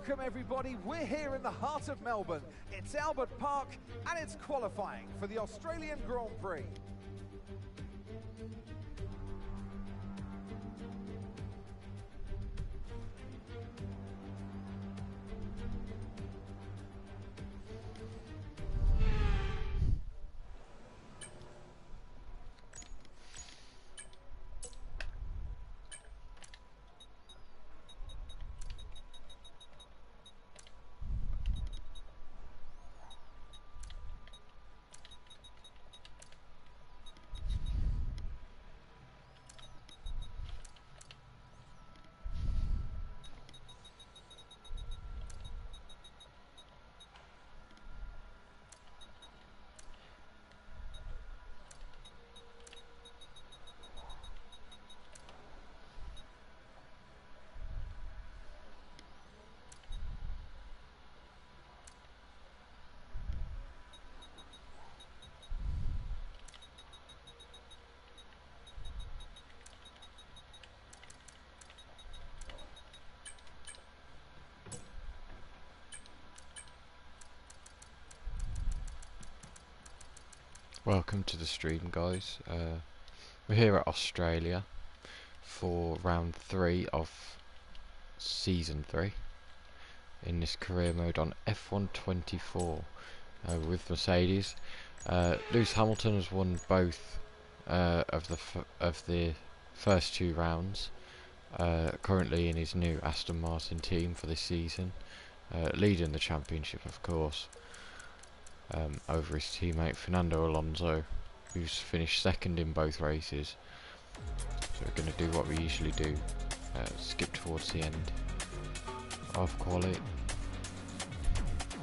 Welcome everybody, we're here in the heart of Melbourne. It's Albert Park and it's qualifying for the Australian Grand Prix. Welcome to the stream, guys. We're here at Australia for round 3 of season 3 in this career mode on F124 with Mercedes. Lewis Hamilton has won both of the first 2 rounds. Currently in his new Aston Martin team for this season, leading the championship, of course. Over his teammate Fernando Alonso, who's finished second in both races. So we're going to do what we usually do, skip towards the end of quali.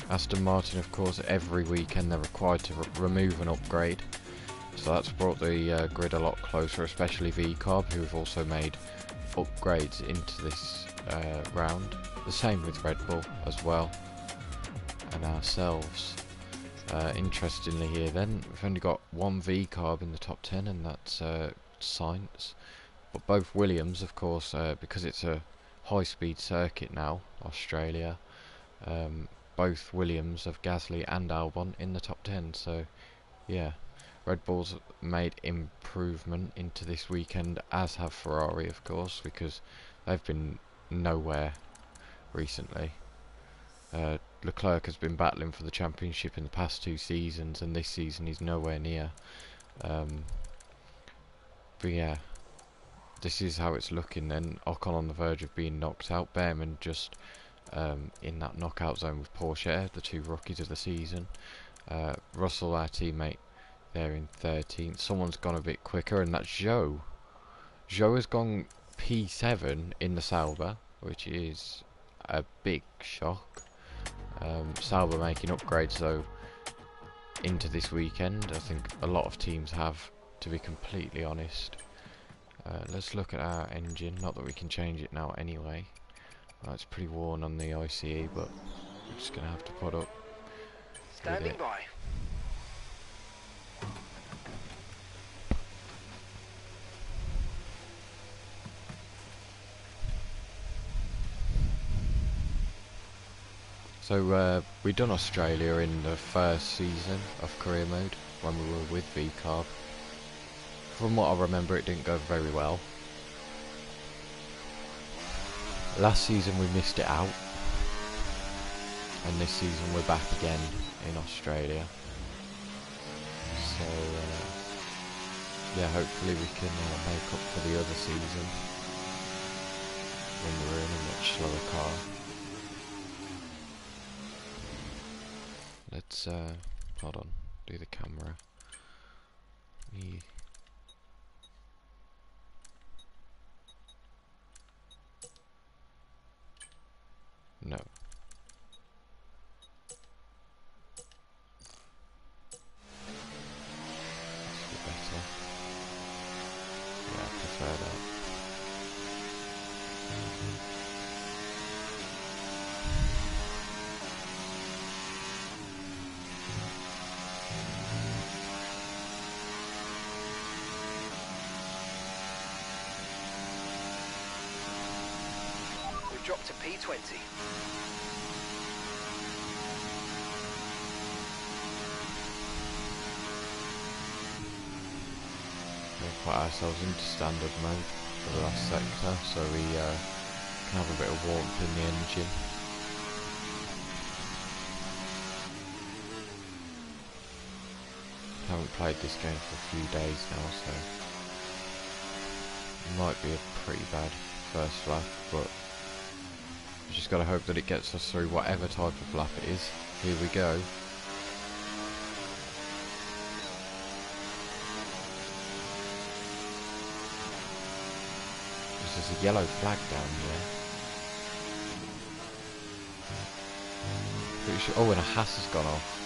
Aston Martin, of course, every weekend they're required to remove an upgrade, so that's brought the grid a lot closer, especially VCarb, who have also made upgrades into this round. The same with Red Bull as well, and ourselves. Interestingly here then, we've only got one VCarb in the top 10, and that's Sainz. But both Williams, of course, because it's a high-speed circuit now, Australia, both Williams of Gasly and Albon in the top 10. So, yeah, Red Bull's made improvement into this weekend, as have Ferrari, of course, because they've been nowhere recently. Leclerc has been battling for the championship in the past 2 seasons, and this season he's nowhere near. But yeah, this is how it's looking then. Ocon on the verge of being knocked out. Behrman just in that knockout zone with Porsche, the 2 rookies of the season. Russell, our teammate, there in 13th. Someone's gone a bit quicker, and that's Zhou. Zhou has gone P7 in the Sauber, which is a big shock. Sauber making upgrades though into this weekend. I think a lot of teams have, to be completely honest. Let's look at our engine, not that we can change it now anyway. It's pretty worn on the ICE, but we're just going to have to put up Standing by. So we done Australia in the first season of career mode when we were with VCarb. From what I remember, it didn't go very well. Last season we missed it out, and this season we're back again in Australia. So yeah, hopefully we can make up for the other season when we were in a much slower car. Let's hold on, do the camera. No. That's a bit better. Yeah, I prefer that. drop to P20. We'll put ourselves into standard mode for the last sector, so we can have a bit of warmth in the engine. Haven't played this game for a few days now, so it might be a pretty bad first lap, but we've just got to hope that it gets us through whatever type of lap it is. Here we go. There's a yellow flag down here. Pretty sure, oh, and a Haas has gone off.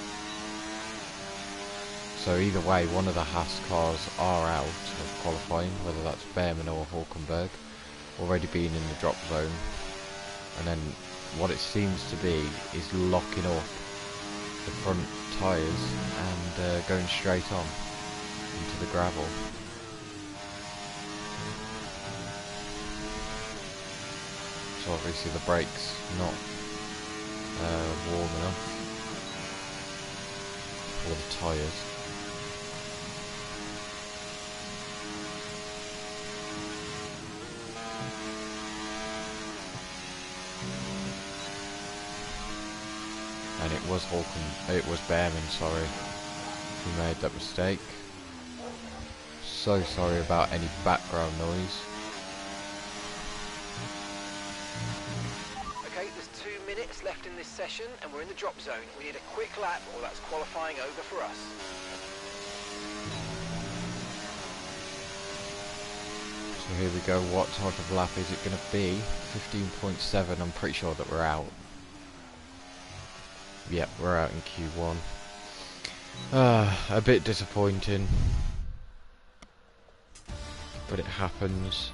So either way, one of the Haas cars are out of qualifying, whether that's Behrman or Hulkenberg, already been in the drop zone. And then what it seems to be is locking up the front tyres and going straight on into the gravel. So obviously the brakes not warm enough, or the tyres. And it was Behrman, sorry, who made that mistake. So sorry about any background noise. Okay, there's 2 minutes left in this session and we're in the drop zone. We need a quick lap or that's qualifying over for us. So here we go, what type of lap is it going to be? 15.7, I'm pretty sure that we're out. Yep, we're out in Q1. A bit disappointing, but it happens.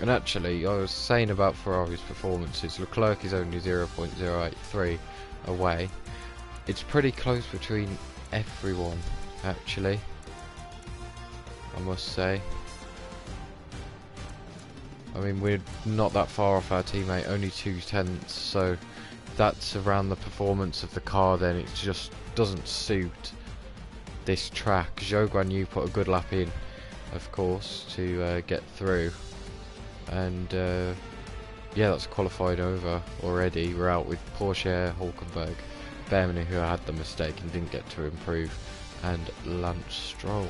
And actually, I was saying about Ferrari's performances, Leclerc is only 0.083 away. It's pretty close between everyone, actually, I must say. I mean, we're not that far off our teammate, only 0.2, so that's around the performance of the car. Then it just doesn't suit this track. Zhou Guanyu put a good lap in, of course, to get through, and yeah, that's qualified over already. We're out with Porsche, Hulkenberg, Behrman, who had the mistake and didn't get to improve, and Lance Stroll.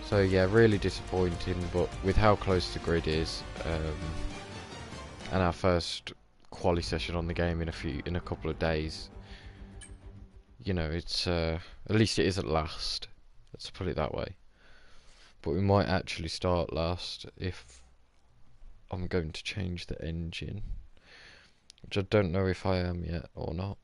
So yeah, really disappointing, but with how close the grid is, and our first quali session on the game in a couple of days, you know, it's at least it is at last. Let's put it that way. But we might actually start last if I'm going to change the engine, which I don't know if I am yet or not.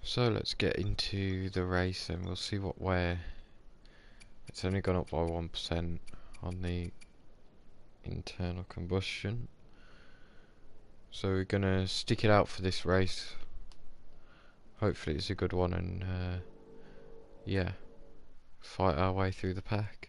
So let's get into the race and we'll see where it's only gone up by 1% on the internal combustion. So we're gonna stick it out for this race. Hopefully it's a good one, and yeah, fight our way through the pack.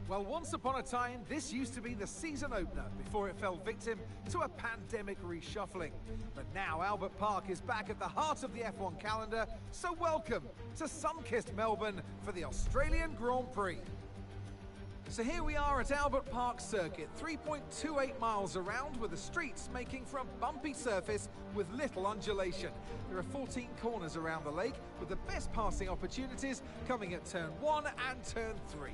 Well, once upon a time, this used to be the season opener before it fell victim to a pandemic reshuffling. But now Albert Park is back at the heart of the F1 calendar, so welcome to sun-kissed Melbourne for the Australian Grand Prix. So here we are at Albert Park Circuit, 3.28 miles around, with the streets making for a bumpy surface with little undulation. There are 14 corners around the lake, with the best passing opportunities coming at turn 1 and turn 3.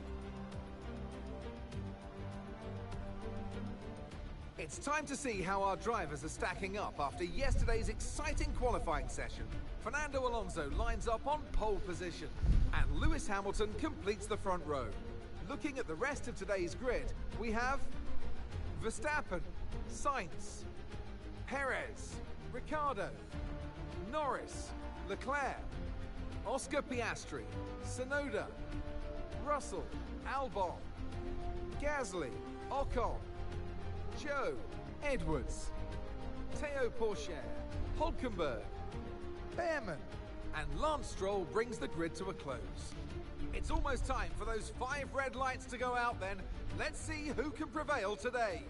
It's time to see how our drivers are stacking up after yesterday's exciting qualifying session. Fernando Alonso lines up on pole position, and Lewis Hamilton completes the front row. Looking at the rest of today's grid, we have Verstappen, Sainz, Perez, Ricciardo, Norris, Leclerc, Oscar Piastri, Tsunoda, Russell, Albon, Gasly, Ocon, Joe, Edwards, Théo Pourchaire, Hülkenberg, Behrman, and Lance Stroll brings the grid to a close. It's almost time for those 5 red lights to go out then. Let's see who can prevail today.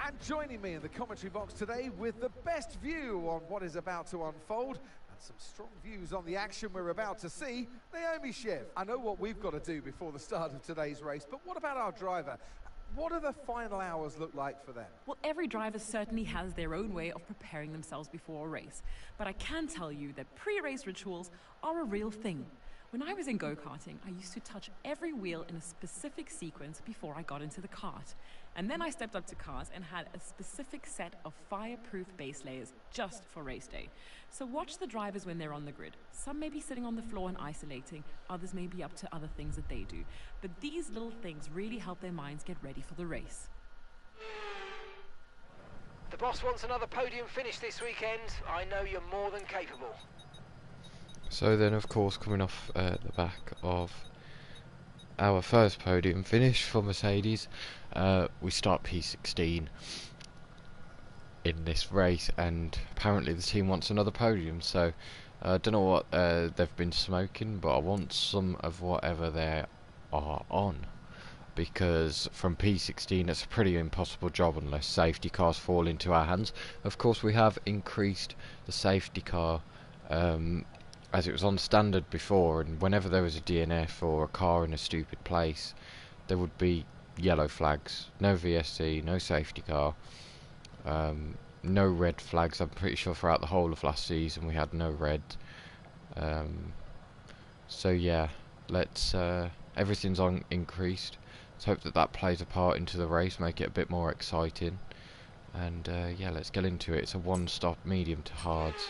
And joining me in the commentary box today with the best view on what is about to unfold and some strong views on the action we're about to see, Naomi Schiff. I know what we've got to do before the start of today's race, but what about our driver? What do the final hours look like for them? Well, every driver certainly has their own way of preparing themselves before a race. But I can tell you that pre-race rituals are a real thing. When I was in go-karting, I used to touch every wheel in a specific sequence before I got into the kart. And then I stepped up to cars and had a specific set of fireproof base layers just for race day. So watch the drivers when they're on the grid. Some may be sitting on the floor and isolating, others may be up to other things that they do. But these little things really help their minds get ready for the race. The boss wants another podium finish this weekend. I know you're more than capable. So then, of course, coming off the back of our first podium finish for Mercedes, we start P16 in this race, and apparently the team wants another podium. So I don't know what they've been smoking, but I want some of whatever they are on, because from P16 it's a pretty impossible job unless safety cars fall into our hands. Of course, we have increased the safety car as it was on standard before, and whenever there was a DNF or a car in a stupid place, there would be yellow flags. No VSC, no safety car, no red flags. I'm pretty sure throughout the whole of last season we had no red. So yeah, let's everything's on increased. Let's hope that that plays a part into the race, make it a bit more exciting. And yeah, let's get into it. It's a one-stop medium to hards.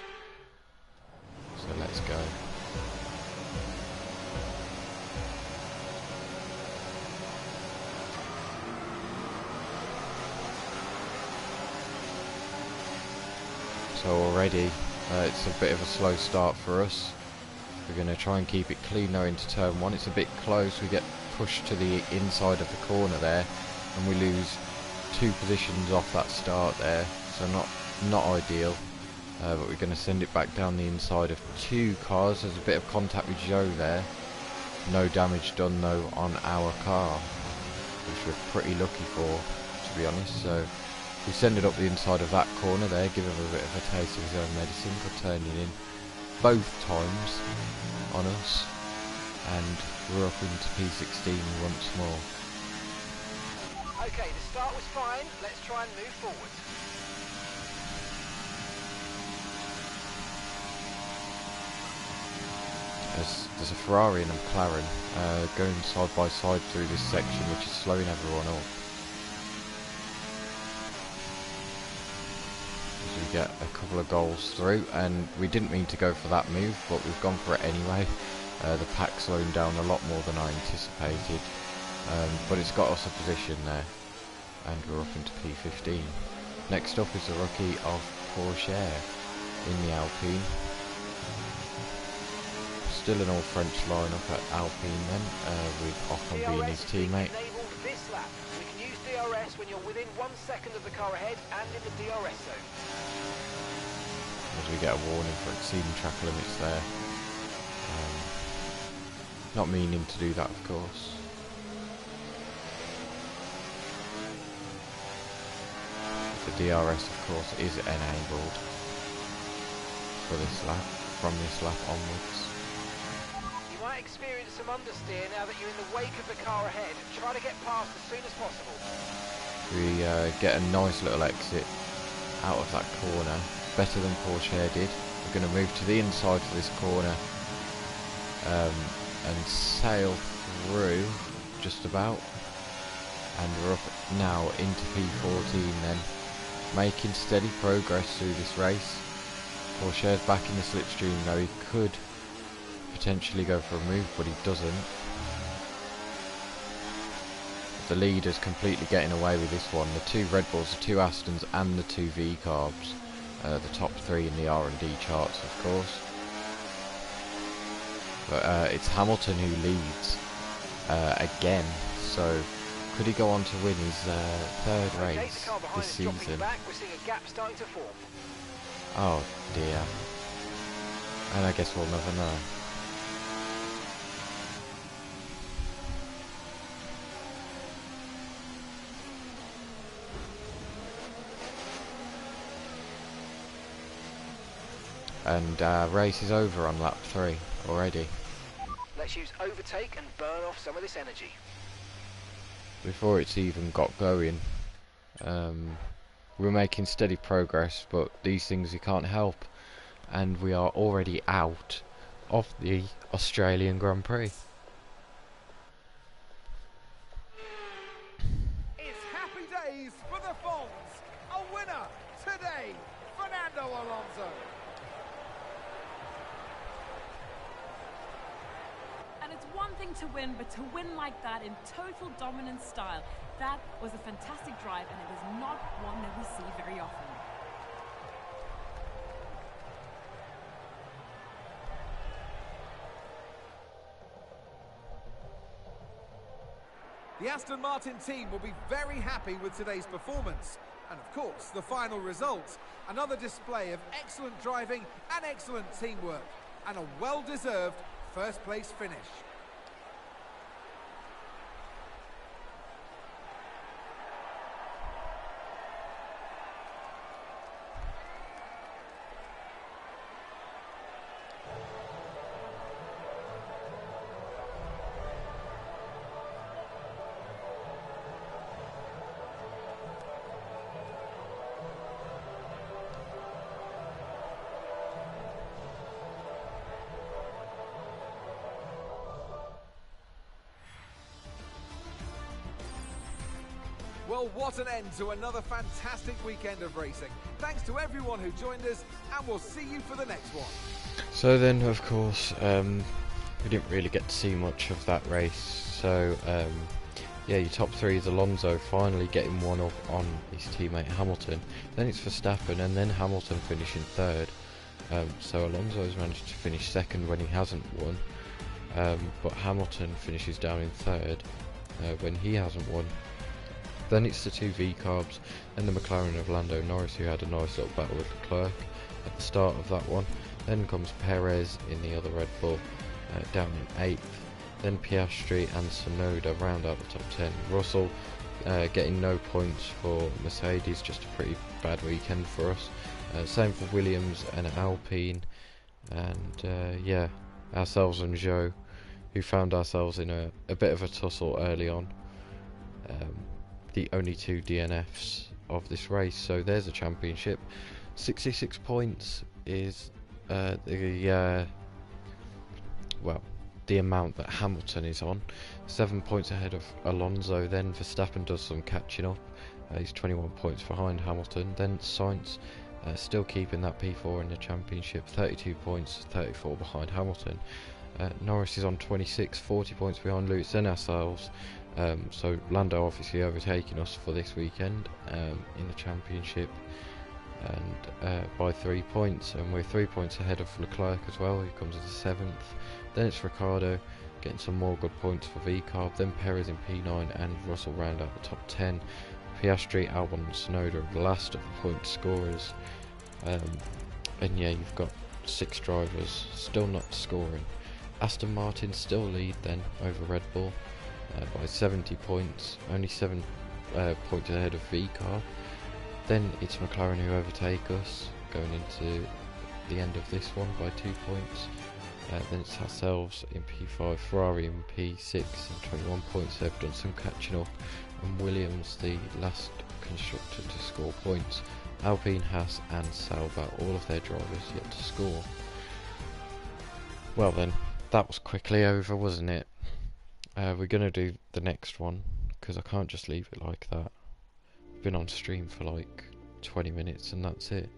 So let's go. So already it's a bit of a slow start for us. We're going to try and keep it clean now into turn 1. It's a bit close. We get pushed to the inside of the corner there, and we lose 2 positions off that start there. So not ideal. But we're going to send it back down the inside of 2 cars. There's a bit of contact with Joe there. No damage done though on our car, which we're pretty lucky for, to be honest. So we send it up the inside of that corner there, give him a bit of a taste of his own medicine for turning in both times on us. And we're up into P16 once more. Okay, the start was fine. Let's try and move forward. There's a Ferrari and a McLaren going side by side through this section, which is slowing everyone up. As we get a couple of goals through, and we didn't mean to go for that move, but we've gone for it anyway. The pack slowing down a lot more than I anticipated, but it's got us a position there, and we're up into P15. Next up is the rookie of Pourchaire in the Alpine. Still an all-French lineup at Alpine then, with Ocon being his teammate. This lap. We can use DRS when you're within 1 second of the car ahead and in the DRS zone. As we get a warning for exceeding track limits there. Not meaning to do that, of course. The DRS, of course, is enabled for this lap, from this lap onwards. You might experience some understeer now that you're in the wake of the car ahead. Try to get past as soon as possible. We get a nice little exit out of that corner, better than Pourchaire did. We're going to move to the inside for this corner and sail through just about, and we're up now into P14 then, making steady progress through this race. Pourchaire's back in the slipstream now. He could potentially go for a move, but he doesn't. The leader's completely getting away with this one. The 2 Red Bulls, the 2 Astons and the 2 V-Carbs, the top 3 in the R&D charts, of course. But it's Hamilton who leads again, so could he go on to win his 3rd race this season? Back. We're seeing a gap starting to form. Oh dear. And I guess we'll never know. And race is over on lap 3 already. Let's use overtake and burn off some of this energy. Before it's even got going, we're making steady progress, but these things you can't help, and we are already out of the Australian Grand Prix. It's happy days for the Fonz. A winner today, Fernando Alonso. And it's one thing to win, but to win like that in total dominant style, that was a fantastic drive, and it is not one that we see very often. The Aston Martin team will be very happy with today's performance. And of course, the final result. Another display of excellent driving and excellent teamwork. And a well-deserved first place finish. Well, what an end to another fantastic weekend of racing. Thanks to everyone who joined us, and we'll see you for the next one. So then, of course, we didn't really get to see much of that race. So, yeah, your top 3 is Alonso finally getting one up on his teammate Hamilton. Then it's Verstappen, and then Hamilton finishing 3rd. So Alonso's managed to finish 2nd when he hasn't won. But Hamilton finishes down in 3rd when he hasn't won. Then it's the 2 V-Carbs and the McLaren of Lando Norris, who had a nice little battle with Leclerc at the start of that one. Then comes Perez in the other Red Bull, down in 8th. Then Piastri and Tsunoda round out the top 10. Russell getting no points for Mercedes, just a pretty bad weekend for us. Same for Williams and Alpine. And yeah, ourselves and Zhou, who found ourselves in a bit of a tussle early on. The only 2 DNFs of this race, so there's a championship. 66 points is the amount that Hamilton is on. 7 points ahead of Alonso. Then Verstappen does some catching up. He's 21 points behind Hamilton. Then Sainz still keeping that P4 in the championship, 32 points, 34 behind Hamilton. Norris is on 26, 40 points behind Lewis and ourselves. So Lando obviously overtaking us for this weekend in the championship, and by 3 points, and we're 3 points ahead of Leclerc as well, who comes as the 7th. Then it's Ricciardo getting some more good points for V-Carb. Then Perez in P9 and Russell round out the top 10. Piastri, Albon and Tsunoda are the last of the point scorers, and yeah, you've got 6 drivers still not scoring. Aston Martin still lead then over Red Bull by 70 points, only 7 points ahead of V-Carb. Then it's McLaren who overtake us, going into the end of this one by 2 points. Then it's ourselves in P5, Ferrari in P6 and 21 points. They've done some catching up, and Williams, the last constructor to score points. Alpine, Haas and Sauber, all of their drivers yet to score. Well then, that was quickly over, wasn't it? We're going to do the next one, because I can't just leave it like that. I've been on stream for like 20 minutes and that's it.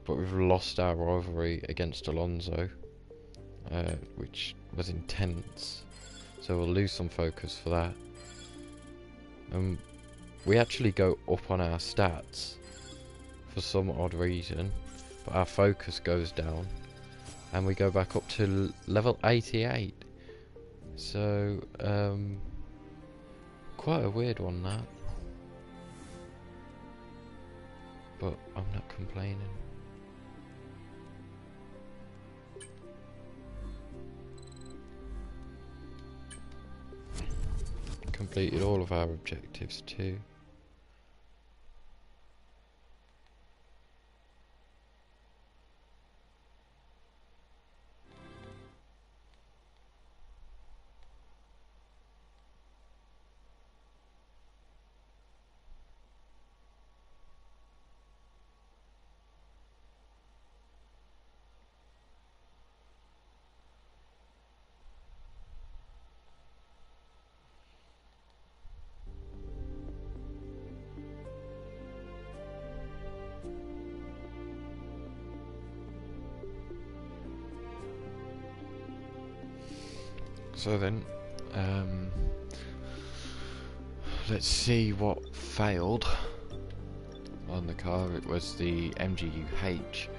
But we've lost our rivalry against Alonso, which was intense. So we'll lose some focus for that. We actually go up on our stats for some odd reason, but our focus goes down, and we go back up to level 88. So, quite a weird one that. But I'm not complaining. Completed all of our objectives too. So then, let's see what failed on the car. It was the MGU-H,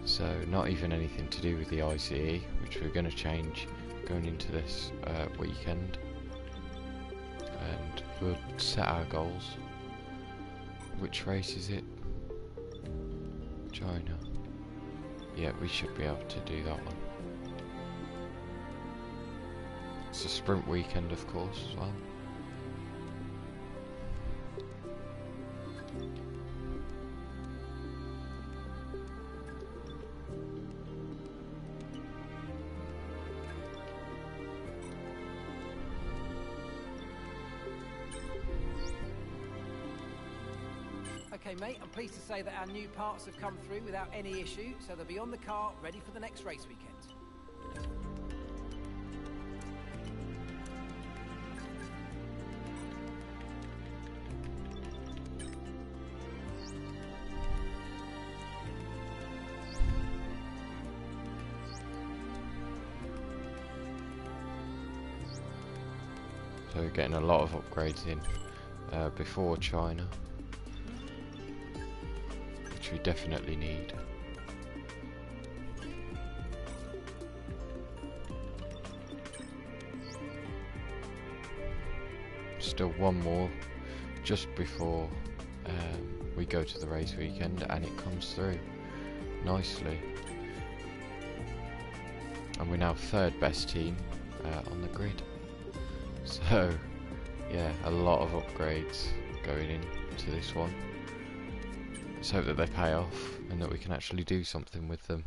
so not even anything to do with the ICE, which we're going to change going into this weekend, and we'll set our goals. Which race is it? China. Yeah, we should be able to do that one. It's a sprint weekend, of course, as well. Okay, mate, I'm pleased to say that our new parts have come through without any issue, so they'll be on the car, ready for the next race weekend. So we're getting a lot of upgrades in before China, which we definitely need. Still one more just before we go to the race weekend, and it comes through nicely. And we're now third best team on the grid. So, yeah, a lot of upgrades going into this one. Let's hope that they pay off and that we can actually do something with them.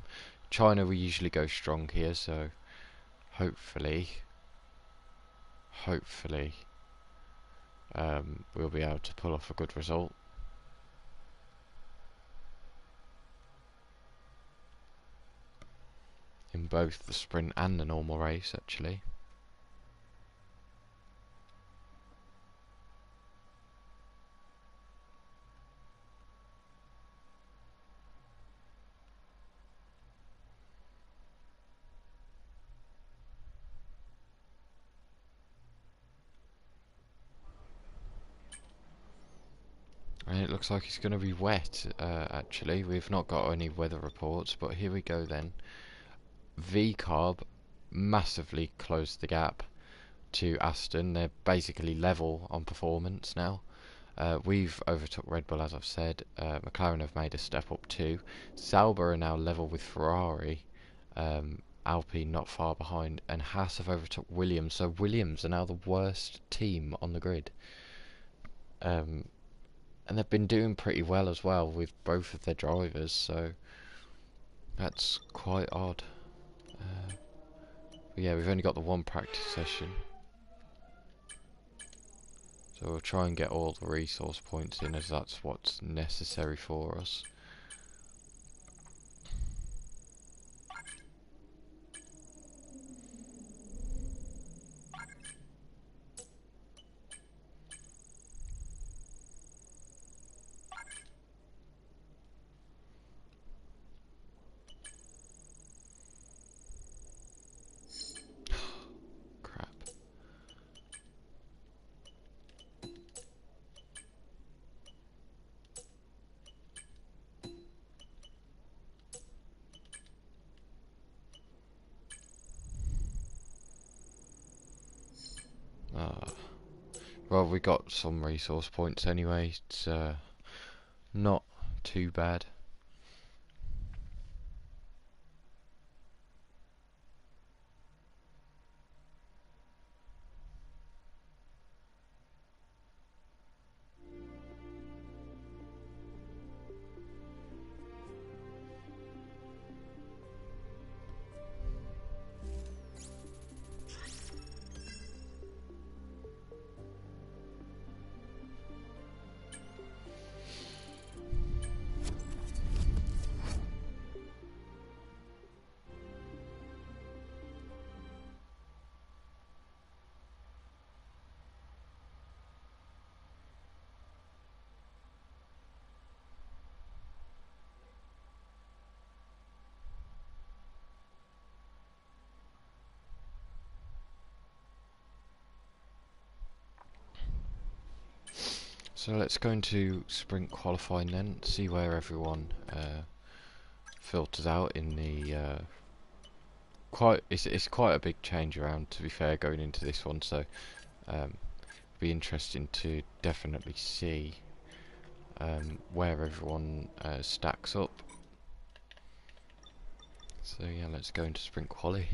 China, we usually go strong here, so hopefully, we'll be able to pull off a good result. In both the sprint and the normal race, actually. And it looks like it's going to be wet, actually. We've not got any weather reports, but here we go then. VCarb massively closed the gap to Aston. They're basically level on performance now. We've overtook Red Bull, as I've said. McLaren have made a step up too. Sauber are now level with Ferrari, Alpine not far behind, and Haas have overtook Williams, so Williams are now the worst team on the grid. And they've been doing pretty well as well with both of their drivers, so that's quite odd. But yeah, we've only got the one practice session, so we'll try and get all the resource points in, as that's what's necessary for us. Crap. Well, we got some resource points anyway. It's not too bad. So let's go into sprint qualifying then, see where everyone filters out in the it's quite a big change around, to be fair, going into this one, so be interesting to definitely see where everyone stacks up. So yeah, let's go into sprint quali.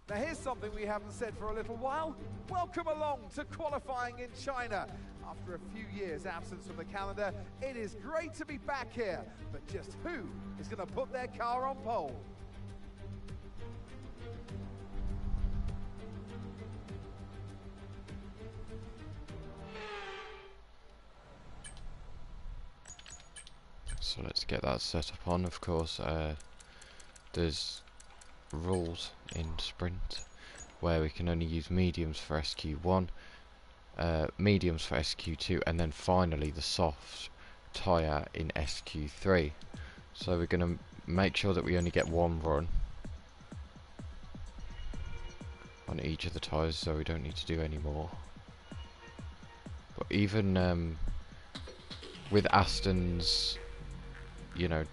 Now here's something we haven't said for a little while. Welcome along to qualifying in China. After a few years absence from the calendar, it is great to be back here. But just who is going to put their car on pole? So let's get that set up on. Of course, there's rules in sprint where we can only use mediums for SQ1, mediums for SQ2, and then finally the soft tyre in SQ3. So we're going to make sure that we only get one run on each of the tyres, so we don't need to do any more. But even with Aston's, you know,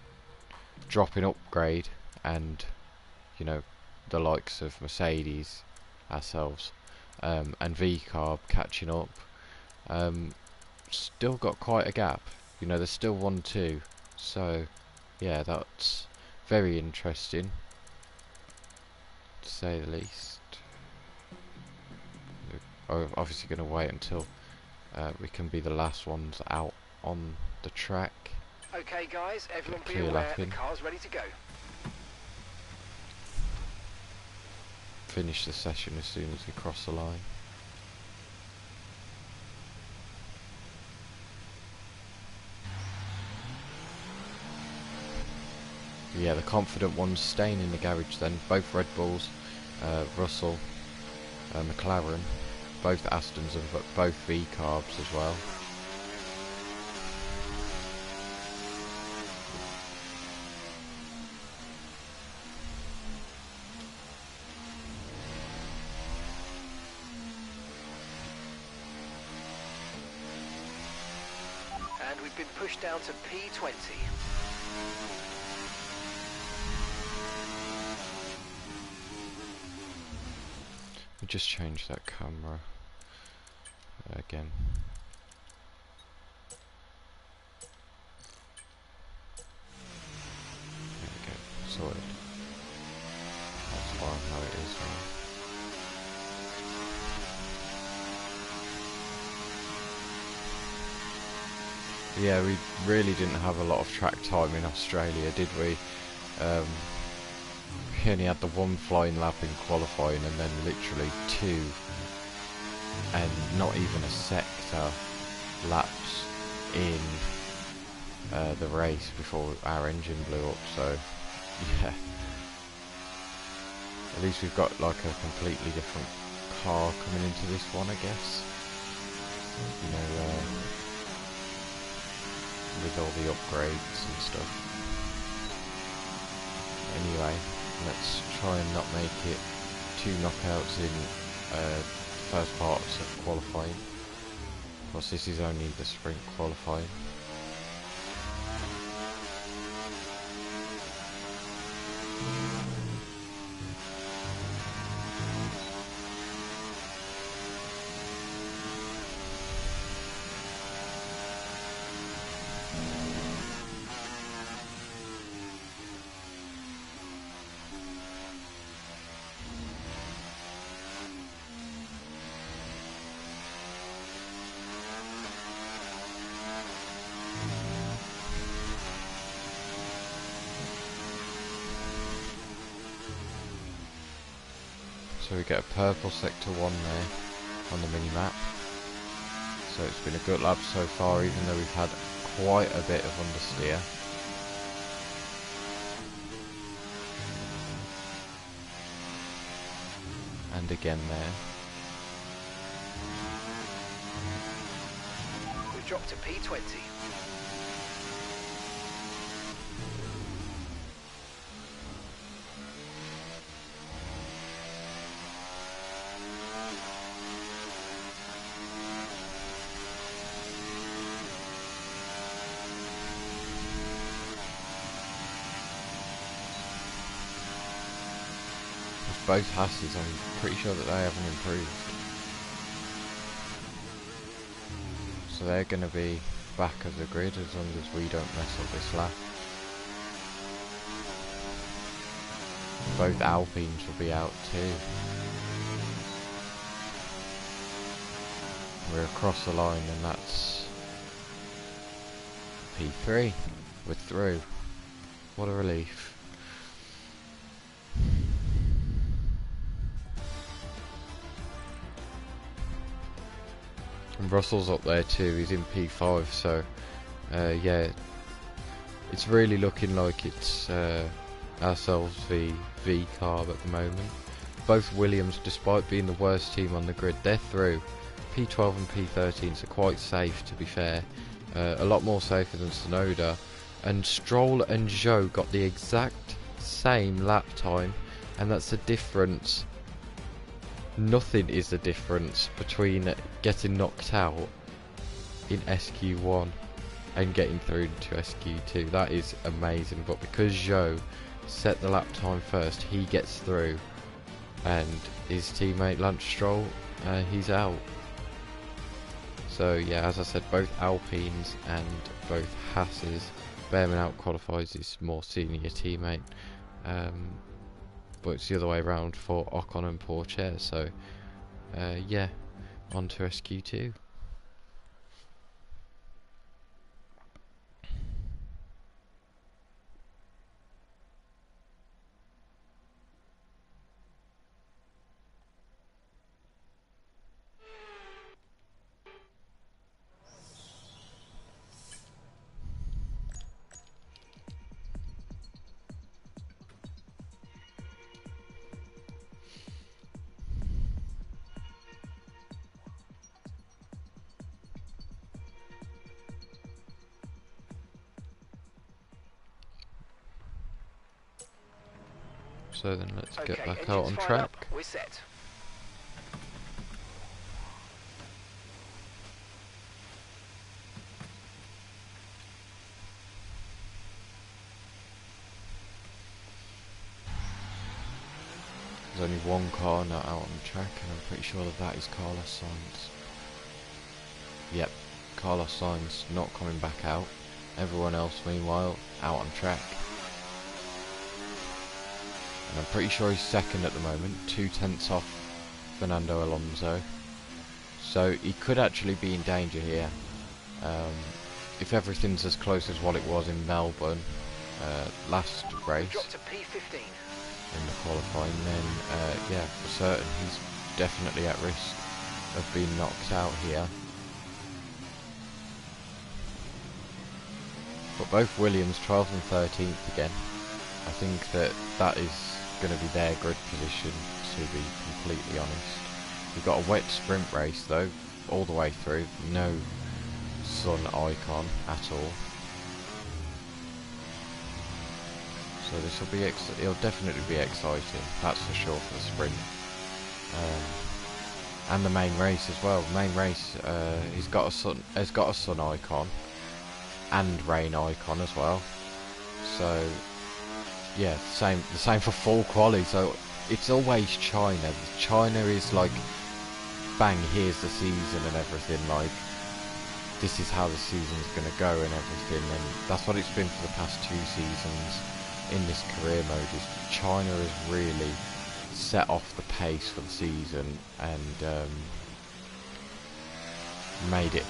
dropping upgrade, and you know, the likes of Mercedes, ourselves, and VCarb catching up, still got quite a gap. You know, there's still 1-2, so yeah, that's very interesting, to say the least. We're obviously going to wait until we can be the last ones out on the track. Okay guys, everyone be aware, the car's ready to go. Finish the session as soon as we cross the line. Yeah, the confident ones staying in the garage then, both Red Bulls, Russell, McLaren, both Astons and both V-Carbs as well. And we've been pushed down to P20. We just changed that camera again. There we go, sorted. That's fine how it is now. Yeah, we really didn't have a lot of track time in Australia, did we? We only had the one flying lap in qualifying and then literally 2 and not even a sector laps in the race before our engine blew up, so yeah. At least we've got like a completely different car coming into this one, I guess. You know, with all the upgrades and stuff. Anyway, let's try and not make it 2 knockouts in first parts of qualifying. Of course, this is only the sprint qualifying. So we get a purple sector 1 there on the mini-map. So it's been a good lap so far, even though we've had quite a bit of understeer. And again there. We've dropped to P20. Both Hasses, I'm pretty sure that they haven't improved. So they're going to be back of the grid as long as we don't mess up this lap. Both Alpines will be out too. We're across the line and that's P3. We're through. What a relief. And Russell's up there too, he's in P5, so yeah, it's really looking like it's ourselves v VCarb at the moment. Both Williams, despite being the worst team on the grid, they're through. P12 and P13 are quite safe, to be fair, a lot more safer than Tsunoda, and Stroll and Zhou got the exact same lap time, and that's the difference. Nothing is the difference between getting knocked out in SQ1 and getting through to SQ2. That is amazing, but because Zhou set the lap time first, he gets through, and his teammate Lance Stroll, he's out. So yeah, as I said, both Alpines and both Hasses, Behrman out qualifies his more senior teammate, but it's the other way around for Ocon and Pourchaire. So yeah, on to SQ2. So then let's get back out on track. We're set. There's only one car not out on the track, and I'm pretty sure that is Carlos Sainz. Yep, Carlos Sainz not coming back out. Everyone else, meanwhile, out on track. And I'm pretty sure he's second at the moment, 2 tenths off Fernando Alonso. So he could actually be in danger here. If everything's as close as what it was in Melbourne last race. Drop to P15. In the qualifying, then yeah, for certain he's definitely at risk of being knocked out here. But both Williams 12th and 13th again. I think that is going to be their grid position, to be completely honest. We've got a wet sprint race though, all the way through, no sun icon at all. So this will be it'll definitely be exciting, that's for sure, for the sprint. And the main race as well. Main race has got a sun icon and rain icon as well. So yeah, the same for full quali. So it's always China. China is like, bang, here's the season and everything. Like, this is how the season's going to go and everything. And that's what it's been for the past 2 seasons. In this career mode, is China has really set off the pace for the season and made it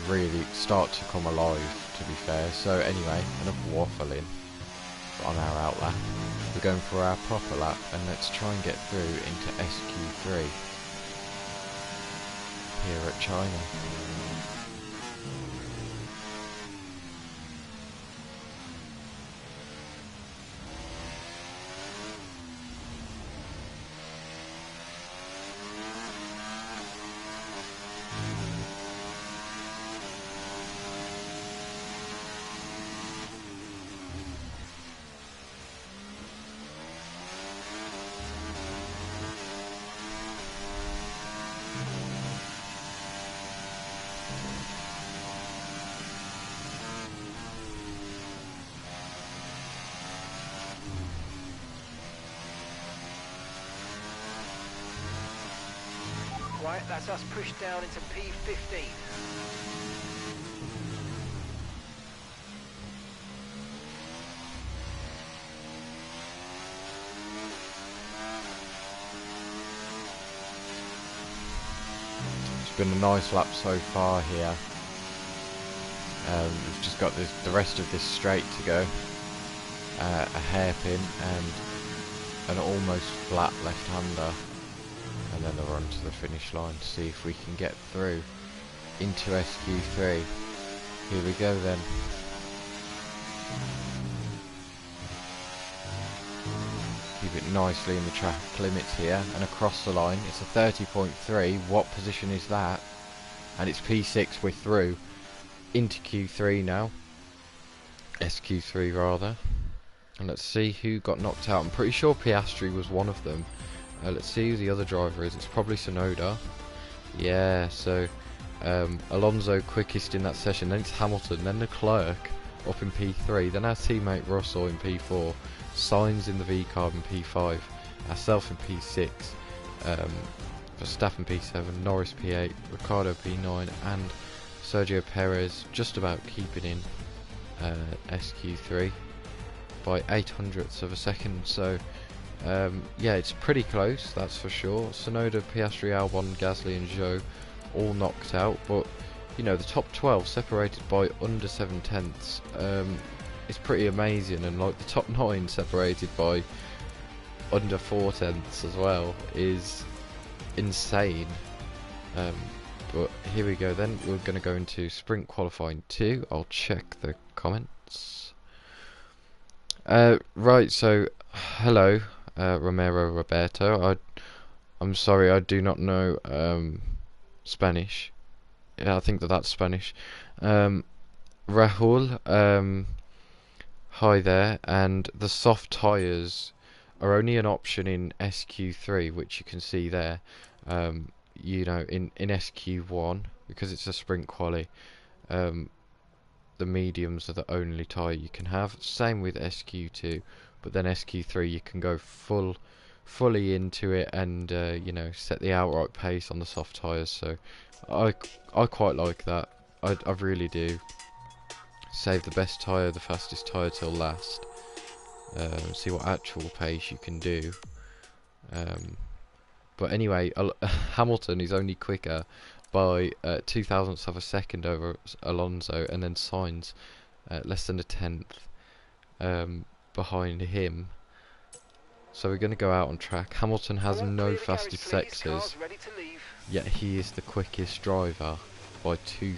really start to come alive, to be fair. So anyway, enough waffling on our out lap. We're going for our proper lap, and let's try and get through into SQ3 here at China. Right, that's us pushed down into P15. It's been a nice lap so far here. We've just got the rest of this straight to go. A hairpin and an almost flat left-hander. And then a run to the finish line to see if we can get through into SQ3. Here we go then. Keep it nicely in the traffic limits here and across the line. It's a 30.3. What position is that? And it's P6. We're through into Q3 now. SQ3 rather. And let's see who got knocked out. I'm pretty sure Piastri was one of them. Let's see who the other driver is. It's probably Tsunoda. Yeah, so Alonso quickest in that session. Then it's Hamilton. Then Leclerc up in P3. Then our teammate Russell in P4. Sainz in the V-Carb in P5. Ourselves in P6. Verstappen P7. Norris P8. Ricciardo P9. And Sergio Perez just about keeping in SQ3 by 0.08 of a second. So yeah, it's pretty close, that's for sure. Tsunoda, Piastri, Albon, Gasly and Zhou all knocked out, but you know, the top 12 separated by under 7 tenths. It's pretty amazing, and like the top 9 separated by under 4 tenths as well is insane. But here we go then, we're going to go into sprint qualifying 2. I'll check the comments. Right, so hello Romero Roberto. I'm sorry, I do not know Spanish. Yeah, I think that's Spanish. Rahul, hi there. And the soft tyres are only an option in SQ3, which you can see there. You know, in SQ1, because it's a sprint quali, the mediums are the only tyre you can have. Same with SQ2. But then SQ3 you can go full fully into it and you know, set the outright pace on the soft tyres. So I quite like that. I really do. Save the best tyre, the fastest tyre till last. See what actual pace you can do. But anyway, Hamilton is only quicker by 0.02 of a second over Alonso, and then Sainz less than a tenth behind him. So we're going to go out on track. Hamilton has no fastest sectors, yet he is the quickest driver by 0.02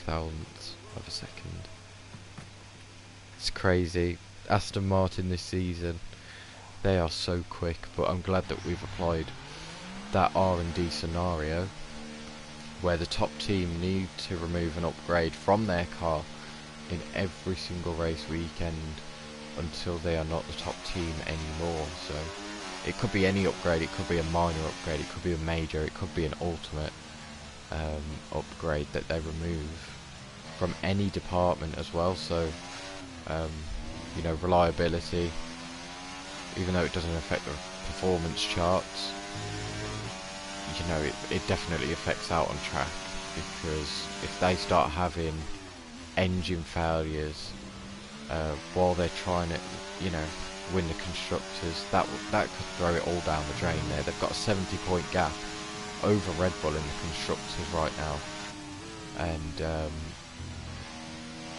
of a second. It's crazy. Aston Martin this season, they are so quick, but I'm glad that we've applied that R&D scenario where the top team need to remove an upgrade from their car in every single race weekend until they are not the top team anymore. So it could be any upgrade, it could be a minor upgrade, it could be a major, it could be an ultimate upgrade that they remove from any department as well. So you know, reliability, even though it doesn't affect the performance charts, you know, it definitely affects out on track, because if they start having engine failures while they're trying to, you know, win the constructors, that could throw it all down the drain there. They've got a 70-point gap over Red Bull in the constructors right now, and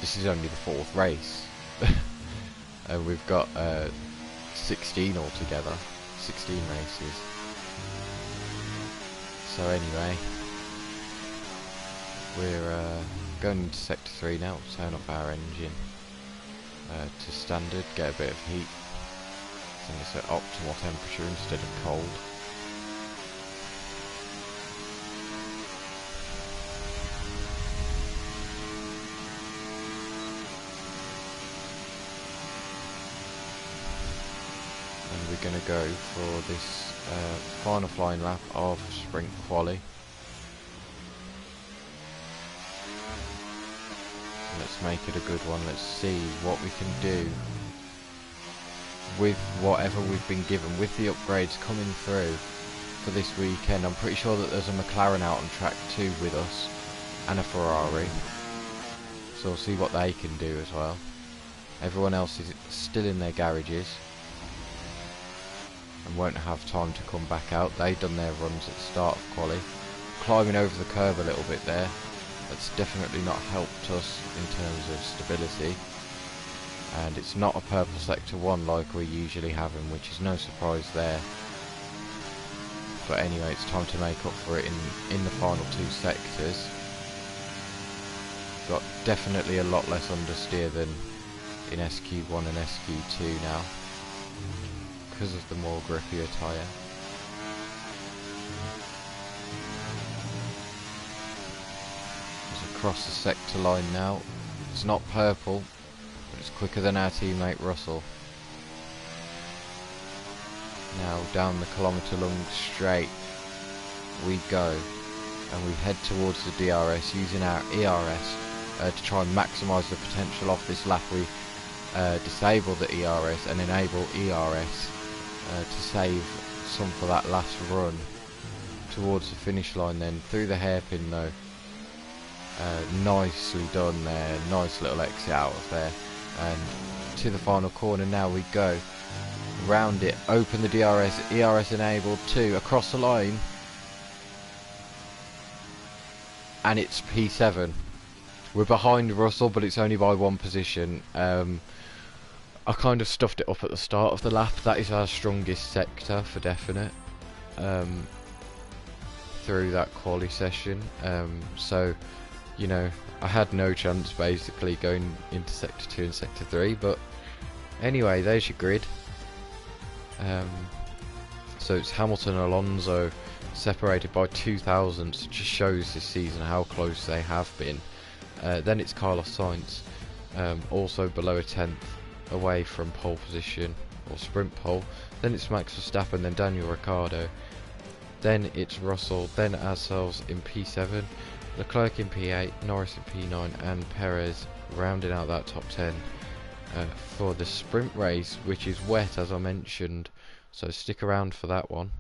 this is only the 4th race. And we've got 16 altogether, 16 races. So anyway, we're going into sector 3 now. Turn off our engine to standard, get a bit of heat. I think it's at optimal temperature instead of cold. And we're going to go for this final flying lap of sprint quali. Let's make it a good one. Let's see what we can do with whatever we've been given, with the upgrades coming through for this weekend. I'm pretty sure that there's a McLaren out on track 2 with us, and a Ferrari, so we'll see what they can do as well. Everyone else is still in their garages and won't have time to come back out. They've done their runs at the start of quali. Climbing over the curb a little bit there. That's definitely not helped us in terms of stability. And it's not a purple sector 1 like we usually have him, which is no surprise there. But anyway, it's time to make up for it in the final 2 sectors. Got definitely a lot less understeer than in SQ1 and SQ2 now, because of the more grippier tyre. It's across the sector line now. It's not purple, but it's quicker than our teammate Russell. Now down the kilometre-long straight we go, and we head towards the DRS using our ERS to try and maximise the potential of this lap. We disable the ERS and enable ERS to save some for that last run towards the finish line. Then through the hairpin though, nicely done there, nice little exit out of there, and to the final corner now we go. Round it, open the DRS, ERS enabled 2, across the line, and it's P7. We're behind Russell, but it's only by 1 position. I kind of stuffed it up at the start of the lap. That is our strongest sector for definite through that quali session. So, you know, I had no chance basically going into sector 2 and sector 3. But anyway, there's your grid. So it's Hamilton and Alonso separated by 2 thousandths. Just shows this season how close they have been. Then it's Carlos Sainz, also below a tenth away from pole position or sprint pole. Then it's Max Verstappen, then Daniel Ricciardo, then it's Russell, then ourselves in P7, Leclerc in P8, Norris in P9, and Perez rounding out that top 10 for the sprint race, which is wet as I mentioned, so stick around for that one.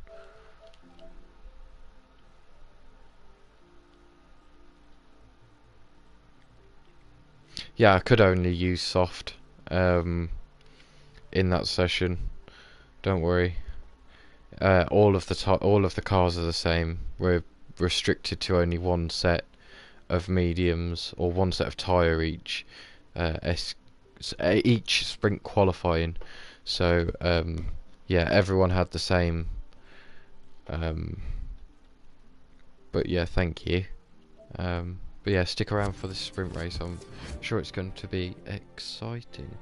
yeah, I could only use soft in that session. Don't worry. All of the cars are the same. We're restricted to only one set of mediums, or one set of tyre each each sprint qualifying. So yeah, everyone had the same. But yeah, thank you. But yeah, stick around for the sprint race. I'm sure it's going to be exciting.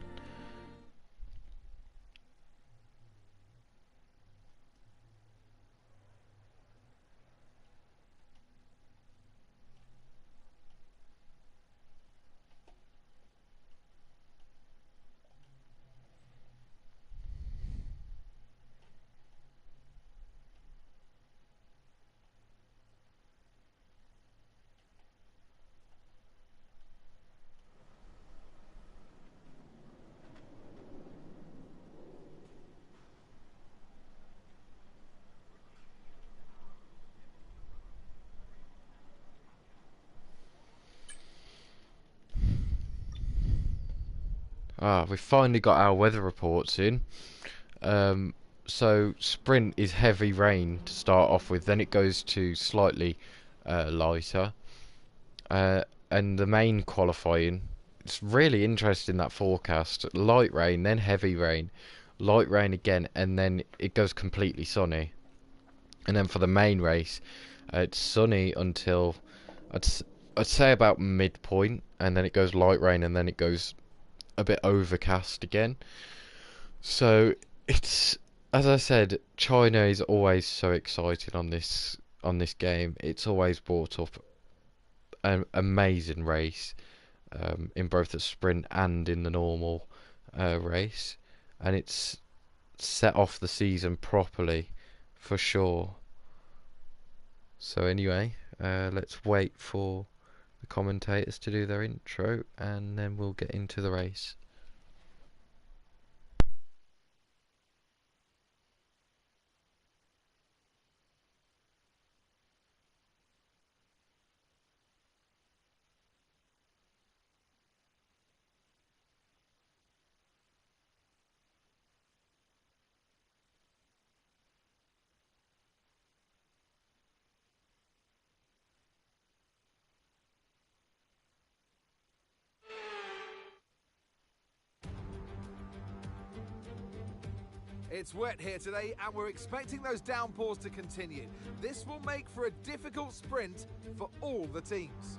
We've finally got our weather reports in. So sprint is heavy rain to start off with, then it goes to slightly lighter. And the main qualifying, it's really interesting, that forecast. Light rain, then heavy rain, light rain again, and then it goes completely sunny. And then for the main race, it's sunny until I'd say about midpoint, and then it goes light rain, and then it goes a bit overcast again. So it's, as I said, China is always so exciting on this game. It's always brought up an amazing race in both the sprint and in the normal race, and it's set off the season properly for sure. So anyway, let's wait for the commentators to do their intro, and then we'll get into the race. It's wet here today, and we're expecting those downpours to continue. This will make for a difficult sprint for all the teams.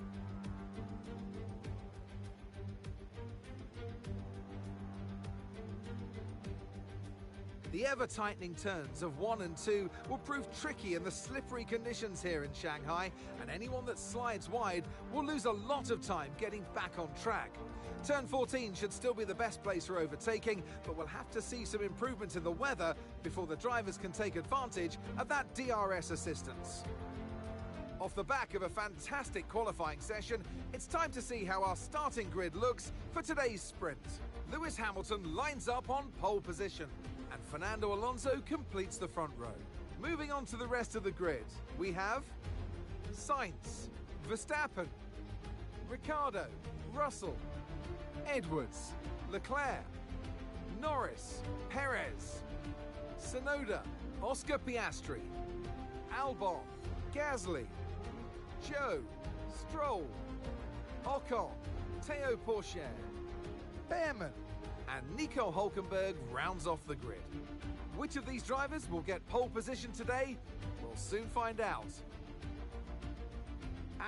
The ever-tightening turns of 1 and 2 will prove tricky in the slippery conditions here in Shanghai, and anyone that slides wide will lose a lot of time getting back on track. Turn 14 should still be the best place for overtaking, but we'll have to see some improvement in the weather before the drivers can take advantage of that DRS assistance. Off the back of a fantastic qualifying session, it's time to see how our starting grid looks for today's sprint. Lewis Hamilton lines up on pole position, and Fernando Alonso completes the front row. Moving on to the rest of the grid, we have Sainz, Verstappen, Ricciardo, Russell, Edwards, Leclerc, Norris, Perez, Tsunoda, Oscar Piastri, Albon, Gasly, Zhou, Stroll, Ocon, Théo Pourchaire, Behrman, and Nico Hülkenberg rounds off the grid. Which of these drivers will get pole position today? We'll soon find out.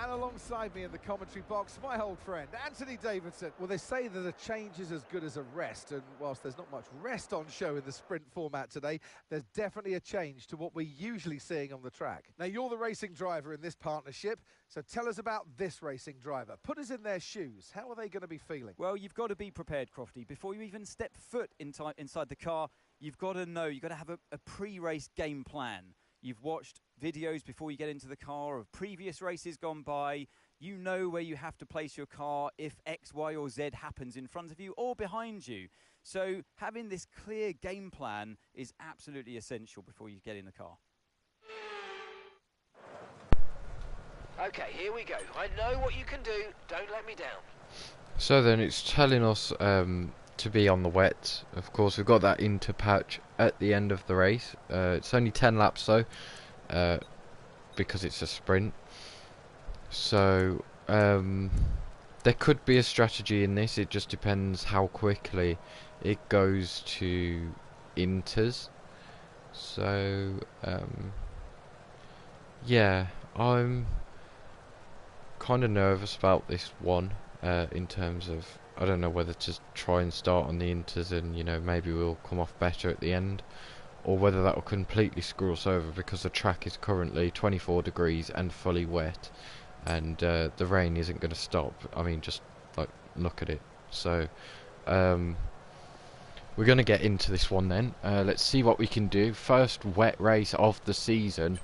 And alongside me in the commentary box, my old friend, Anthony Davidson. Well, they say that a change is as good as a rest, and whilst there's not much rest on show in the sprint format today, there's definitely a change to what we're usually seeing on the track. Now, you're the racing driver in this partnership, so tell us about this racing driver. Put us in their shoes. How are they going to be feeling? Well, you've got to be prepared, Crofty. Before you even step foot inside the car, you've got to know, you've got to have a pre-race game plan. You've watched videos before you get into the car of previous races gone by. You know where you have to place your car if X, Y, or Z happens in front of you or behind you. So having this clear game plan is absolutely essential before you get in the car. Okay, here we go. I know what you can do. Don't let me down. So then it's telling us to be on the wet. Of course, we've got that inter patch at the end of the race. It's only 10 laps though, because it's a sprint. So there could be a strategy in this. It just depends how quickly it goes to inters. So yeah, I'm kind of nervous about this one, in terms of, I don't know whether to try and start on the inters and, you know, maybe we'll come off better at the end, or whether that will completely screw us over, because the track is currently 24 degrees and fully wet, and the rain isn't going to stop. I mean, just like look at it. So we're going to get into this one then. Let's see what we can do. First wet race of the season,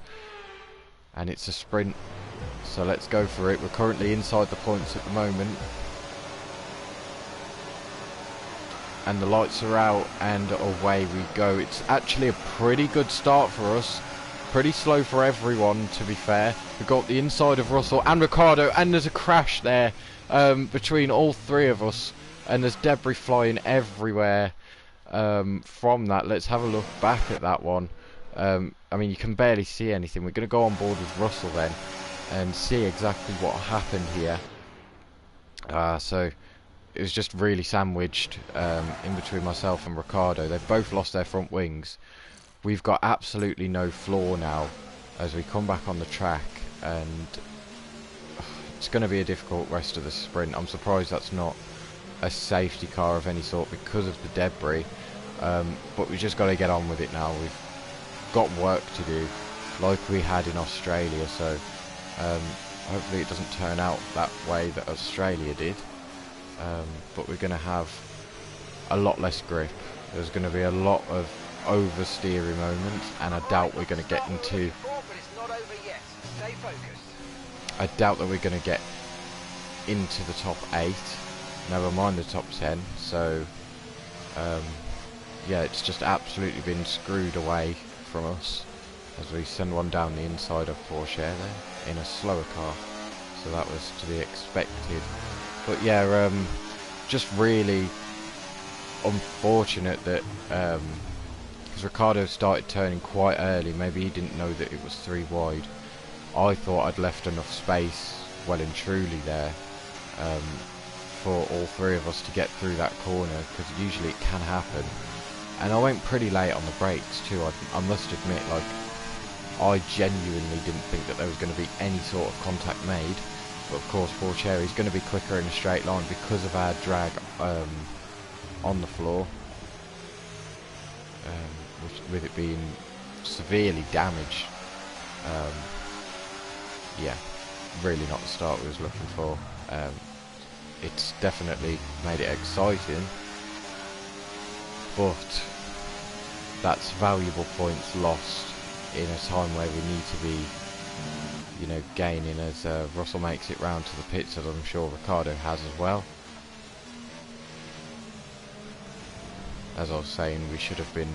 and it's a sprint, so let's go for it. We're currently inside the points at the moment, and the lights are out and away we go. It's actually a pretty good start for us, pretty slow for everyone, to be fair. We've got the inside of Russell and Ricciardo, and there's a crash there between all three of us, and there's debris flying everywhere from that. Let's have a look back at that one. I mean, you can barely see anything. We're going to go on board with Russell then and see exactly what happened here. So it was just really sandwiched in between myself and Ricciardo. They've both lost their front wings. We've got absolutely no floor now as we come back on the track, and it's going to be a difficult rest of the sprint. I'm surprised that's not a safety car of any sort because of the debris, but we just got to get on with it now. We've got work to do like we had in Australia, so hopefully it doesn't turn out that way that Australia did, but we're going to have a lot less grip. There's going to be a lot of oversteering moments, and I doubt we're going to get into the top 8, never mind the top 10. So yeah, it's just absolutely been screwed away from us as we send one down the inside of Porsche there in a slower car, so that was to be expected. But yeah, just really unfortunate that because Ricciardo started turning quite early. Maybe he didn't know that it was 3 wide. I thought I'd left enough space well and truly there for all three of us to get through that corner, because usually it can happen. And I went pretty late on the brakes too. I must admit, like, I genuinely didn't think that there was going to be any sort of contact made. But of course, Porsche is going to be quicker in a straight line because of our drag on the floor, with it being severely damaged. Yeah, really not the start we was looking for. It's definitely made it exciting, but that's valuable points lost in a time where we need to be, you know, gaining, as Russell makes it round to the pits, as I'm sure Ricciardo has as well. As I was saying, we should have been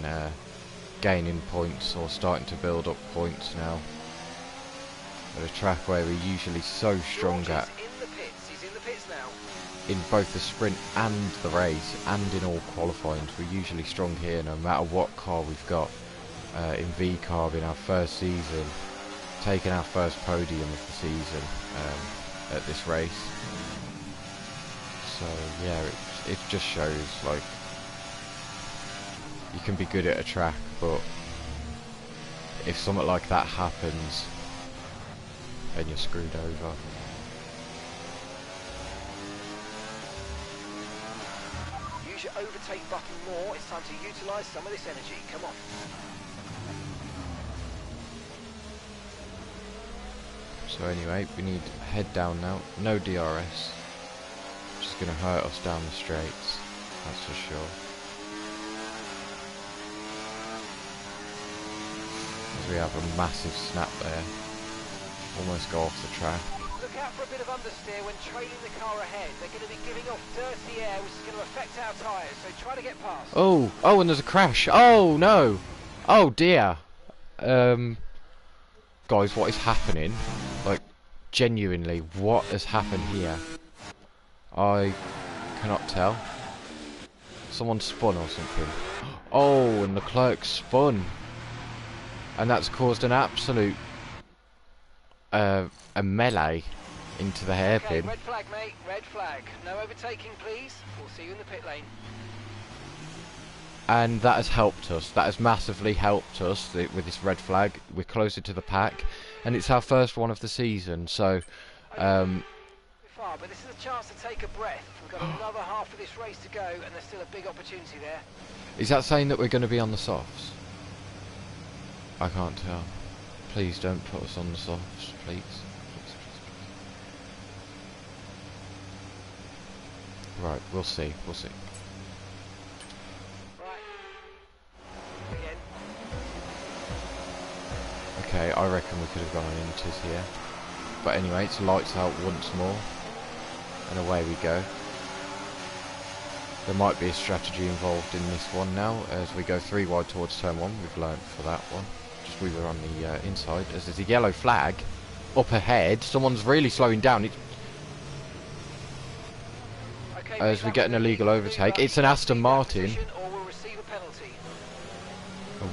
gaining points or starting to build up points now. At a track where we're usually so strong at, in both the sprint and the race and in all qualifying, we're usually strong here no matter what car we've got. In V-Carb in our first season, taking our first podium of the season at this race. So yeah, it just shows, like, you can be good at a track, but if something like that happens, then you're screwed over. Use your overtake button more. It's time to utilise some of this energy. Come on. So anyway, we need to head down now. No DRS. Which is going to hurt us down the straights, that's for sure. As we have a massive snap there. Almost go off the track. Look out for a bit of understeer when trailing the car ahead. They're going to be giving off dirty air, which is going to affect our tyres, so try to get past. Oh, and there's a crash. Oh no. Oh dear. Guys, what is happening? Like, genuinely, what has happened here? I cannot tell. Someone spun or something. Oh, and Leclerc spun. And that's caused an absolute a melee into the hairpin. Okay, red flag, mate. Red flag. No overtaking, please. We'll see you in the pit lane. And that has helped us. That has massively helped us with this red flag. We're closer to the pack, and it's our first one of the season. So, Far, but this is a chance to take a breath. We've got another half of this race to go, and there's still a big opportunity there. is that saying that we're going to be on the softs? I can't tell. Please don't put us on the softs, please. Right, we'll see. We'll see. Okay, I reckon we could have gone on Inters here. But anyway, it's lights out once more. And away we go. There might be a strategy involved in this one now. As we go 3 wide towards turn 1, we've learned for that one. Just we were on the inside. As there's a yellow flag up ahead. Someone's really slowing down. As we get an illegal overtake. It's an Aston Martin.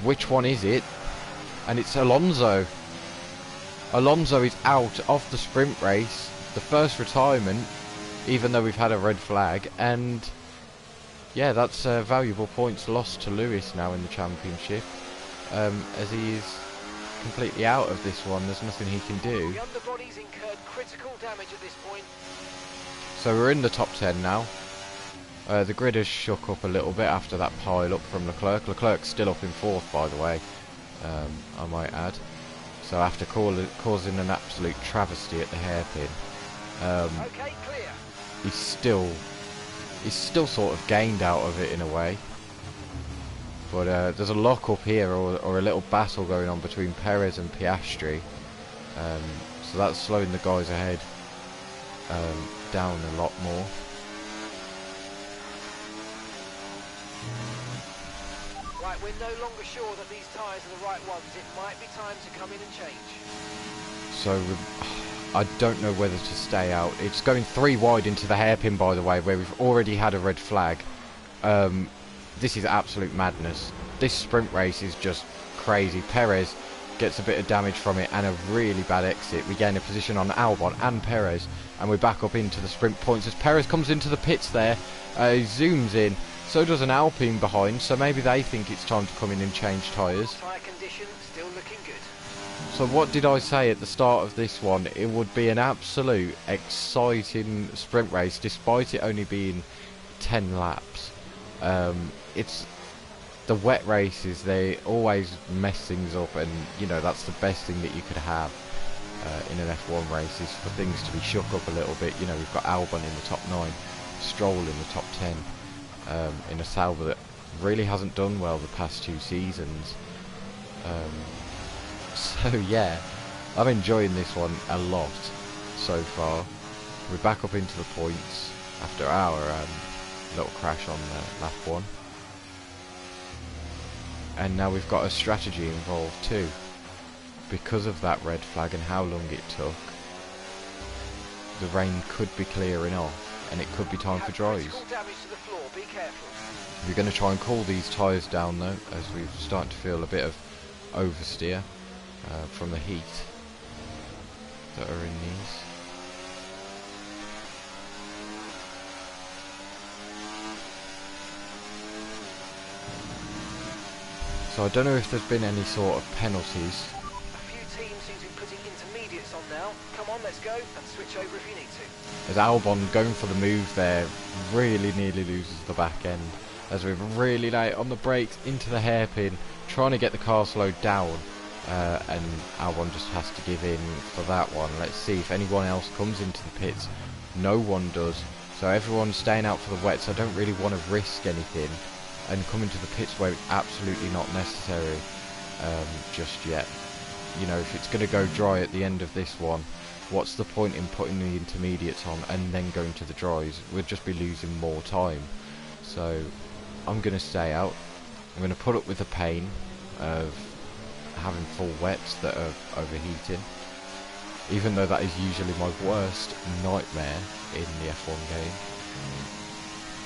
Which one is it? And it's Alonso. Alonso is out of the sprint race. The first retirement, even though we've had a red flag. And yeah, that's valuable points lost to Lewis now in the championship. As he is completely out of this one. There's nothing he can do. The underbody's incurred critical damage at this point. So we're in the top 10 now. The grid has shook up a little bit after that pile up from Leclerc. Leclerc's still up in 4th, by the way. I might add. So after causing an absolute travesty at the hairpin, Okay, clear. he's still sort of gained out of it in a way. But there's a lock up here, or a little battle going on between Perez and Piastri. So that's slowing the guys ahead down a lot more. Right, we're no longer sure that these tyres are the right ones. It might be time to come in and change. So I don't know whether to stay out. It's going 3 wide into the hairpin, by the way, where we've already had a red flag. This is absolute madness. This sprint race is just crazy. Perez gets a bit of damage from it and a really bad exit. We gain a position on Albon and Perez, and we're back up into the sprint points as Perez comes into the pits there. He zooms in. So does an Alpine behind, so maybe they think it's time to come in and change tyres. Tyre condition still looking good. So what did I say at the start of this one? It would be an absolute exciting sprint race, despite it only being 10 laps. It's the wet races, they always mess things up, and you know that's the best thing that you could have in an F1 race, is for things to be shook up a little bit. You know, we've got Albon in the top 9, Stroll in the top 10. In a Sauber that really hasn't done well the past 2 seasons. So yeah, I'm enjoying this one a lot so far. We're back up into the points after our little crash on lap 1. And now we've got a strategy involved too. Because of that red flag and how long it took, the rain could be clearing off. And it could be time for dries. We're going to try and cool these tyres down though, as we've started to feel a bit of oversteer from the heat that are in these. So I don't know if there's been any sort of penalties. A few teams seem to be putting intermediates on now. Come on, let's go and switch over if you need to. As Albon going for the move there, really nearly loses the back end. As we're really late on the brakes into the hairpin, trying to get the car slowed down. And Albon just has to give in for that one. Let's see if anyone else comes into the pits. No one does. So everyone's staying out for the wets. I don't really want to risk anything and come into the pits where it's absolutely not necessary just yet. You know, if it's going to go dry at the end of this one, what's the point in putting the intermediates on and then going to the dries? We'd just be losing more time. So I'm going to stay out. I'm going to put up with the pain of having full wets that are overheating, even though that is usually my worst nightmare in the F1 game.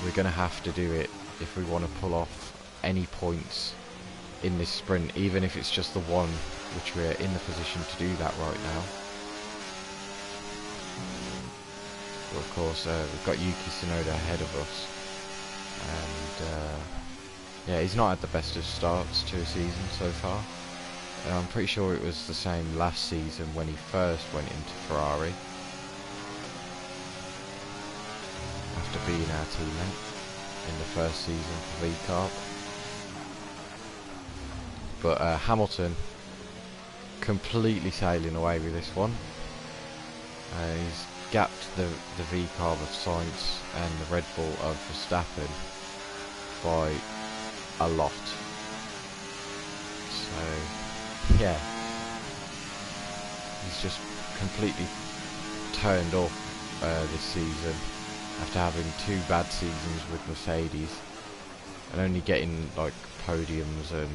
We're going to have to do it if we want to pull off any points in this sprint, even if it's just the one, which we're in the position to do that right now. But of course, we've got Yuki Tsunoda ahead of us, and yeah, he's not had the best of starts to a season so far. I'm pretty sure it was the same last season when he first went into Ferrari, after being our teammate in the first season for VCarb. But Hamilton completely sailing away with this one. He's gapped the VCarb of Sainz and the Red Bull of Verstappen by a lot. So yeah, he's just completely turned off this season after having 2 bad seasons with Mercedes and only getting like podiums and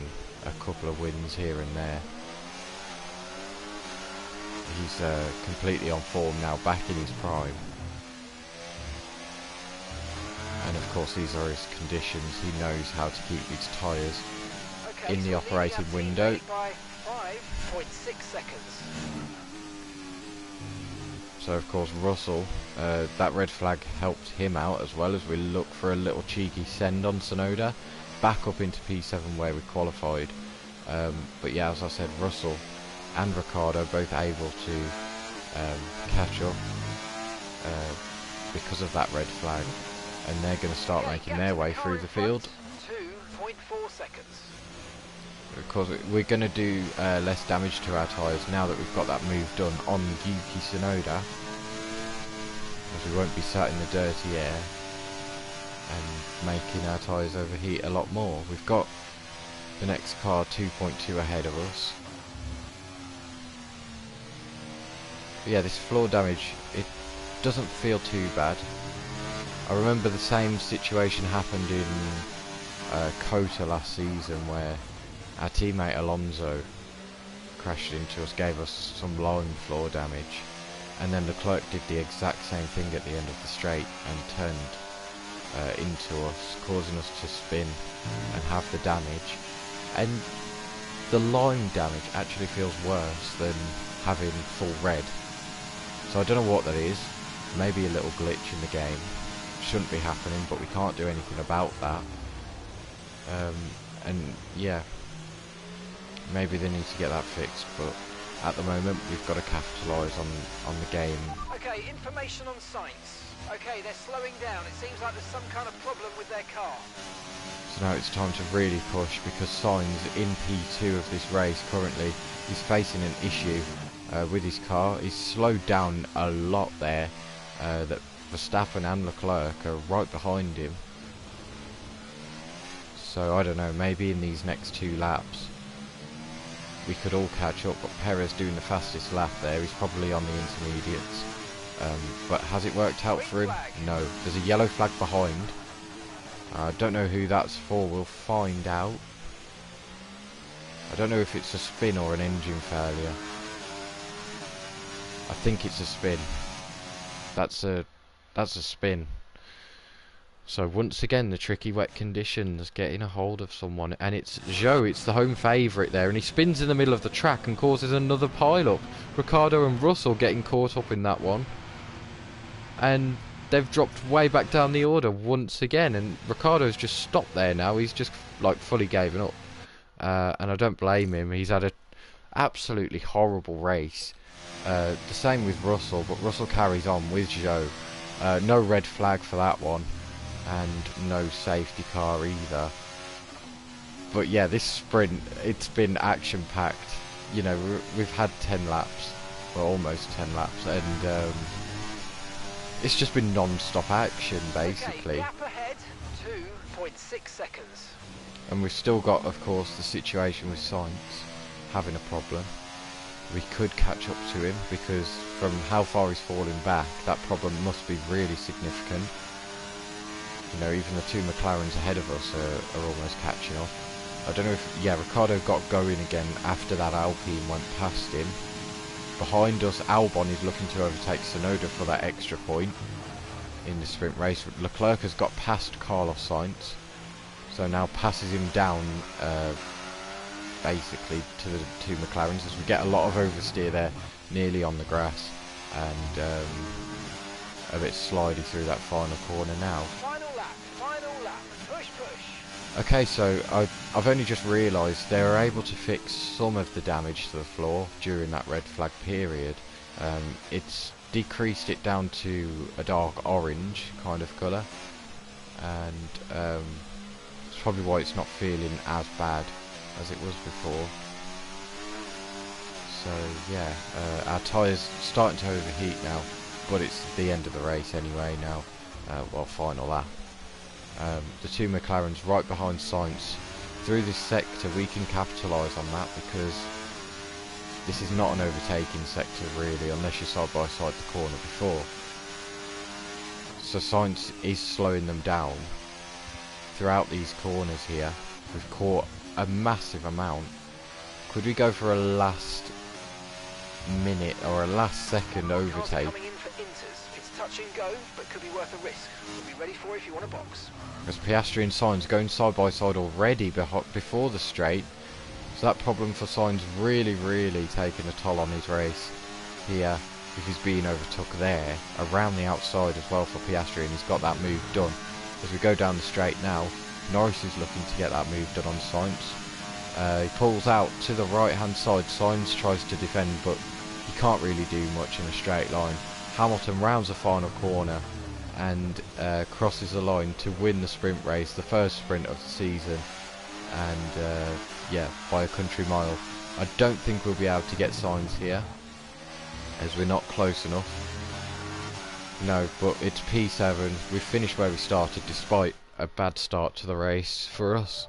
a couple of wins here and there. He's completely on form now, back in his prime. And of course these are his conditions. He knows how to keep his tyres in the operating window. By 5.6 seconds. So of course Russell, that red flag helped him out as well, as we look for a little cheeky send on Tsunoda back up into P7 where we qualified. But yeah, as I said, Russell and Ricciardo both able to catch up because of that red flag, and they're going to start making their way through the field. 2.4 seconds. Of course, we're going to do less damage to our tyres now that we've got that move done on Yuki Tsunoda, as we won't be sat in the dirty air and making our tyres overheat a lot more. We've got the next car 2.2 ahead of us. But yeah, this floor damage, it doesn't feel too bad. I remember the same situation happened in COTA last season, where our teammate Alonso crashed into us, gave us some line floor damage, and then Leclerc did the exact same thing at the end of the straight and turned into us, causing us to spin and have the damage. And the line damage actually feels worse than having full red. So I don't know what that is. Maybe a little glitch in the game. Shouldn't be happening, but we can't do anything about that. And yeah, maybe they need to get that fixed, but at the moment we've got to capitalise on the game. Okay, information on Sainz. Okay, they're slowing down. It seems like there's some kind of problem with their car. So now it's time to really push, because Sainz in P2 of this race currently is facing an issue with his car. He's slowed down a lot there. That Verstappen and Leclerc are right behind him. So I don't know, maybe in these next 2 laps we could all catch up, but Perez doing the fastest lap there. He's probably on the intermediates. But has it worked out for him? No. There's a yellow flag behind. I don't know who that's for, we'll find out. I don't know if it's a spin or an engine failure. I think it's a spin. That's a spin. So once again, the tricky wet conditions getting a hold of someone, and it's Zhou, it's the home favourite there, and he spins in the middle of the track and causes another pile-up. Ricciardo and Russell getting caught up in that one, and they've dropped way back down the order once again, and Ricciardo's just stopped there now. He's just like fully given up, and I don't blame him. He's had a absolutely horrible race. The same with Russell, but Russell carries on with Zhou. No red flag for that one, and no safety car either. But yeah, this sprint, it's been action packed. You know, we've had 10 laps, or almost 10 laps, and it's just been non-stop action basically. Okay, gap ahead, 2.6 seconds. And we've still got, of course, the situation with Sainz having a problem. We could catch up to him, because from how far he's falling back, that problem must be really significant. You know, even the 2 McLarens ahead of us are almost catching up. I don't know if, yeah, Ricciardo got going again after that Alpine went past him. Behind us, Albon is looking to overtake Tsunoda for that extra point. in the sprint race. Leclerc has got past Carlos Sainz, so now passes him down basically to the two McLarens, as we get a lot of oversteer there nearly on the grass, and a bit slidey through that final corner now. Final lap, push, push. Okay, so I've only just realised they were able to fix some of the damage to the floor during that red flag period. It's decreased it down to a dark orange kind of colour, and it's probably why it's not feeling as bad as it was before. So yeah, our tyres starting to overheat now, but it's the end of the race anyway now. Well, final lap. The two McLarens right behind Sainz. Through this sector we can capitalise on that, because this is not an overtaking sector really, unless you're side by side the corner before. So Sainz is slowing them down throughout these corners here. We've caught a massive amount. Could we go for a last minute or a last second overtake? Coming in for inters. It's touch and go, but could be worth a risk. We'll be ready for it if you want a box. Because Piastri and Sainz going side by side already before the straight. So that problem for Sainz really taking a toll on his race here, if he's being overtook there, around the outside as well for Piastri, and he's got that move done. As we go down the straight now, Norris is looking to get that move done on Sainz. He pulls out to the right hand side. Sainz tries to defend, but he can't really do much in a straight line. Hamilton rounds the final corner and crosses the line to win the sprint race, the first sprint of the season, and yeah, by a country mile. I don't think we'll be able to get Sainz here, as we're not close enough. No, but it's P7. We've finished where we started, despite a bad start to the race for us.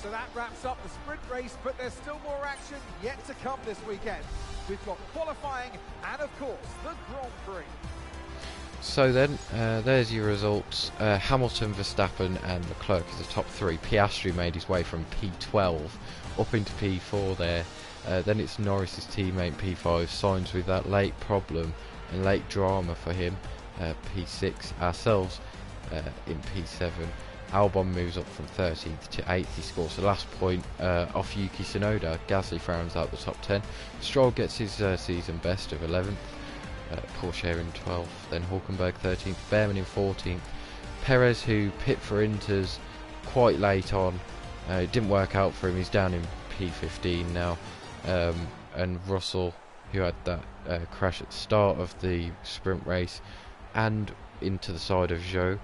So that wraps up the sprint race, but there's still more action yet to come this weekend. We've got qualifying and, of course, the Grand Prix. So then, there's your results. Hamilton, Verstappen and Leclerc is the top three. Piastri made his way from P12 up into P4 there. Then it's Norris's teammate P5, Sainz with that late problem and late drama for him, P6. Ourselves in P7. Albon moves up from 13th to 8th. He scores the last point off Yuki Tsunoda. Gasly rounds out the top 10. Stroll gets his season best of 11th. Porsche in 12th. Then Hulkenberg 13th. Behrman in 14th. Perez, who pit for Inters quite late on. It didn't work out for him. He's down in P15 now. And Russell, who had that crash at the start of the sprint race and into the side of Zhou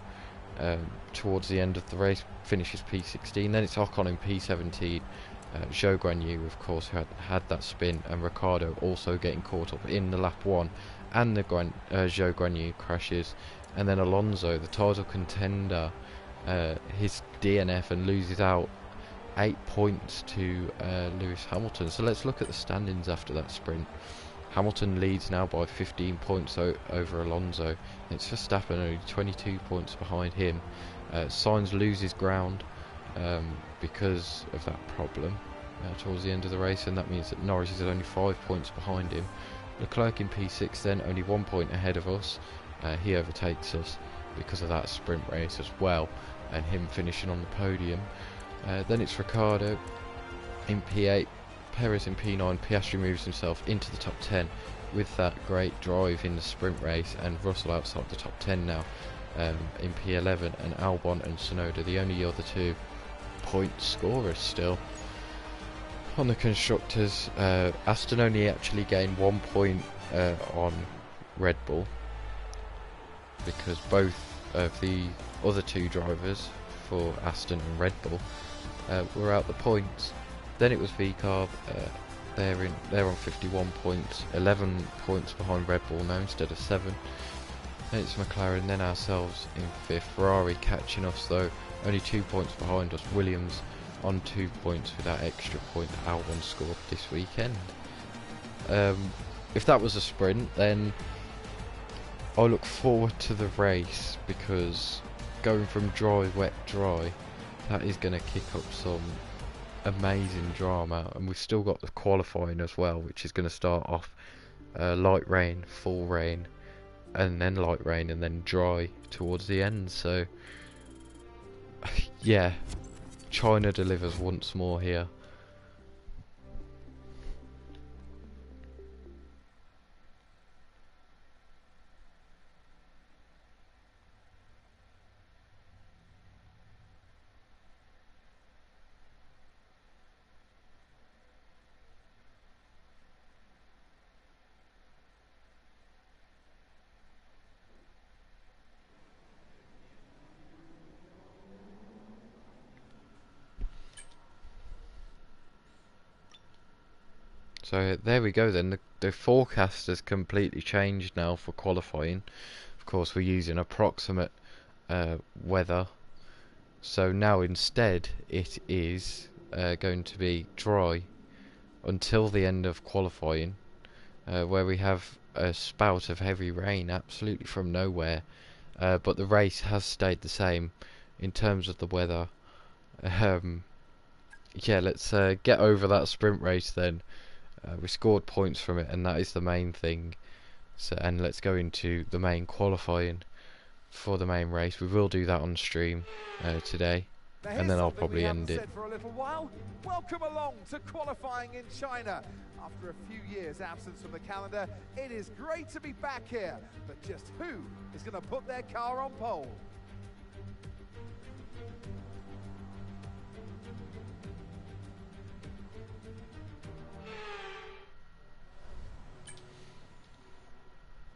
towards the end of the race, finishes P16. Then it's Ocon in P17. Zhou Guanyu, of course, who had that spin, and Ricciardo also getting caught up in the lap 1, and the Zhou Guanyu crashes. And then Alonso, the title contender, his DNF and loses out 8 points to Lewis Hamilton. So let's look at the standings after that sprint. Hamilton leads now by 15 points over Alonso. It's Verstappen only 22 points behind him. Sainz loses ground because of that problem towards the end of the race, and that means that Norris is only 5 points behind him. Leclerc in P6 then, only 1 point ahead of us. He overtakes us because of that sprint race as well, and him finishing on the podium. Then it's Ricciardo in P8, Perez in P9. Piastri moves himself into the top 10 with that great drive in the sprint race, and Russell outside the top 10 now in P11, and Albon and Tsunoda the only other 2 point scorers still. On the constructors, Aston only actually gained 1 point on Red Bull, because both of the other 2 drivers for Aston and Red Bull were out the points. Then it was VCarb, they're on 51 points, 11 points behind Red Bull now instead of 7. Then it's McLaren, then ourselves in 5th. Ferrari catching us though, only 2 points behind us. Williams on 2 points with that extra point that Albon scored this weekend. If that was a sprint, then I look forward to the race, because going from dry, wet, dry, that is going to kick up some amazing drama. And we've still got the qualifying as well, which is going to start off light rain, full rain, and then light rain, and then dry towards the end. So yeah, China delivers once more here. So there we go then, the forecast has completely changed now for qualifying. Of course we're using approximate weather, so now instead it is going to be dry until the end of qualifying, where we have a spout of heavy rain absolutely from nowhere, but the race has stayed the same in terms of the weather. Yeah, let's get over that sprint race then. We scored points from it, and that is the main thing. So, and let's go into the main qualifying for the main race. We will do that on stream today, and then I'll probably end it. For a little while. Welcome along to qualifying in China. After a few years' absence from the calendar, it is great to be back here. But just who is going to put their car on pole?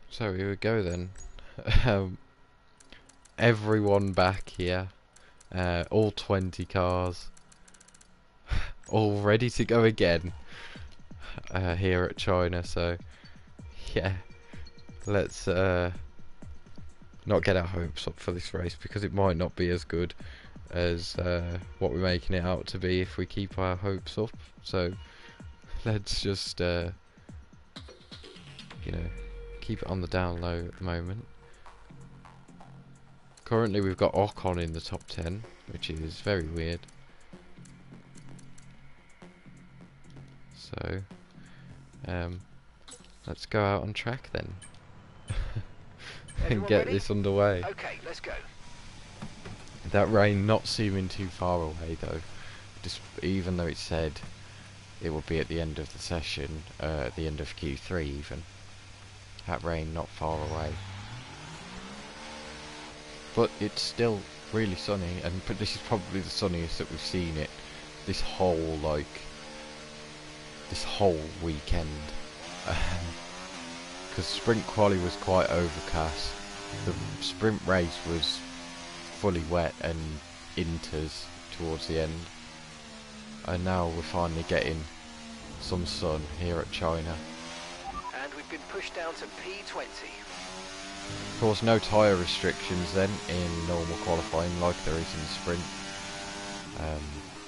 So here we go then. Everyone back here, all 20 cars, all ready to go again here at China. So yeah, let's not get our hopes up for this race, because it might not be as good as what we're making it out to be if we keep our hopes up. So let's just you know, keep it on the down low at the moment. Currently we've got Ocon in the top 10, which is very weird. So let's go out on track then and get this underway. Okay, let's go. That rain not seeming too far away though, even though it said it would be at the end of the session, at the end of Q3 even. That rain not far away, but it's still really sunny, and this is probably the sunniest that we've seen it this whole weekend, because sprint quali was quite overcast, the sprint race was fully wet and inters towards the end, and now we're finally getting some sun here at China. And we've been pushed down to P20. Of course, no tyre restrictions then in normal qualifying like there is in the sprint.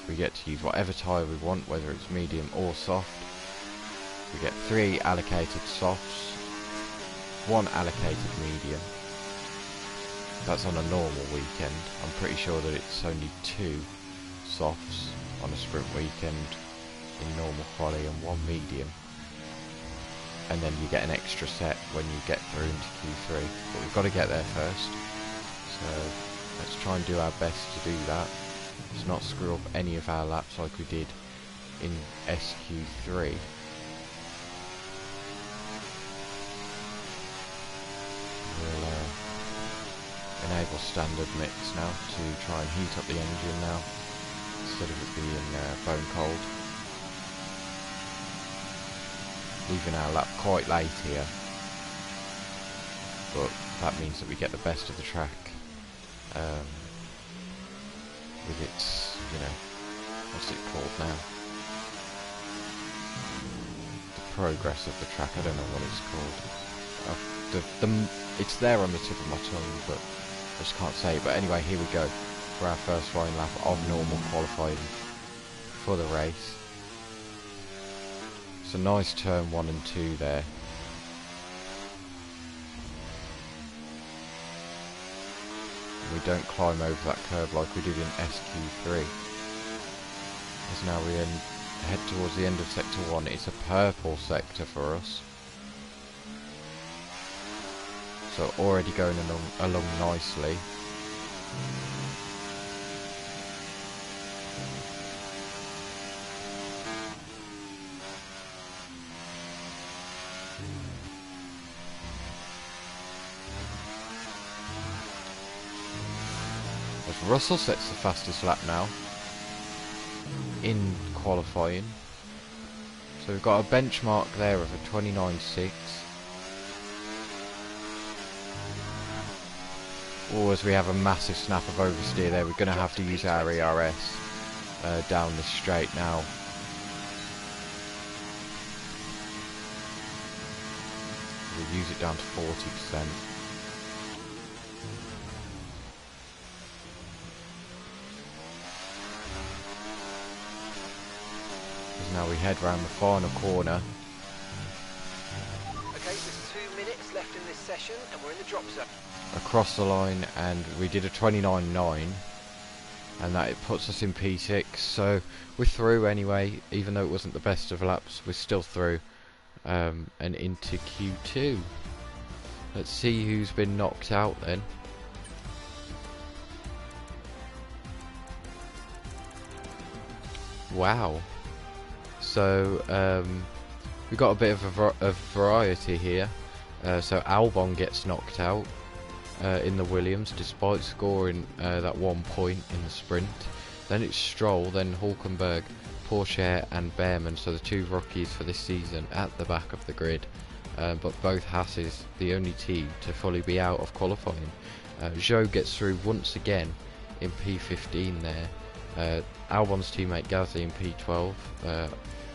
We get to use whatever tyre we want, whether it's medium or soft. We get 3 allocated softs, 1 allocated medium. That's on a normal weekend. I'm pretty sure that it's only 2 softs on a sprint weekend in normal quali and 1 medium. And then you get an extra set when you get through into Q3, but we've got to get there first, so let's try and do our best to do that. Let's not screw up any of our laps like we did in SQ3. We'll enable standard mix now to try and heat up the engine now, instead of it being bone cold. Leaving our lap quite late here, but that means that we get the best of the track with its, you know, what's it called now? The progress of the track, I don't know what it's called. It's there on the tip of my tongue, but I just can't say it. But anyway, here we go for our first flying lap of normal qualifying for the race. It's a nice turn 1 and 2 there. We don't climb over that curve like we did in SQ3. As now we head towards the end of sector 1. It's a purple sector for us. so already going along nicely. As Russell sets the fastest lap now in qualifying. So we've got a benchmark there of a 29.6. Or as we have a massive snap of oversteer there, we're going to have to use our ERS down this straight now. We'll use it down to 40%. Now we head round the final corner. Okay, there's 2 minutes left in this session and we're in the drop zone. Across the line, and we did a 29.9, and that it puts us in P6, so we're through anyway. Even though it wasn't the best of laps, we're still through, and into Q2. Let's see who's been knocked out then. Wow. So we've got a bit of a variety here. So Albon gets knocked out in the Williams despite scoring that 1 point in the sprint. Then it's Stroll, then Hulkenberg, Pourchaire and Behrman, so the 2 rookies for this season at the back of the grid. But both Haas's the only team to fully be out of qualifying. Zhou gets through once again in P15 there. Albon's teammate Gasly in P12,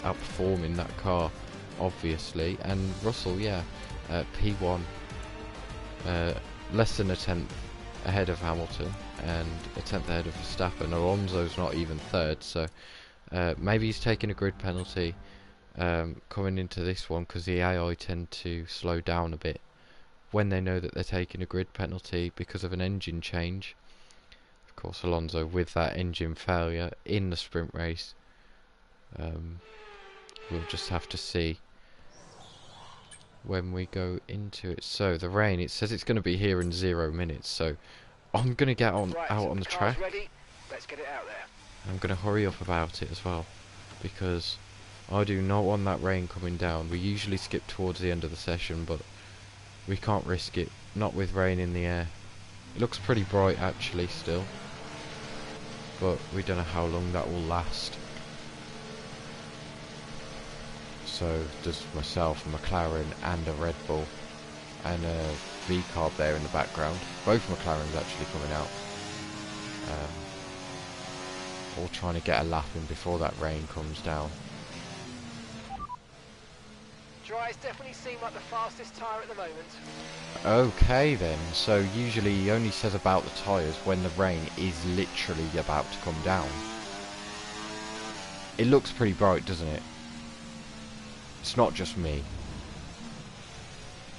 outperforming that car obviously, and Russell, yeah, P1, less than a tenth ahead of Hamilton and a tenth ahead of Verstappen. Alonso's not even third, so maybe he's taking a grid penalty coming into this one, because the AI tend to slow down a bit when they know that they're taking a grid penalty because of an engine change. Of course, Alonso with that engine failure in the sprint race. We'll just have to see when we go into it. So the rain, it says it's going to be here in 0 minutes, so I'm going to get on out on the track. Ready. Let's get it out there. I'm going to hurry up about it as well, because I do not want that rain coming down. We usually skip towards the end of the session, but we can't risk it, not with rain in the air. It looks pretty bright actually still, but we don't know how long that will last. So there's myself, a McLaren and a Red Bull and a V-Carb there in the background. Both McLarens actually coming out. All trying to get a lap in before that rain comes down. Dries definitely seem like the fastest tyre at the moment. Okay then, so usually he only says about the tyres when the rain is literally about to come down. It looks pretty bright, doesn't it? It's not just me.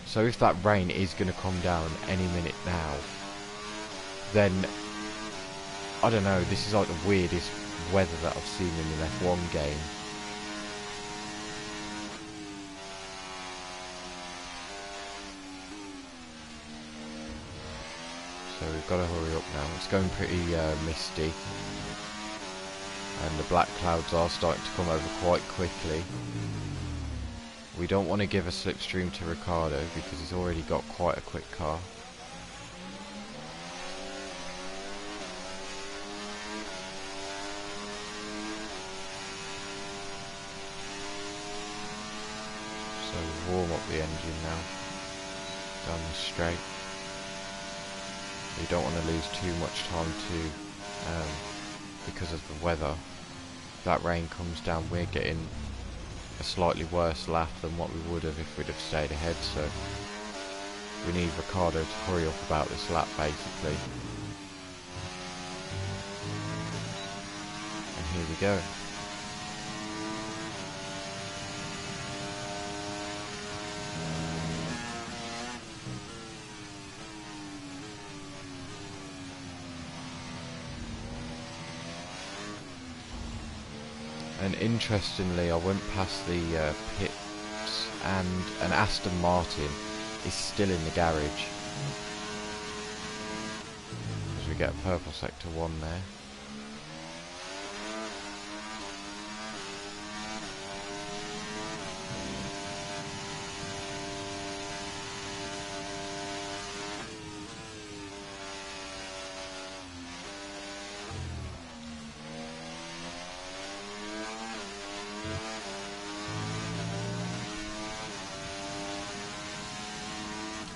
So if that rain is going to come down any minute now, then I don't know, this is like the weirdest weather that I've seen in an F1 game. So we've got to hurry up now. It's going pretty misty, and the black clouds are starting to come over quite quickly. We don't want to give a slipstream to Ricciardo because he's already got quite a quick car. So warm up the engine now, down the straight. We don't want to lose too much time because of the weather. If that rain comes down, we're getting a slightly worse lap than what we would have if we'd have stayed ahead, so we need Ricciardo to hurry up about this lap basically. And here we go. And interestingly, I went past the pits and an Aston Martin is still in the garage. As we get a purple sector 1 there.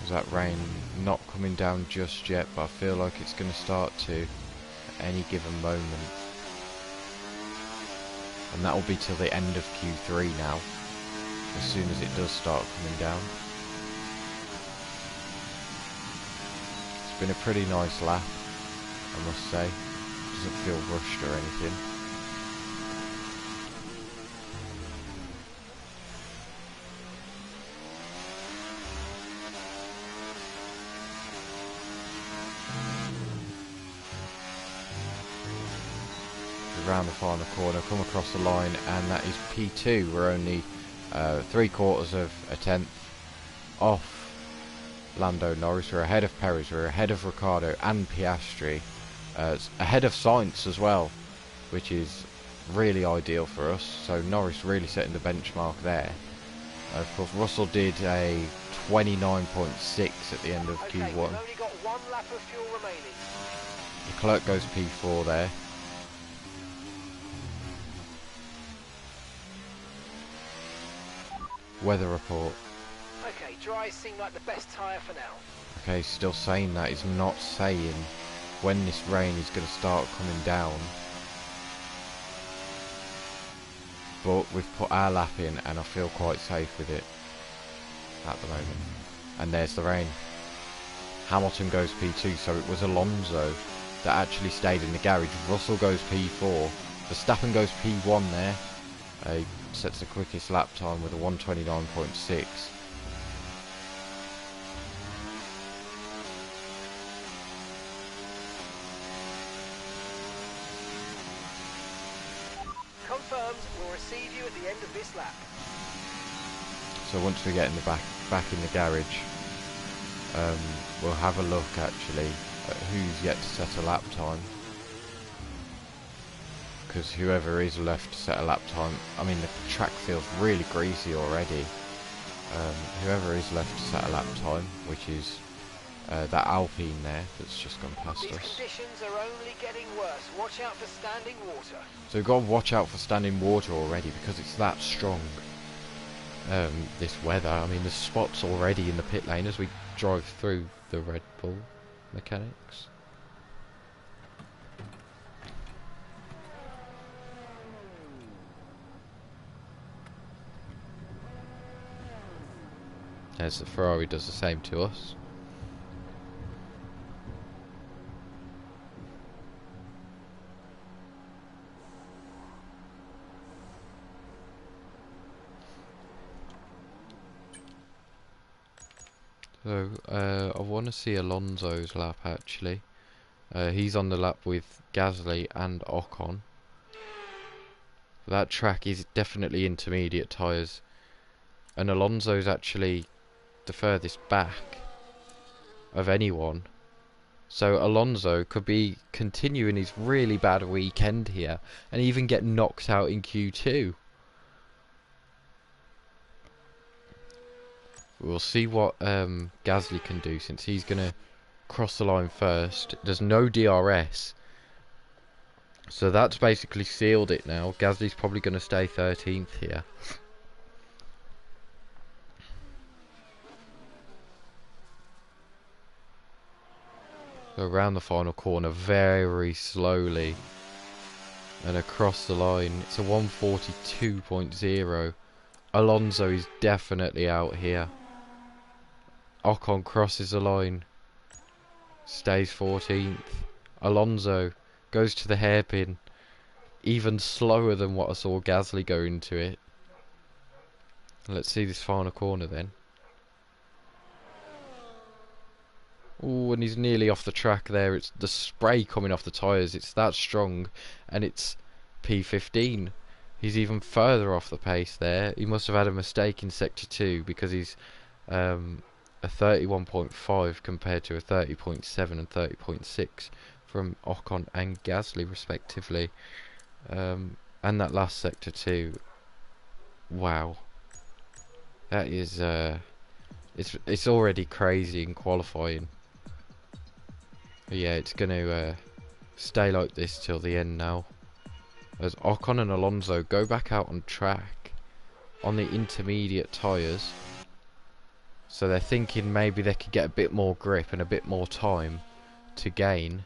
That rain not coming down just yet, but I feel like it's going to start to at any given moment, and that will be till the end of Q3 now, as soon as it does start coming down. It's been a pretty nice lap, I must say. Doesn't feel rushed or anything. Around the final corner, come across the line, and that is P2. We're only 3/4 of a tenth off Lando Norris. We're ahead of Perez, we're ahead of Ricciardo and Piastri, ahead of Sainz as well, which is really ideal for us. So Norris really setting the benchmark there. Of course, Russell did a 29.6 at the end of Q1. We've only got 1 lap of fuel remaining. Leclerc goes P4 there. Weather report. Okay, dry seem like the best tyre for now. Okay, still saying that. He's not saying when this rain is going to start coming down. But we've put our lap in and I feel quite safe with it at the moment. And there's the rain. Hamilton goes P2, so it was Alonso that actually stayed in the garage. Russell goes P4. Verstappen goes P1 there. He sets the quickest lap time with a 1:29.6. Confirmed, we'll receive you at the end of this lap. So once we get in the back in the garage, we'll have a look actually at who's yet to set a lap time. Because whoever is left to set a lap time, I mean the track feels really greasy already. Whoever is left to set a lap time, which is that Alpine there that's just gone past These us. conditions are only getting worse. Watch out for standing water. So we've got to watch out for standing water already because it's that strong. This weather, I mean there's spots already in the pit lane as we drive through the Red Bull mechanics. As the Ferrari does the same to us. So, I want to see Alonso's lap actually. He's on the lap with Gasly and Ocon. That track is definitely intermediate tyres. And Alonso's actually the furthest back of anyone. So Alonso could be continuing his really bad weekend here and even get knocked out in Q2. We'll see what Gasly can do since he's going to cross the line first. There's no DRS. So that's basically sealed it now. Gasly's probably going to stay 13th here. So around the final corner very slowly and across the line. It's a 1:42.0. Alonso is definitely out here. Ocon crosses the line, stays 14th. Alonso goes to the hairpin, even slower than what I saw Gasly go into it. Let's see this final corner then. Ooh, and he's nearly off the track there. It's the spray coming off the tyres. It's that strong, and it's P15. He's even further off the pace there. He must have had a mistake in sector 2 because he's a 31.5 compared to a 30.7 and 30.6 from Ocon and Gasly respectively. And that last sector too, wow, that is it's already crazy in qualifying. But yeah, it's going to stay like this till the end now, as Ocon and Alonso go back out on track on the intermediate tyres. So they're thinking maybe they could get a bit more grip and a bit more time to gain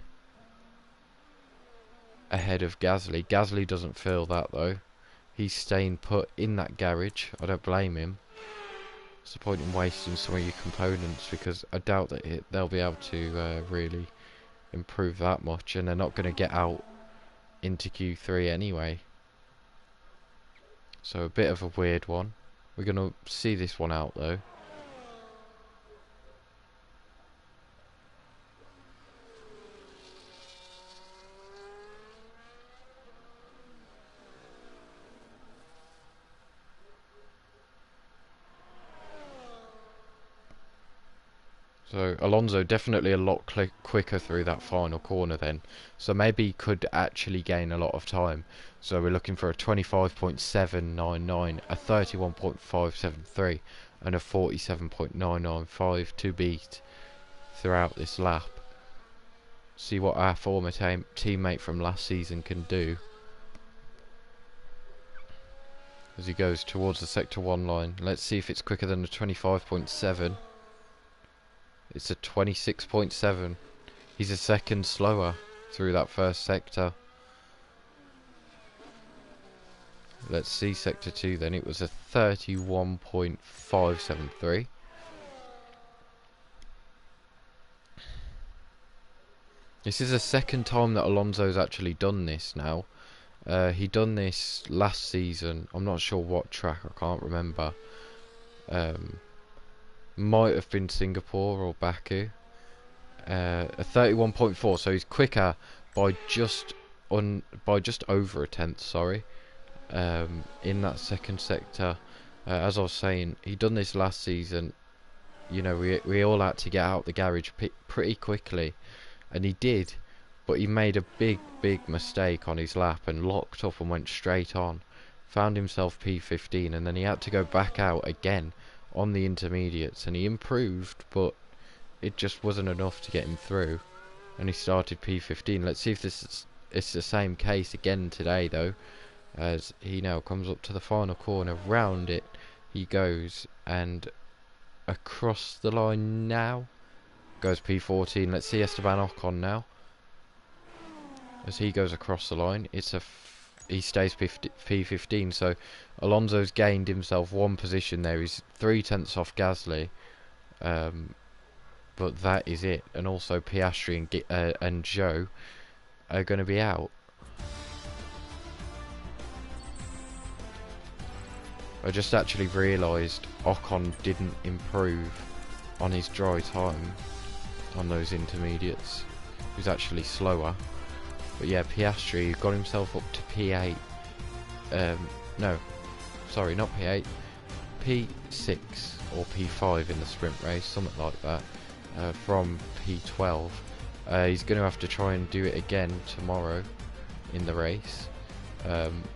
ahead of Gasly. Gasly doesn't feel that though. He's staying put in that garage. I don't blame him. What's the point in wasting some of your components, because I doubt that they'll be able to really improve that much, and they're not going to get out into Q3 anyway. So a bit of a weird one. We're going to see this one out though. So Alonso definitely a lot quicker through that final corner then. So maybe he could actually gain a lot of time. So we're looking for a 25.799, a 31.573 and a 47.995 to beat throughout this lap. See what our former teammate from last season can do. As he goes towards the sector 1 line. Let's see if it's quicker than the 25.7. It's a 26.7. He's a second slower through that first sector. Let's see sector 2 then. It was a 31.573. This is the second time that Alonso's actually done this now. He done this last season. I'm not sure what track, I can't remember. Might have been Singapore or Baku. A 31.4, so he's quicker by just over a tenth, sorry. In that second sector. As I was saying, he done this last season. You know, we all had to get out the garage pretty quickly, and he did, but he made a big mistake on his lap and locked up and went straight on. Found himself P15, and then he had to go back out again on the intermediates, and he improved, but it just wasn't enough to get him through, and he started P15. Let's see if it's the same case again today though, as he now comes up to the final corner. Round it he goes, and across the line now goes P14. Let's see Esteban Ocon now as he goes across the line. He stays P15, so Alonso's gained himself one position there. He's 3 tenths off Gasly, but that is it. And also Piastri and Zhou are going to be out. I just actually realised Ocon didn't improve on his dry time on those intermediates. He was actually slower. But yeah, Piastri got himself up to P8. No, sorry, not P8. P6 or P5 in the sprint race, something like that. From P12. He's going to have to try and do it again tomorrow in the race.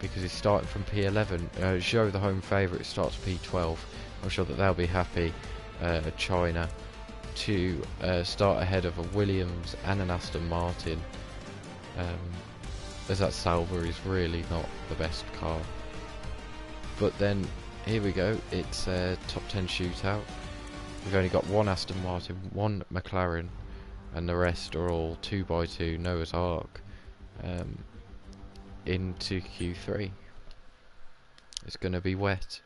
Because he's starting from P11. Zhou, the home favourite, starts P12. I'm sure that they'll be happy, China, to start ahead of a Williams and an Aston Martin. As that Sauber is really not the best car. But then here we go, it's a top 10 shootout. We've only got one Aston Martin, one McLaren, and the rest are all 2x2 Noah's Ark into Q3. It's going to be wet.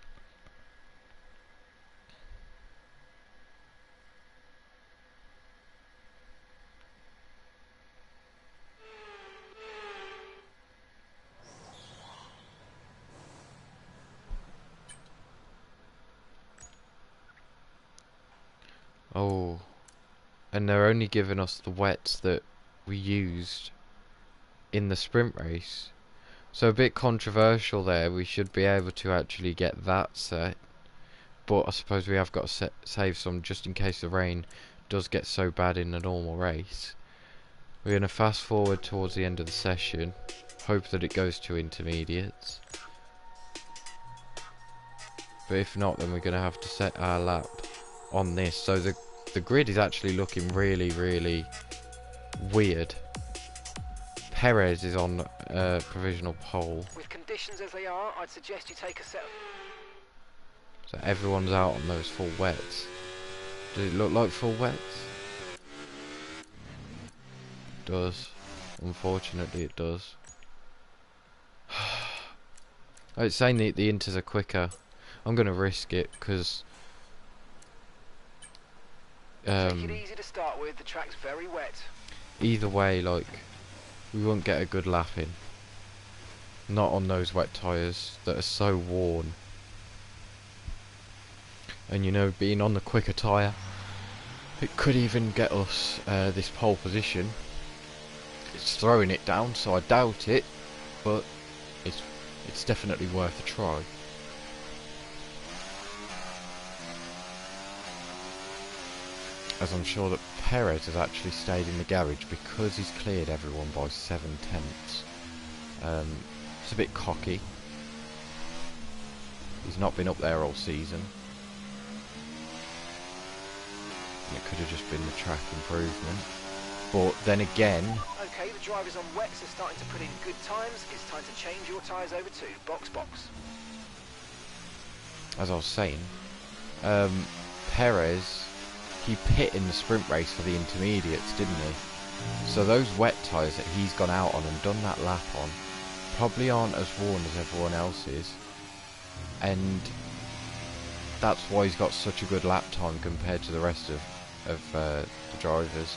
Oh, and they're only giving us the wets that we used in the sprint race. So a bit controversial there. We should be able to actually get that set. but I suppose we have got to save some just in case the rain does get so bad in a normal race. We're going to fast forward towards the end of the session, hope that it goes to intermediates, but if not, then we're going to have to set our lap on this. So the grid is actually looking really, really weird. Perez is on provisional pole. With conditions as they are, I'd suggest you take a set. So everyone's out on those full wets. Does it look like full wets? It does. Unfortunately it does. Oh, it's saying that the inters are quicker. I'm going to risk it because Take it easy to start with, the track's very wet. either way, like, we won't get a good lap in. Not on those wet tyres that are so worn. And you know, being on the quicker tyre, it could even get us this pole position. It's throwing it down, so I doubt it, but it's definitely worth a try. As I'm sure that Perez has actually stayed in the garage because he's cleared everyone by 7/10. It's a bit cocky. He's not been up there all season. And it could have just been the track improvement. But then again... Okay, the drivers on wets are starting to put in good times. It's time to change your tyres over to box. As I was saying, Perez, he pit in the sprint race for the intermediates, didn't he? So those wet tyres that he's gone out on and done that lap on probably aren't as worn as everyone else's, and that's why he's got such a good lap time compared to the rest of the drivers.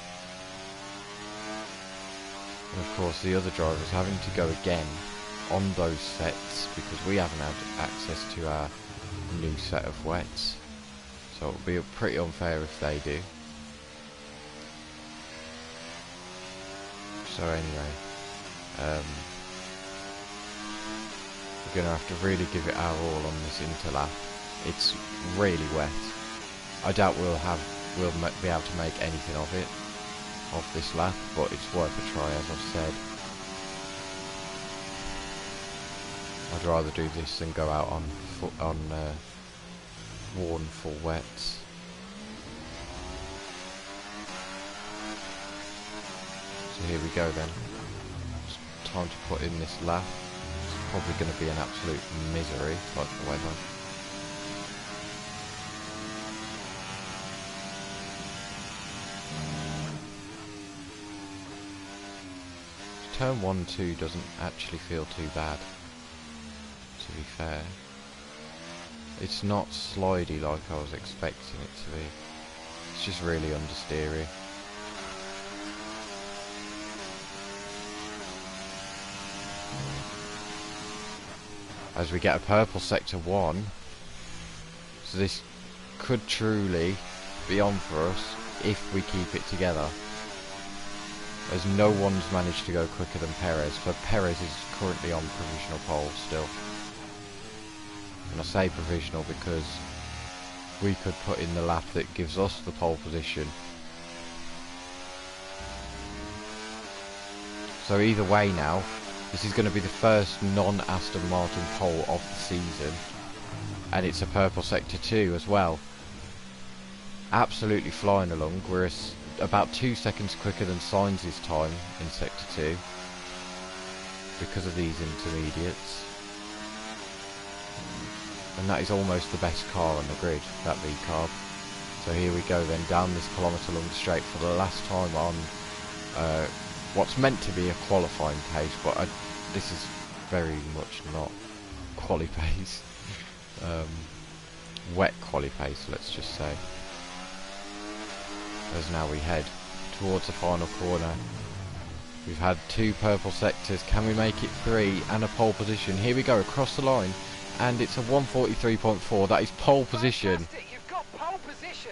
And of course the other drivers having to go again on those sets because we haven't had access to our new set of wets. So it'll be pretty unfair if they do. So anyway, we're going to have to really give it our all on this interlap. It's really wet. I doubt we'll be able to make anything of it, of this lap, but it's worth a try, as I've said. I'd rather do this than go out on worn full wets. So here we go then. It's time to put in this lap. It's probably going to be an absolute misery, like the weather. Turn 1-2 doesn't actually feel too bad, to be fair. It's not slidey like I was expecting it to be. It's just really understeery. As we get a purple sector 1. So this could truly be on for us if we keep it together. As no one's managed to go quicker than Perez, but Perez is currently on provisional pole still. And I say provisional because we could put in the lap that gives us the pole position. So either way now, this is going to be the first non-Aston Martin pole of the season. And it's a purple sector 2 as well. Absolutely flying along. We're about 2 seconds quicker than Sainz's time in sector 2 because of these intermediates. And that is almost the best car on the grid, that V-Carb. So here we go then, down this kilometre long straight for the last time on what's meant to be a qualifying pace, but this is very much not quali pace. Wet quali pace, let's just say. As now we head towards the final corner. We've had 2 purple sectors, can we make it 3 and a pole position? Here we go, across the line. And it's a 1:43.4. That is pole position. Fantastic, you've got pole position.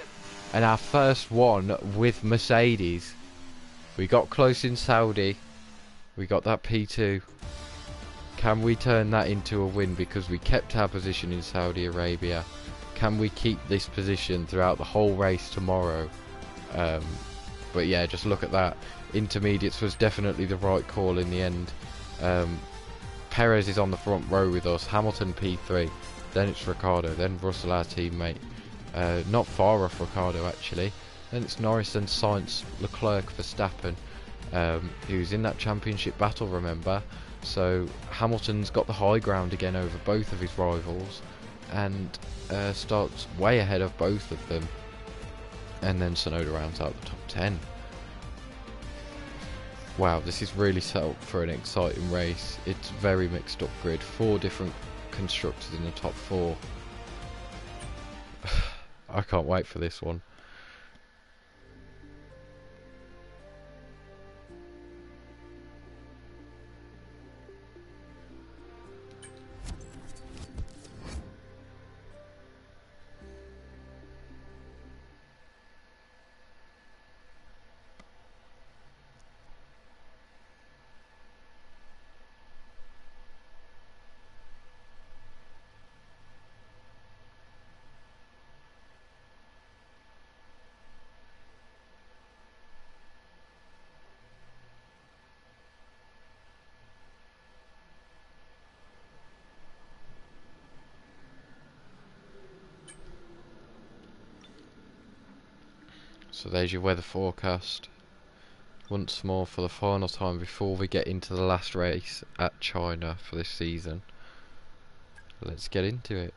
And our first one with Mercedes. We got close in Saudi. We got that P2. Can we turn that into a win because we kept our position in Saudi Arabia? can we keep this position throughout the whole race tomorrow? But yeah, just look at that. Intermediates was definitely the right call in the end. Perez is on the front row with us, Hamilton P3, then it's Ricciardo, then Russell, our teammate, not far off Ricciardo actually, then it's Norris and Sainz, Leclerc, Verstappen, who's in that championship battle, remember, so Hamilton's got the high ground again over both of his rivals, and starts way ahead of both of them, and then Tsunoda rounds out the top 10. Wow, this is really set up for an exciting race. It's very mixed up grid, 4 different constructors in the top 4. I can't wait for this one. So there's your weather forecast once more for the final time before we get into the last race at China for this season. Let's get into it.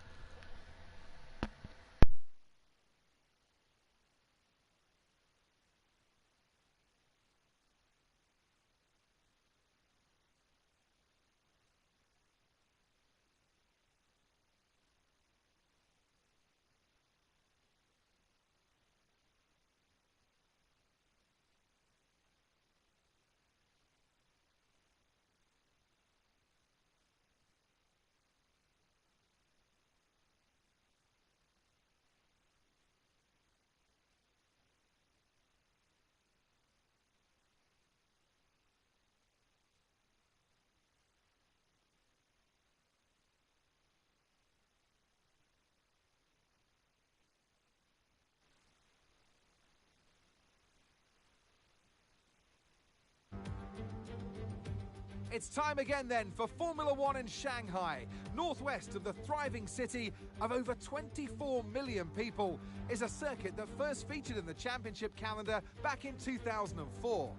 It's time again then for Formula One in Shanghai. Northwest of the thriving city of over 24 million people is a circuit that first featured in the championship calendar back in 2004.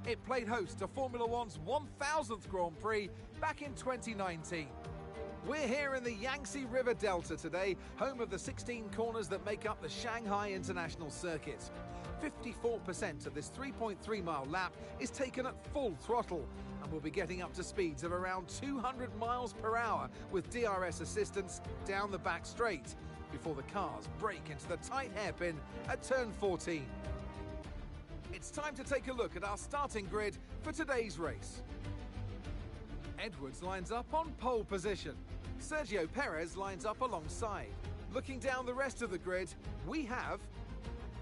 It played host to Formula One's 1000th Grand Prix back in 2019. We're here in the Yangtze River Delta today, home of the 16 corners that make up the Shanghai International Circuit. 54% of this 3.3 mile lap is taken at full throttle, and we'll be getting up to speeds of around 200 miles per hour with DRS assistance down the back straight before the cars break into the tight hairpin at turn 14. It's time to take a look at our starting grid for today's race. Edwards lines up on pole position. Sergio Perez lines up alongside. Looking down the rest of the grid, we have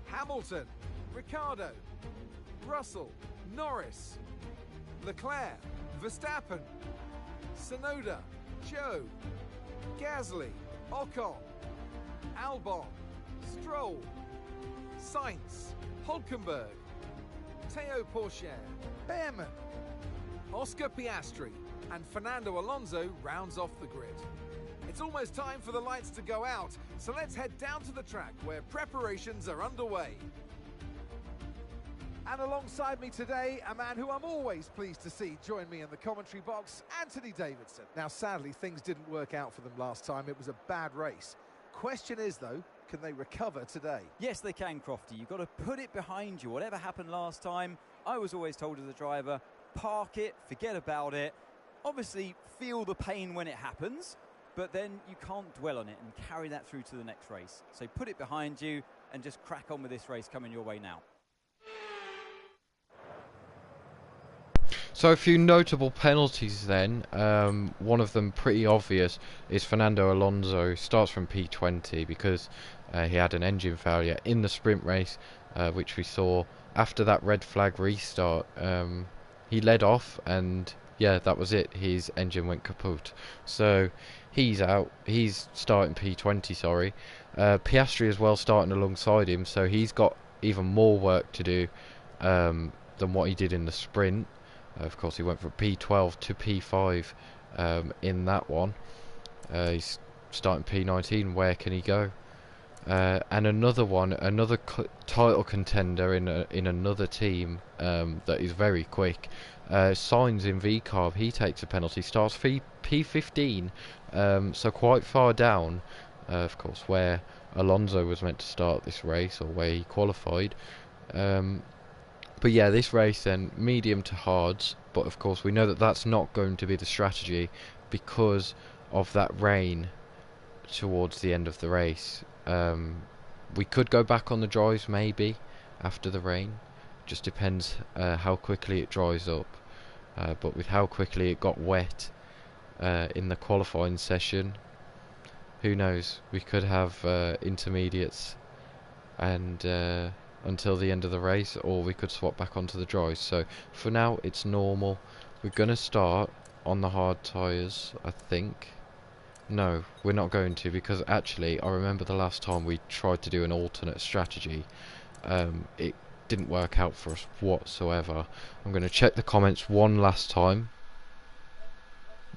Hamilton, Ricciardo, Russell, Norris, Leclerc, Verstappen, Tsunoda, Zhou, Gasly, Ocon, Albon, Stroll, Sainz, Hülkenberg, Théo Pourchaire, Behrman, Oscar Piastri, and Fernando Alonso rounds off the grid. It's almost time for the lights to go out, so let's head down to the track where preparations are underway. And alongside me today, a man who I'm always pleased to see join me in the commentary box, Anthony Davidson. Now, sadly, things didn't work out for them last time. It was a bad race. Question is, though, can they recover today? Yes, they can, Crofty. You've got to put it behind you. Whatever happened last time, I was always told as a driver, park it, forget about it. Obviously, feel the pain when it happens, but then you can't dwell on it and carry that through to the next race. So put it behind you and just crack on with this race coming your way now. So a few notable penalties then. One of them pretty obvious is Fernando Alonso starts from P20 because he had an engine failure in the sprint race, which we saw after that red flag restart. He led off and yeah, that was it. His engine went kaput. So he's out. He's starting P20, sorry. Piastri as well starting alongside him, so he's got even more work to do than what he did in the sprint. Of course, he went from P12 to P5 in that one. He's starting P19. Where can he go? And another one, another title contender in another team that is very quick. Sainz in VCarb, he takes a penalty, starts P15, so quite far down, of course, where Alonso was meant to start this race, or where he qualified. But yeah, this race then, medium to hards, but of course we know that that's not going to be the strategy because of that rain towards the end of the race. We could go back on the dries maybe after the rain, just depends how quickly it dries up, but with how quickly it got wet in the qualifying session, who knows, we could have intermediates and until the end of the race, or we could swap back onto the dries. So for now it's normal. We're gonna start on the hard tyres, I think. No, we're not going to, because actually I remember the last time we tried to do an alternate strategy, it didn't work out for us whatsoever. I'm going to check the comments one last time.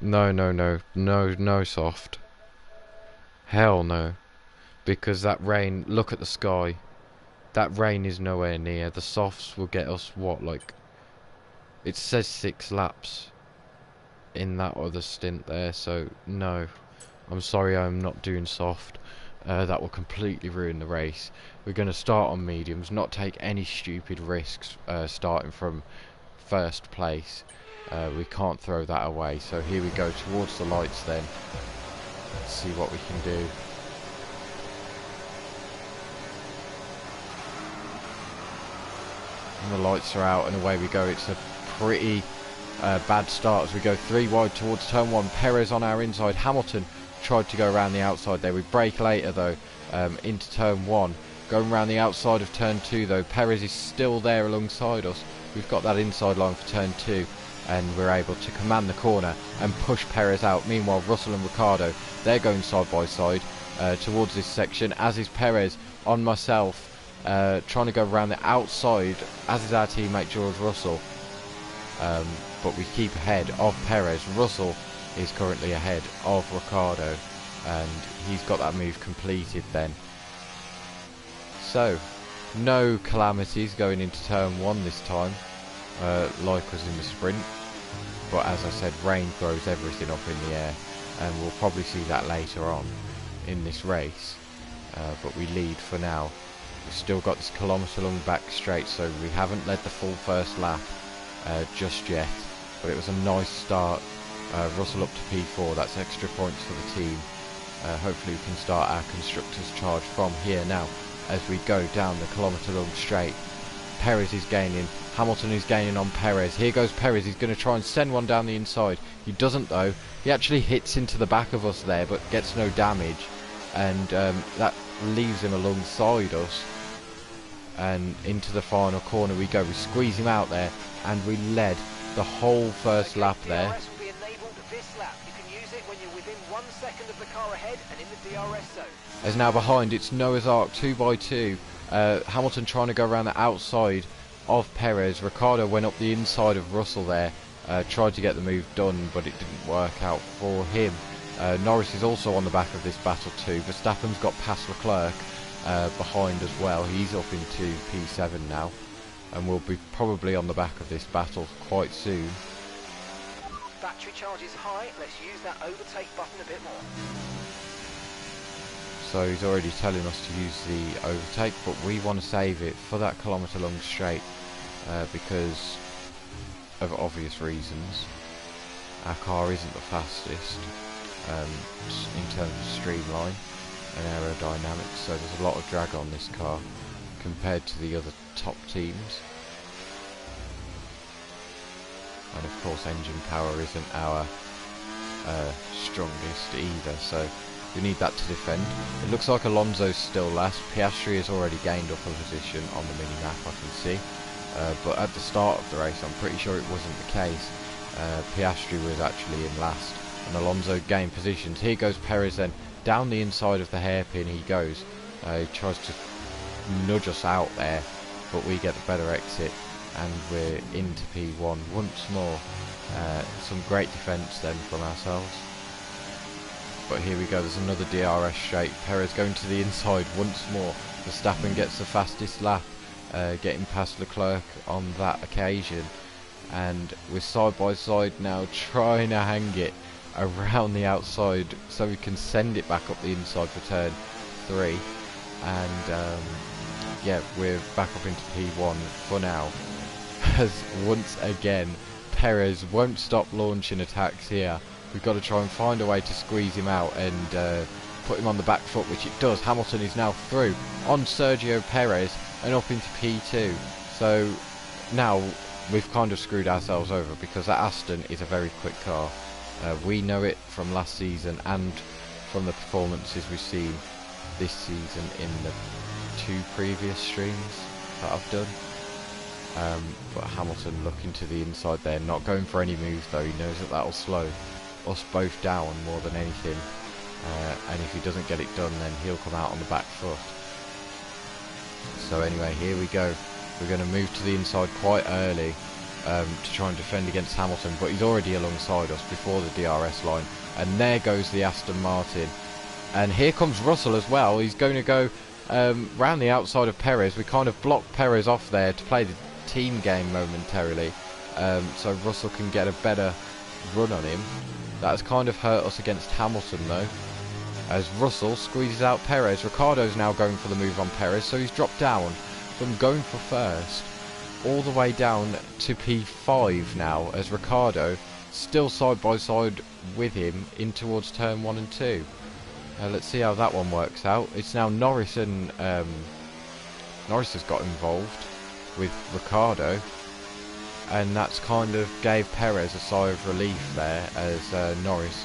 No soft. Hell no. Because that rain, look at the sky. That rain is nowhere near. The softs will get us, what, like, it says 6 laps in that other stint there, so no. I'm sorry, I'm not doing soft. That will completely ruin the race. We're going to start on mediums, not take any stupid risks starting from first place. We can't throw that away. So here we go towards the lights then. Let's see what we can do. And the lights are out and away we go. It's a pretty bad start as we go 3 wide towards turn 1. Perez on our inside. Hamilton tried to go around the outside there. We brake later though into turn 1. Going around the outside of turn 2 though. Perez is still there alongside us. We've got that inside line for turn 2 and we're able to command the corner and push Perez out. Meanwhile, Russell and Ricciardo, they're going side by side towards this section, as is Perez on myself, trying to go around the outside, as is our teammate George Russell. But we keep ahead of Perez. Russell is currently ahead of Ricciardo and he's got that move completed then. So no calamities going into turn 1 this time, like was in the sprint, but as I said, rain throws everything up in the air and we'll probably see that later on in this race, but we lead for now. We've still got this kilometre long back straight, so we haven't led the full first lap just yet, but it was a nice start. Russell up to P4, that's extra points for the team. Hopefully we can start our constructors charge from here now as we go down the kilometre long straight. Perez is gaining, Hamilton is gaining on Perez. Here goes Perez, he's going to try and send one down the inside. He doesn't though, he actually hits into the back of us there but gets no damage, and that leaves him alongside us. And into the final corner we go, we squeeze him out there and we led the whole first lap there. DRS will be enabled this lap. You can use it when you're within 1 second of the car ahead and in the DRS zone. As now behind, it's Noah's Ark 2x2. Hamilton trying to go around the outside of Perez. Ricciardo went up the inside of Russell there, tried to get the move done, but it didn't work out for him. Norris is also on the back of this battle too. Verstappen's got past Leclerc behind as well. He's up into P7 now and will be probably on the back of this battle quite soon. Battery charge is high. Let's use that overtake button a bit more. So he's already telling us to use the overtake, but we want to save it for that kilometre long straight because of obvious reasons. Our car isn't the fastest in terms of streamline and aerodynamics, so there's a lot of drag on this car compared to the other top teams. And of course engine power isn't our strongest either, so we need that to defend. It looks like Alonso's still last. Piastri has already gained up a position on the mini-map, I can see. But at the start of the race, I'm pretty sure it wasn't the case. Piastri was actually in last and Alonso gain positions. Here goes Perez then, down the inside of the hairpin he goes. He tries to nudge us out there, but we get the better exit, and we're into P1 once more. Some great defence then from ourselves. But here we go, there's another DRS straight. Perez going to the inside once more. Verstappen gets the fastest lap, getting past Leclerc on that occasion. And we're side by side now, trying to hang it around the outside so we can send it back up the inside for turn 3. And yeah, we're back up into P1 for now. As once again, Perez won't stop launching attacks here. We've got to try and find a way to squeeze him out and put him on the back foot, which it does. Hamilton is now through on Sergio Perez and up into P2. So now we've kind of screwed ourselves over, because that Aston is a very quick car. We know it from last season and from the performances we've seen this season in the 2 previous streams that I've done. But Hamilton looking to the inside there, not going for any moves though. He knows that that'll slow us both down more than anything, and if he doesn't get it done, then he'll come out on the back foot. So anyway, here we go. We're going to move to the inside quite early to try and defend against Hamilton, but he's already alongside us before the DRS line, and there goes the Aston Martin. And here comes Russell as well. He's going to go round the outside of Perez. We kind of blocked Perez off there to play the team game momentarily, so Russell can get a better run on him. That has kind of hurt us against Hamilton though, as Russell squeezes out Perez. Ricciardo's now going for the move on Perez, so he's dropped down from going for first all the way down to P5 now, as Ricciardo still side by side with him in towards turn 1 and 2. Let's see how that one works out. It's now Norris, and Norris has got involved with Ricciardo, and that's kind of gave Perez a sigh of relief there, as Norris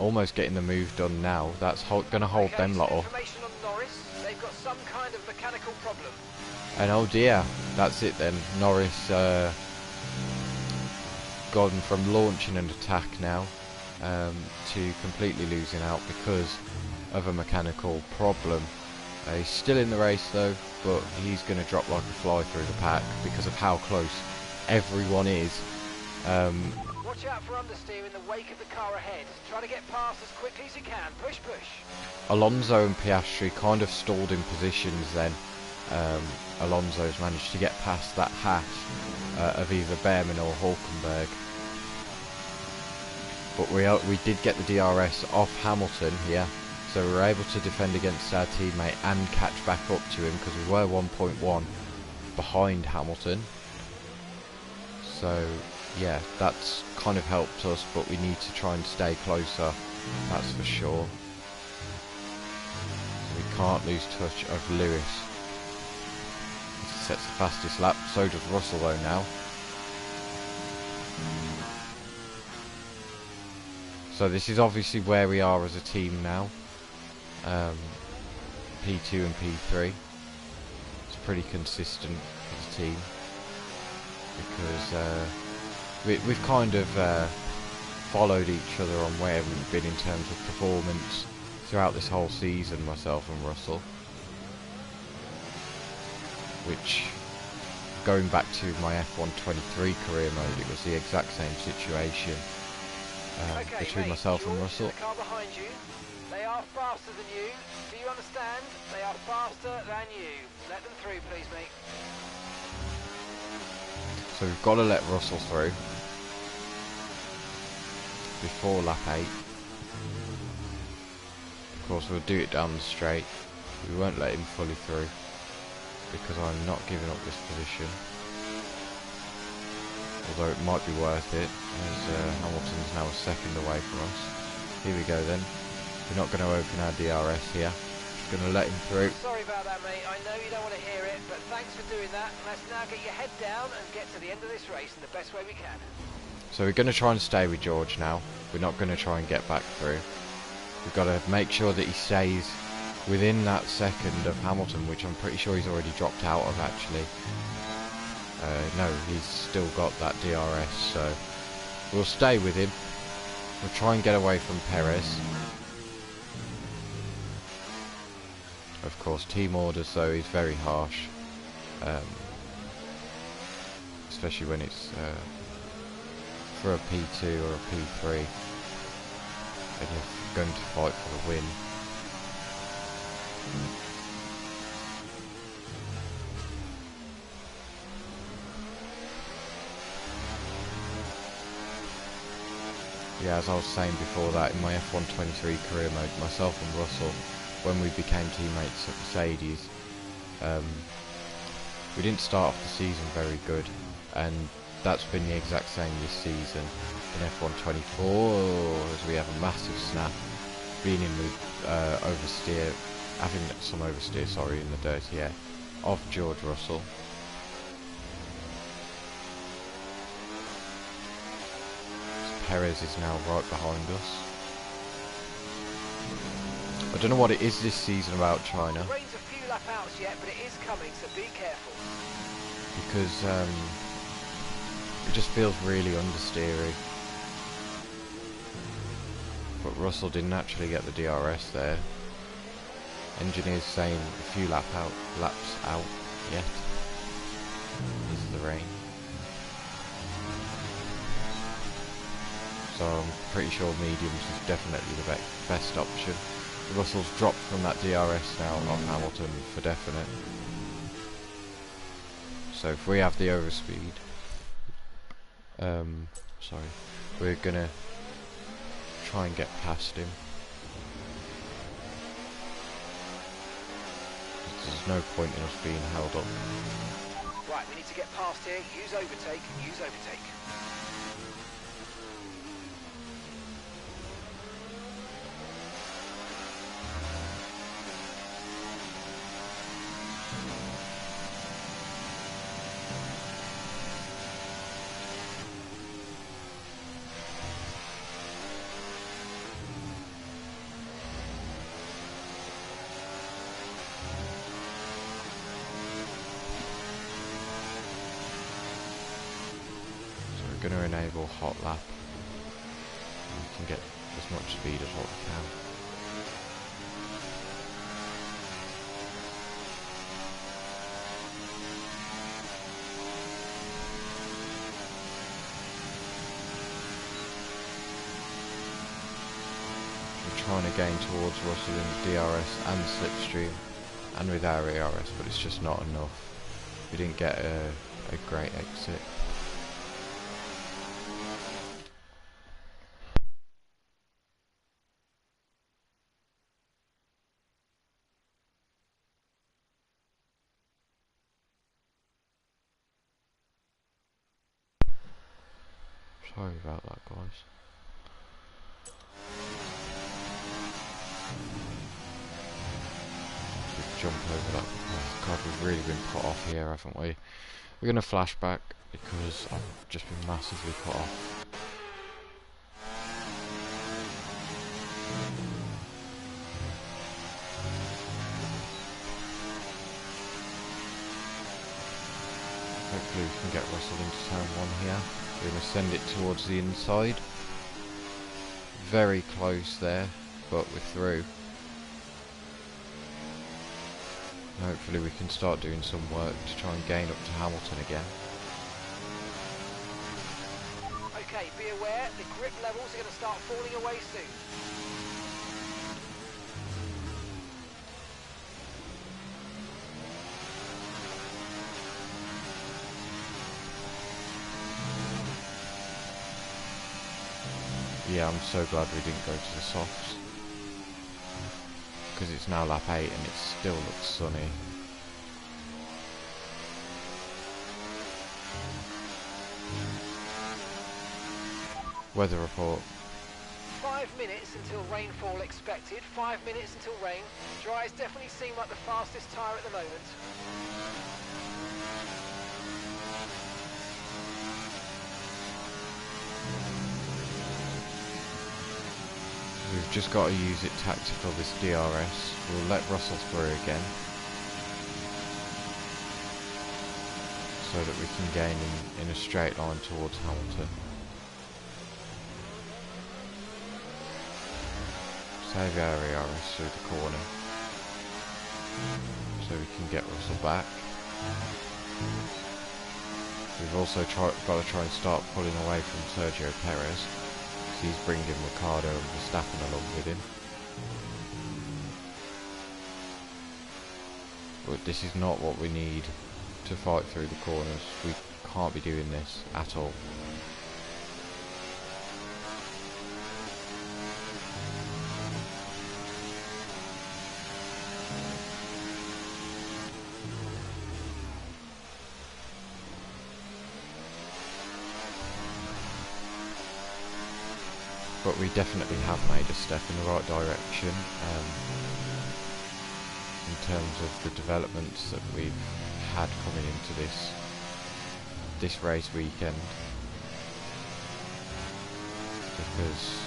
almost getting the move done now. That's going to hold them lot up. Information on Norris. They've got some kind of mechanical problem. And oh dear, that's it then. Norris gone from launching an attack now to completely losing out because of a mechanical problem. He's still in the race though, but he's going to drop like a fly through the pack because of how close everyone is. Watch out for understeer in the wake of the car ahead. Try to get past as quickly as you can. Push, push. Alonso and Piastri kind of stalled in positions then. Alonso's managed to get past that hash of either Behrman or Hulkenberg. But we did get the DRS off Hamilton here, so we were able to defend against our teammate and catch back up to him, because we were 1.1 behind Hamilton. So yeah, that's kind of helped us, but we need to try and stay closer, that's for sure. So we can't lose touch of Lewis. He sets the fastest lap, so does Russell though now. So this is obviously where we are as a team now. P2 and P3. It's pretty consistent as a team, because we've kind of followed each other on where we've been in terms of performance throughout this whole season, myself and Russell. Which, going back to my F1 23 career mode, it was the exact same situation between myself and Russell. The car behind you. They are faster than you. Do you understand? They are faster than you. Let them through, please, mate. So we've got to let Russell through before lap 8. Of course, we'll do it down the straight. We won't let him fully through, because I'm not giving up this position. Although it might be worth it, as Hamilton's now a second away from us. Here we go then. We're not going to open our DRS here. Just going to let him through. Sorry about that, mate. I know you don't want to hear it, but thanks for doing that. Let's now get your head down and get to the end of this race in the best way we can. So we're going to try and stay with George now. We're not going to try and get back through. We've got to make sure that he stays within that second of Hamilton, which I'm pretty sure he's already dropped out of actually. No, he's still got that DRS, so we'll stay with him We'll try and get away from Perez. Of course, team orders though is very harsh, especially when it's for a P2 or a P3 and you're going to fight for the win. Yeah, as I was saying before that, in my F1 23 career mode, myself and Russell, when we became teammates at Mercedes, we didn't start off the season very good, and that's been the exact same this season in F1 24, as we have a massive snap, being in with oversteer, having some oversteer, sorry, in the dirty air, of George Russell. Perez is now right behind us. I don't know what it is this season about China. The rain's a few lap outs yet, but it is coming, so be careful. Because it just feels really understeery. But Russell didn't actually get the DRS there. Engineers saying a few laps out yet. This is the rain. So I'm pretty sure mediums is definitely the best option. Russell's dropped from that DRS now on Hamilton for definite. So if we have the overspeed, sorry, we're gonna try and get past him. There's no point in us being held up. Right, we need to get past here. Use overtake. Use overtake. Going to enable hot lap. We can get as much speed as what we can. We're trying to gain towards Russell in DRS and slipstream and with our ERS, but it's just not enough. We didn't get a great exit. Sorry about that, guys. Just jump over that. Oh god, we've really been put off here, haven't we? We're going to flash back because I've just been massively put off. Hopefully we can get Russell into turn 1 here. We're going to send it towards the inside. Very close there, but we're through. Hopefully we can start doing some work to try and gain up to Hamilton again. Okay, be aware, the grip levels are going to start falling away soon. Yeah, I'm so glad we didn't go to the softs. Because it's now lap 8 and it still looks sunny. Weather report. 5 minutes until rainfall expected. 5 minutes until rain. Dries definitely seem like the fastest tyre at the moment. We've just got to use it tactical, this DRS. We'll let Russell through again. So that we can gain in a straight line towards Hamilton. Save Ariaris through the corner so we can get Russell back. We've also got to try and start pulling away from Sergio Perez, because he's bringing Ricciardo and Verstappen along with him. But this is not what we need to fight through the corners. We can't be doing this at all. But we definitely have made a step in the right direction in terms of the developments that we've had coming into this race weekend. Because,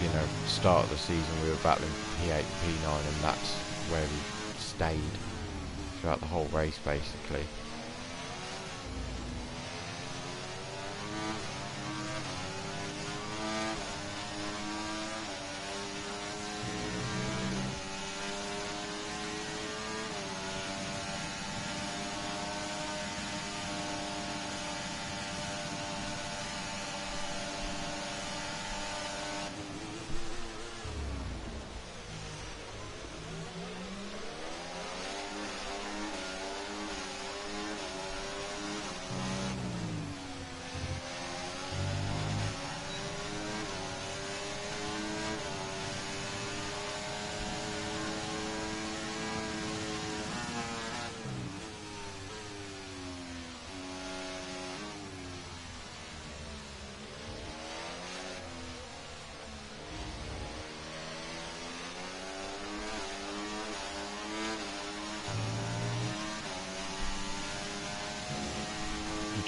you know, start of the season we were battling P8 and P9, and that's where we stayed throughout the whole race basically.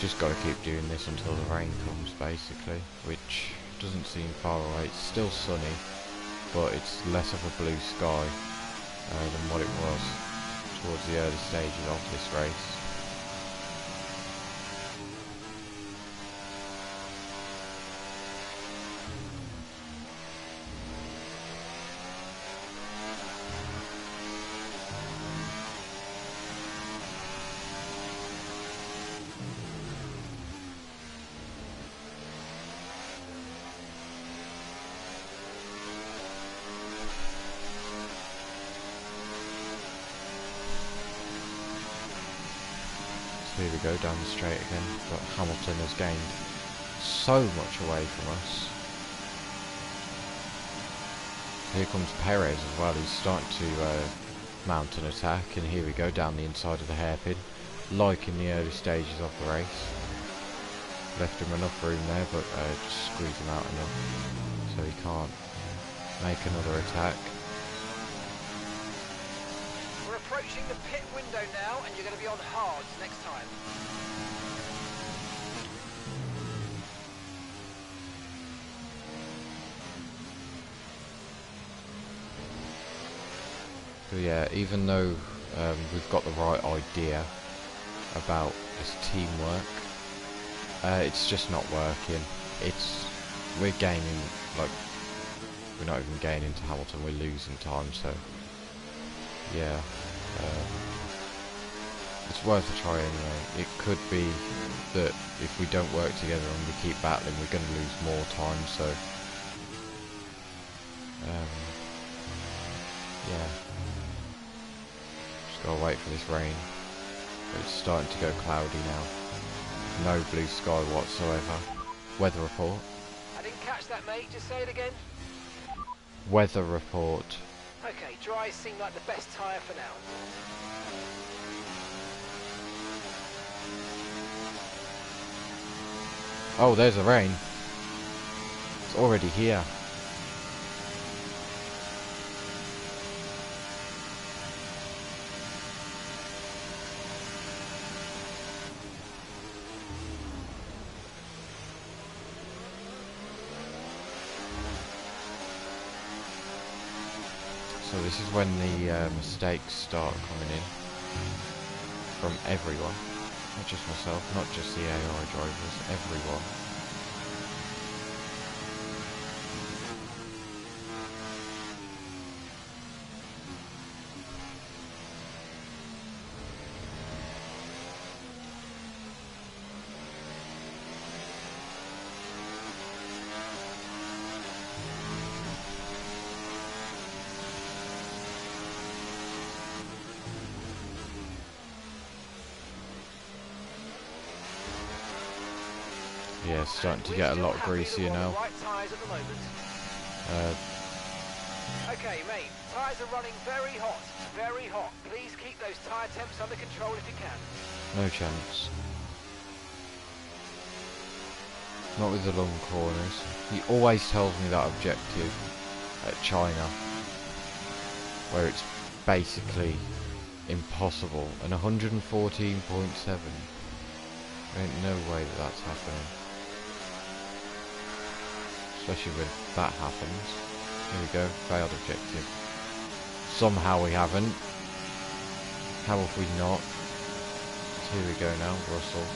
Just got to keep doing this until the rain comes basically, which doesn't seem far away. It's still sunny, but it's less of a blue sky than what it was towards the early stages of this race. Here we go, down the straight again, but Hamilton has gained so much away from us. Here comes Perez as well, he's starting to mount an attack, and here we go, down the inside of the hairpin, like in the early stages of the race. Left him enough room there, but just squeeze him out enough so he can't make another attack. Approaching the pit window now, and you're going to be on hards next time. So yeah, even though we've got the right idea about this teamwork, it's just not working. We're gaining, like, we're not even gaining to Hamilton, we're losing time, so yeah. It's worth a try anyway. It could be that if we don't work together and we keep battling, we're going to lose more time, so yeah, just gotta wait for this rain. It's starting to go cloudy now, no blue sky whatsoever. Weather report. I didn't catch that, mate, just say it again. Weather report. Okay, dries seem like the best tyre for now. Oh, there's the rain. It's already here. So this is when the mistakes start coming in from everyone, not just myself, not just the AI drivers, everyone. Yeah, it's starting to get a lot greasier now. Right tyres at the moment. Okay, mate. Tyres are running very hot. Very hot. Please keep those tyre temps under control if you can. No chance. Not with the long corners. He always tells me that objective at China, where it's basically impossible, and 114.7. There ain't no way that that's happening. Especially when that happens. Here we go, failed objective. Somehow we haven't. How have we not? So here we go now, Russell.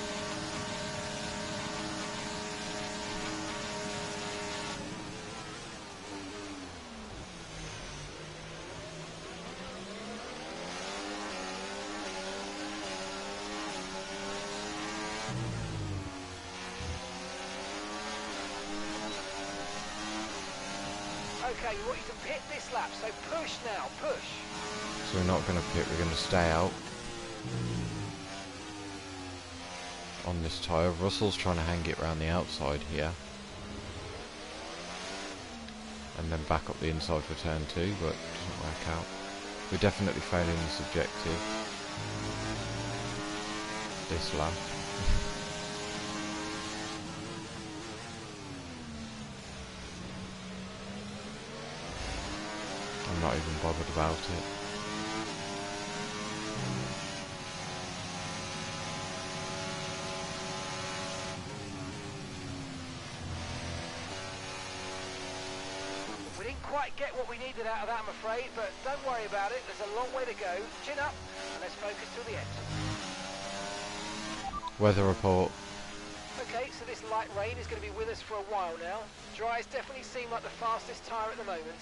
Okay, we want you to pit this lap, so push now, push. So we're not going to pit, we're going to stay out on this tyre. Russell's trying to hang it around the outside here. And then back up the inside for turn 2, but it doesn't work out. We're definitely failing this objective this lap. I'm not even bothered about it. We didn't quite get what we needed out of that, I'm afraid, but don't worry about it. There's a long way to go. Chin up, and let's focus till the end. Weather report. Okay, so this light rain is going to be with us for a while now. Dries definitely seem like the fastest tyre at the moment.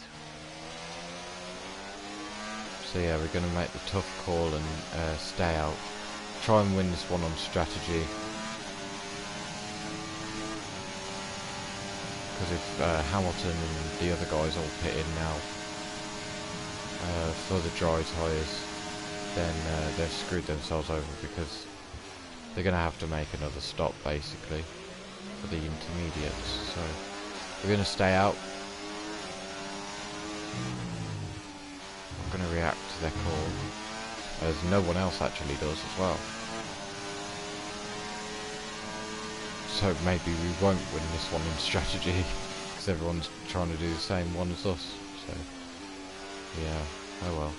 So yeah, we're going to make the tough call and stay out. Try and win this one on strategy. Because if Hamilton and the other guys all pit in now for the dry tyres, then they've screwed themselves over, because they're going to have to make another stop basically for the intermediates. So we're going to stay out. I'm going to react to their call, as no one else actually does as well. So maybe we won't win this one in strategy, because everyone's trying to do the same one as us. So yeah, oh well.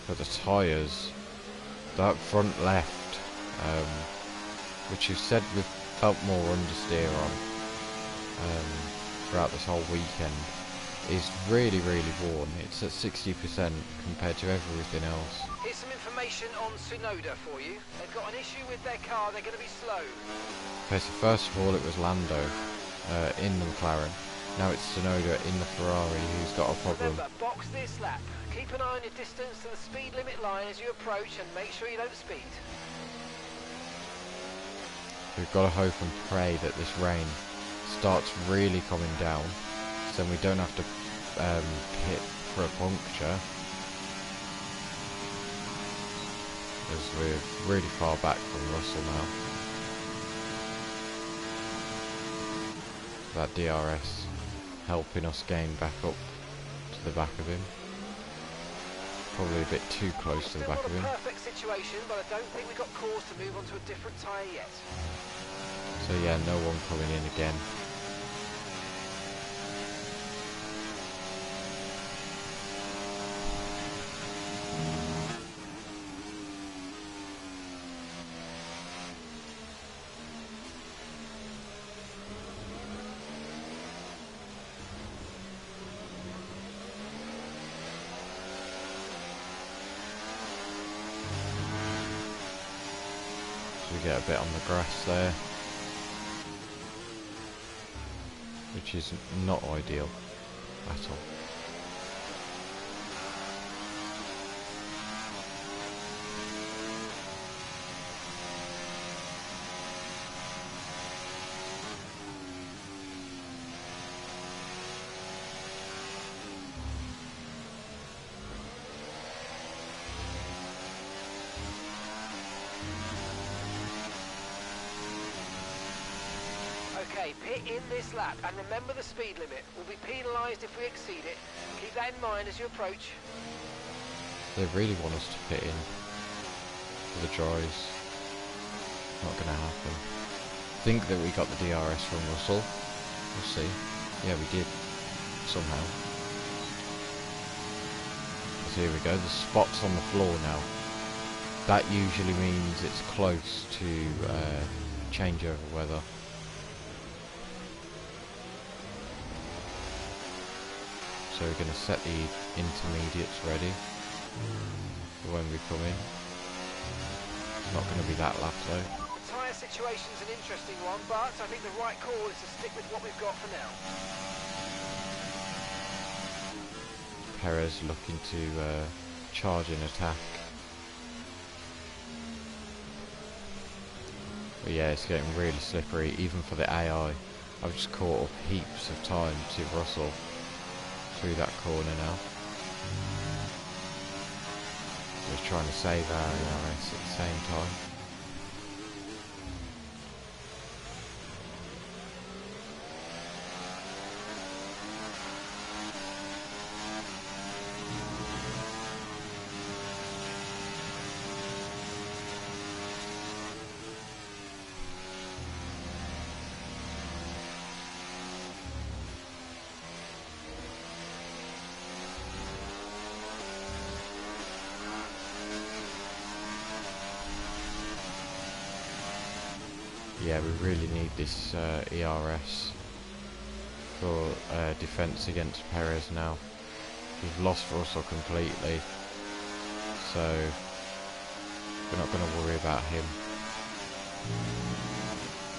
For the tyres, that front left, which you said we've felt more understeer on throughout this whole weekend, is really worn. It's at 60% compared to everything else. Here's some information on Tsunoda for you. They've got an issue with their car, they're going to be slow. Okay, so first of all it was Lando in the McLaren. Now it's Tsunoda in the Ferrari who's got a problem. Remember, box this lap. Keep an eye on your distance to the speed limit line as you approach, and make sure you don't speed. We've got to hope and pray that this rain starts really coming down, so then we don't have to pit for a puncture, as we're really far back from Russell now. That DRS helping us gain back up to the back of him. Probably a bit too close to the back of him. Perfect situation, but I don't think we've got cause to move on to a different tyre yet. So yeah, no one coming in again. We get a bit on the grass there, which is not ideal at all. Okay, pit in this lap, and remember the speed limit. We'll be penalised if we exceed it. Keep that in mind as you approach. They really want us to pit in for the dries. Not going to happen. Think that we got the DRS from Russell. We'll see. Yeah, we did. Somehow. So here we go. The spot's on the floor now. That usually means it's close to changeover weather. So we're going to set the intermediates ready for when we come in. It's not going to be that lap though. The tyre situation's an interesting one, but I think the right call is to stick with what we've got for now. Perez looking to charge in attack. But yeah, it's getting really slippery, even for the AI. I've just caught up heaps of time to Russell through that corner now. Just trying to save our ERS at the same time. Yeah, we really need this ERS for defence against Perez now. We've lost Russell completely, so we're not going to worry about him.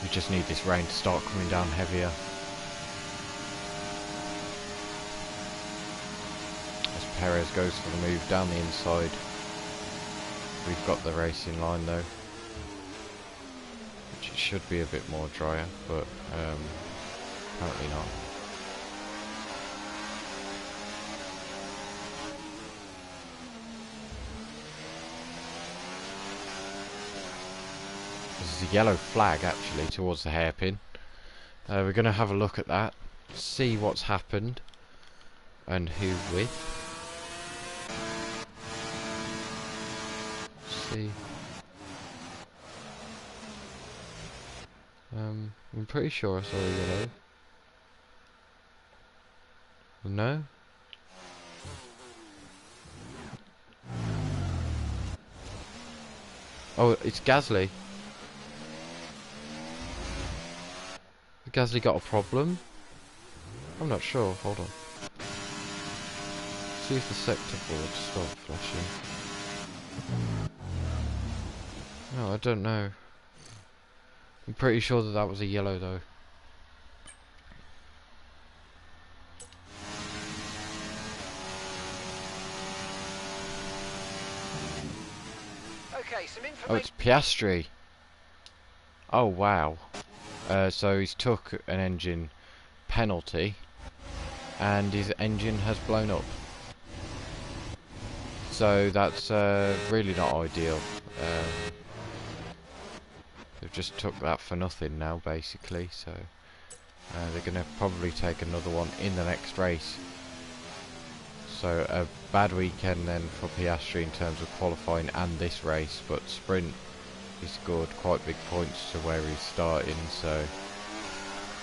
We just need this rain to start coming down heavier. As Perez goes for the move down the inside. We've got the racing line though. It should be a bit more drier, but apparently not. This is a yellow flag actually towards the hairpin. We're going to have a look at that, see what's happened and who with. See. I'm pretty sure I saw a yellow. No? Oh, it's Gasly. Gasly got a problem? I'm not sure. Hold on. See if the sector board stopped flashing. No, I don't know. I'm pretty sure that that was a yellow though. Okay, some information. Oh, it's Piastri. Oh wow. So he's took an engine penalty and his engine has blown up. So that's really not ideal. They've just took that for nothing now basically, so they're going to probably take another one in the next race. So a bad weekend then for Piastri in terms of qualifying and this race, but sprint he scored quite big points to where he's starting, so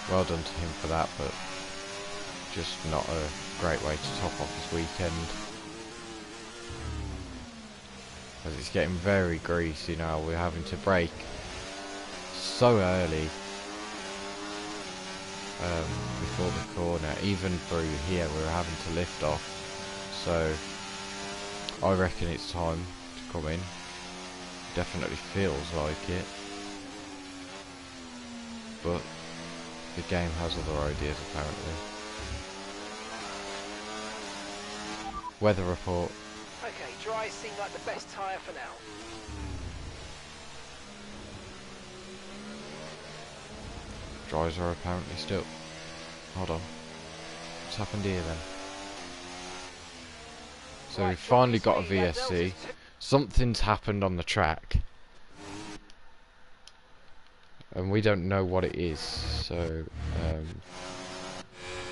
well done to him for that, but just not a great way to top off his weekend. As it's getting very greasy now, we're having to brake so early before the corner. Even through here we're having to lift off, so I reckon it's time to come in. Definitely feels like it, but the game has other ideas apparently. Weather report. Okay, dries seem like the best tyre for now. Dries are apparently still. Hold on. What's happened here then? So Right, we've finally got a speed, that VSC. Delta's Something's happened on the track. and we don't know what it is, so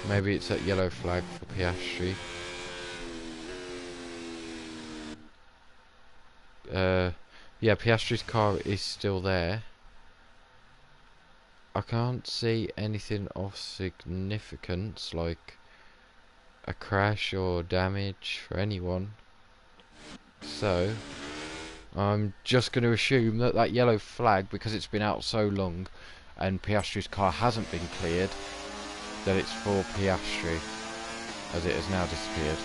maybe it's that yellow flag for Piastri. Yeah, Piastri's car is still there. I can't see anything of significance, like a crash or damage for anyone. So, I'm just going to assume that that yellow flag, because it's been out so long and Piastri's car hasn't been cleared, that it's for Piastri, as it has now disappeared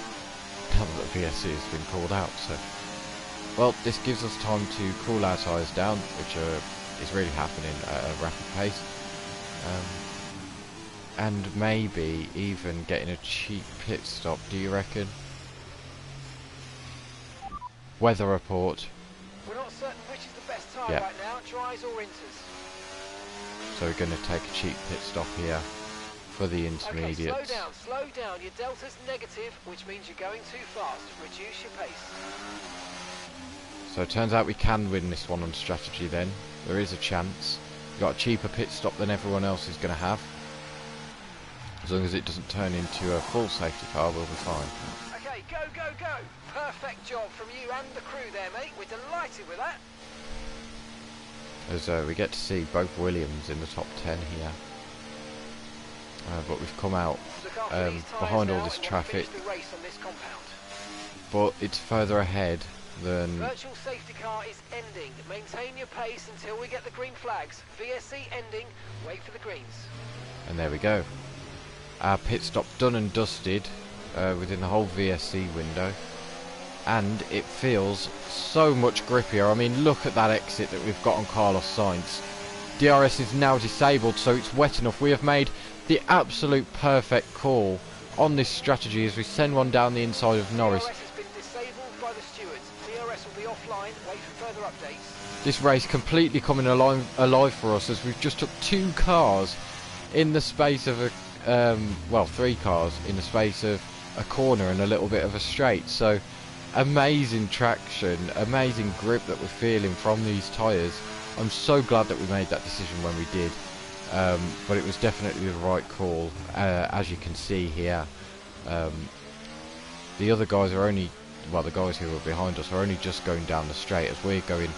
now that the VSC has been called out. So, well, this gives us time to cool our tyres down, which is really happening at a rapid pace. And maybe even getting a cheap pit stop, do you reckon? Weather report. We're not certain which is the best tyre right now, dries or inters. So we're going to take a cheap pit stop here for the intermediates. Okay, slow down. Your delta's negative, which means you're going too fast. Reduce your pace. So it turns out we can win this one on strategy then. There is a chance. We've got a cheaper pit stop than everyone else is going to have. As long as it doesn't turn into a full safety car, we'll be fine. Okay, go! Perfect job from you and the crew there, mate. We're delighted with that. As we get to see both Williams in the top 10 here. But we've come out behind all this traffic. But it's further ahead than... Virtual safety car is ending. Maintain your pace until we get the green flags. VSC ending. Wait for the greens. And there we go. Our pit stop done and dusted within the whole VSC window. And it feels so much grippier. I mean, look at that exit that we've got on Carlos Sainz. DRS is now disabled, so it's wet enough. We have made the absolute perfect call on this strategy as we send one down the inside of Norris. DRS has been disabled by the stewards. DRS will be offline. Wait for further updates. This race completely coming alive for us as we've just took 2 cars in the space of a... well, 3 cars in the space of a corner and a little bit of a straight. So amazing traction, amazing grip that we're feeling from these tyres. I'm so glad that we made that decision when we did, but it was definitely the right call, as you can see here. The other guys are only, well, the guys who are behind us are only just going down the straight as we're going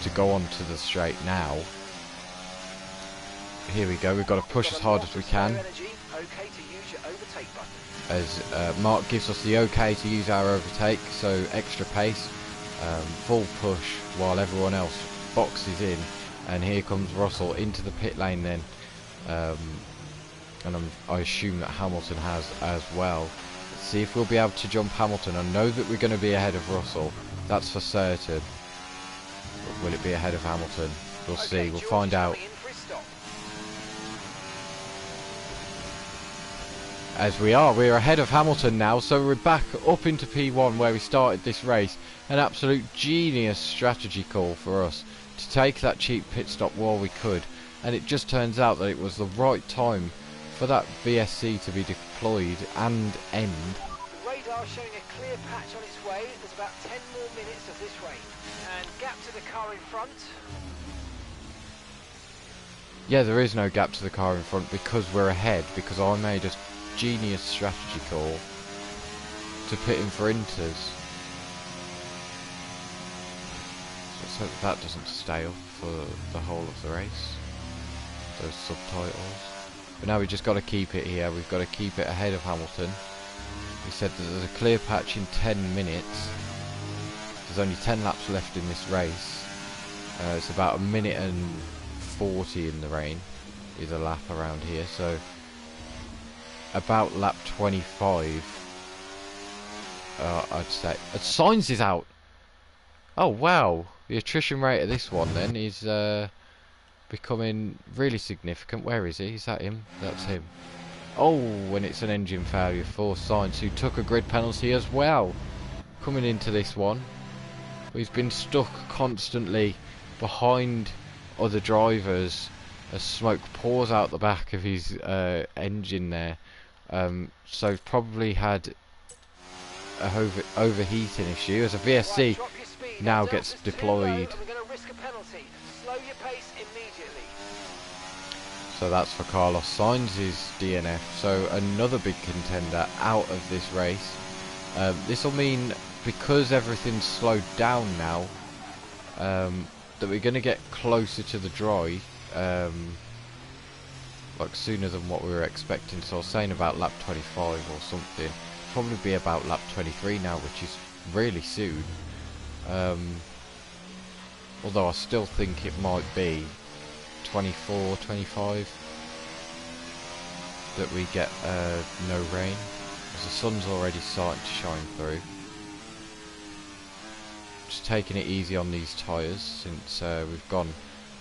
to go on to the straight now. Here we go, we've got to push as hard as we can. As Mark gives us the okay to use our overtake, so extra pace, full push while everyone else boxes in. And here comes Russell into the pit lane then, and I assume that Hamilton has as well. Let's see if we'll be able to jump Hamilton. I know that we're going to be ahead of Russell, that's for certain. But will it be ahead of Hamilton? We'll see, we'll find out. As we're ahead of Hamilton now, so we're back up into P1 where we started this race. An absolute genius strategy call for us to take that cheap pit stop while we could, and it just turns out that it was the right time for that VSC to be deployed and end. The radar showing a clear patch on its way. There's about 10 more minutes of this rain, and gap to the car in front. Yeah, there is no gap to the car in front because we're ahead, because I made a genius strategy call to pit in for inters. Let's hope that doesn't stay off for the whole of the race, those subtitles. But now we've just got to keep it here, we've got to keep it ahead of Hamilton. We said that there's a clear patch in 10 minutes. There's only 10 laps left in this race. It's about 1 minute and 40 in the rain is a lap around here, so about lap 25 I'd say. Sainz is out. Oh wow, the attrition rate of this one then is becoming really significant. Where is he? Is that him? That's him. Oh, and it's an engine failure for Sainz, who took a grid penalty as well coming into this one. He's been stuck constantly behind other drivers as smoke pours out the back of his engine there. So he's probably had overheating issue as a VSC Right, drop your speed. now That gets delta's too deployed. low and we're going to risk a penalty. Slow your pace immediately. So that's for Carlos Sainz's DNF. So another big contender out of this race. This will mean, because everything's slowed down now, that we're going to get closer to the dry, like sooner than what we were expecting. So I was saying about lap 25 or something. Probably be about lap 23 now, which is really soon. Although I still think it might be 24, 25 that we get no rain, because the sun's already starting to shine through. Just taking it easy on these tyres, since we've gone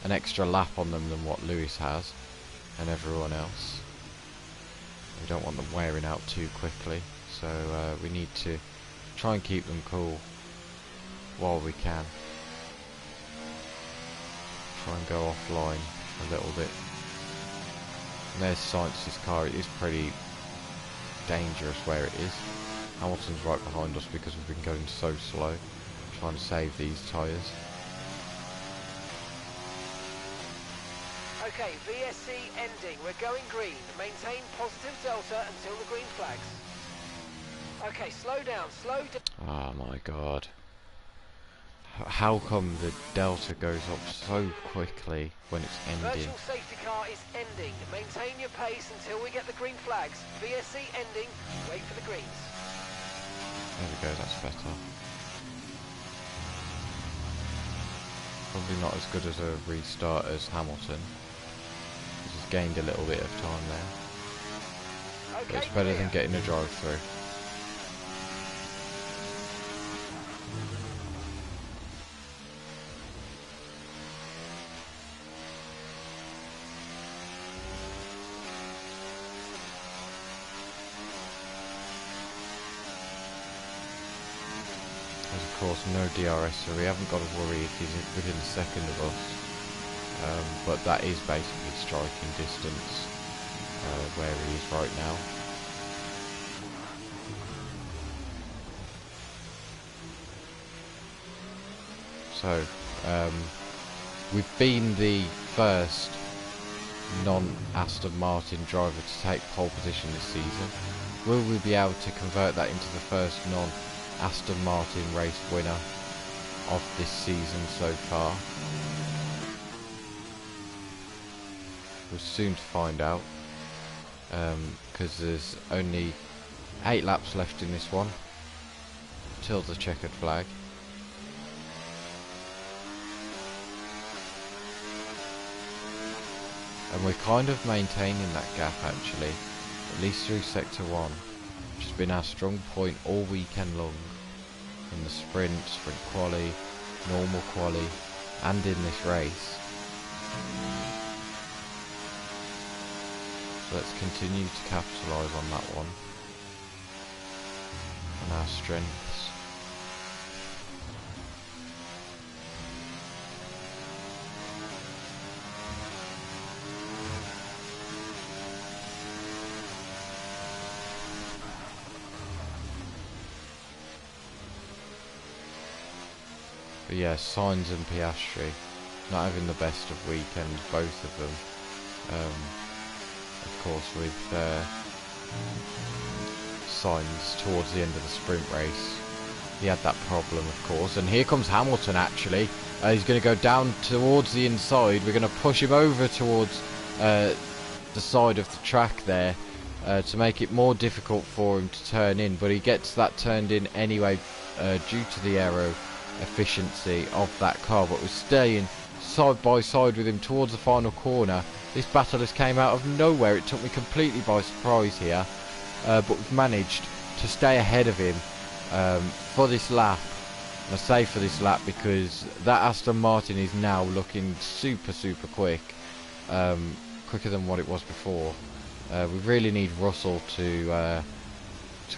an extra lap on them than what Lewis has and everyone else. We don't want them wearing out too quickly, so we need to try and keep them cool while we can. Try and go offline a little bit. And there's Sainz's car. It is pretty dangerous where it is. Hamilton's right behind us because we've been going so slow, trying to save these tyres. Okay, VSC ending. We're going green. Maintain positive delta until the green flags. Okay, slow down, slow down. Oh my god. How come the delta goes up so quickly when it's ending? Virtual safety car is ending. Maintain your pace until we get the green flags. VSC ending. Wait for the greens. There we go, that's better. Probably not as good as a restart as Hamilton. He's gained a little bit of time there. Okay, But it's better clear. than getting a drive through. There's of course no DRS, so we haven't got to worry if he's within a second of us. But that is basically striking distance where he is right now. So, we've been the first non-Aston Martin driver to take pole position this season. Will we be able to convert that into the first non-Aston Martin race winner of this season so far? We're soon to find out, because there's only 8 laps left in this one till the checkered flag. And we're kind of maintaining that gap actually, at least through sector 1, which has been our strong point all weekend long, in the sprint quali, normal quali, and in this race. So let's continue to capitalise on that one, and our strengths. But yeah, Sainz and Piastri not having the best of weekends, both of them. Of course, with Sainz towards the end of the sprint race, he had that problem, of course. And here comes Hamilton. Actually, he's going to go down towards the inside. We're going to push him over towards the side of the track there to make it more difficult for him to turn in. But he gets that turned in anyway due to the aero efficiency of that car. But we're staying side by side with him towards the final corner. This battle has came out of nowhere. It took me completely by surprise here, but we've managed to stay ahead of him for this lap. And I say for this lap because that Aston Martin is now looking super quick, quicker than what it was before. We really need Russell to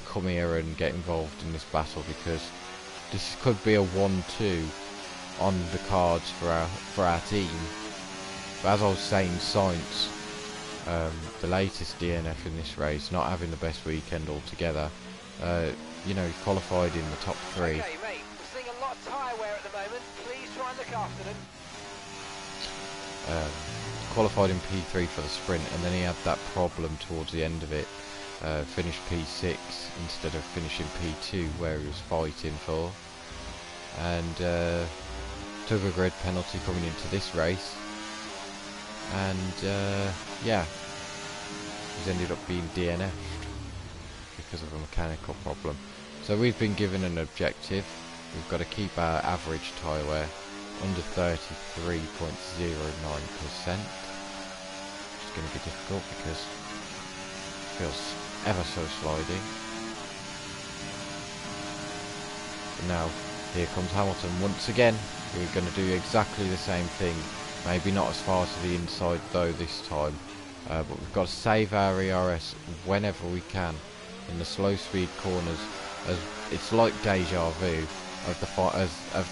come here and get involved in this battle, because this could be a 1-2 on the cards for our team. But as I was saying, Sainz, the latest DNF in this race, not having the best weekend altogether. you know, he qualified in the top 3. Okay, mate, we're seeing a lot of tyre wear at the moment. Please try and look after them. Qualified in P3 for the sprint, and then he had that problem towards the end of it. Finished P6 instead of finishing P2 where he was fighting for, and took a grid penalty coming into this race, and yeah, he's ended up being DNF'd because of a mechanical problem. So we've been given an objective. We've got to keep our average tyre wear under 33.09%, which is going to be difficult because it feels ever so sliding. But now here comes Hamilton once again. We're going to do exactly the same thing, maybe not as far to the inside though this time, but we've got to save our ERS whenever we can in the slow speed corners, as it's like deja vu of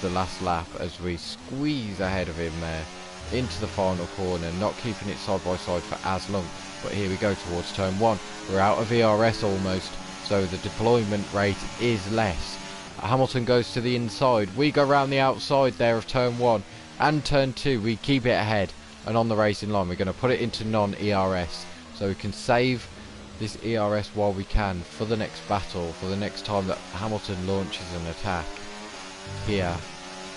the last lap, as we squeeze ahead of him there into the final corner, not keeping it side by side for as long. But here we go towards turn 1. We're out of ERS almost, so the deployment rate is less. Hamilton goes to the inside. We go round the outside there of turn 1 and turn 2. We keep it ahead and on the racing line. We're going to put it into non-ERS so we can save this ERS while we can for the next battle, for the next time that Hamilton launches an attack here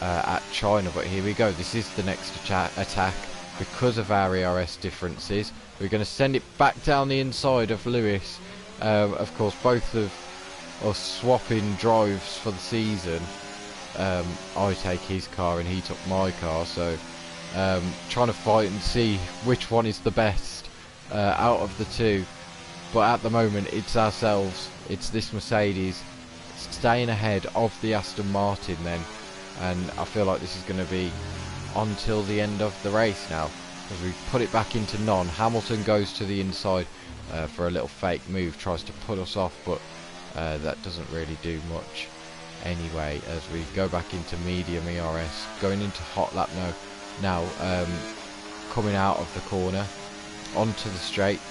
at China. But here we go. This is the next attack because of our ERS differences. We're going to send it back down the inside of Lewis. Of course, both of us swapping drives for the season. I take his car and he took my car, so trying to fight and see which one is the best out of the two. But at the moment it's ourselves, it's this Mercedes staying ahead of the Aston Martin then, and I feel like this is going to be until the end of the race now, as we put it back into non. Hamilton goes to the inside for a little fake move, tries to put us off, but that doesn't really do much anyway, as we go back into medium ERS, going into hot lap now, coming out of the corner onto the straight.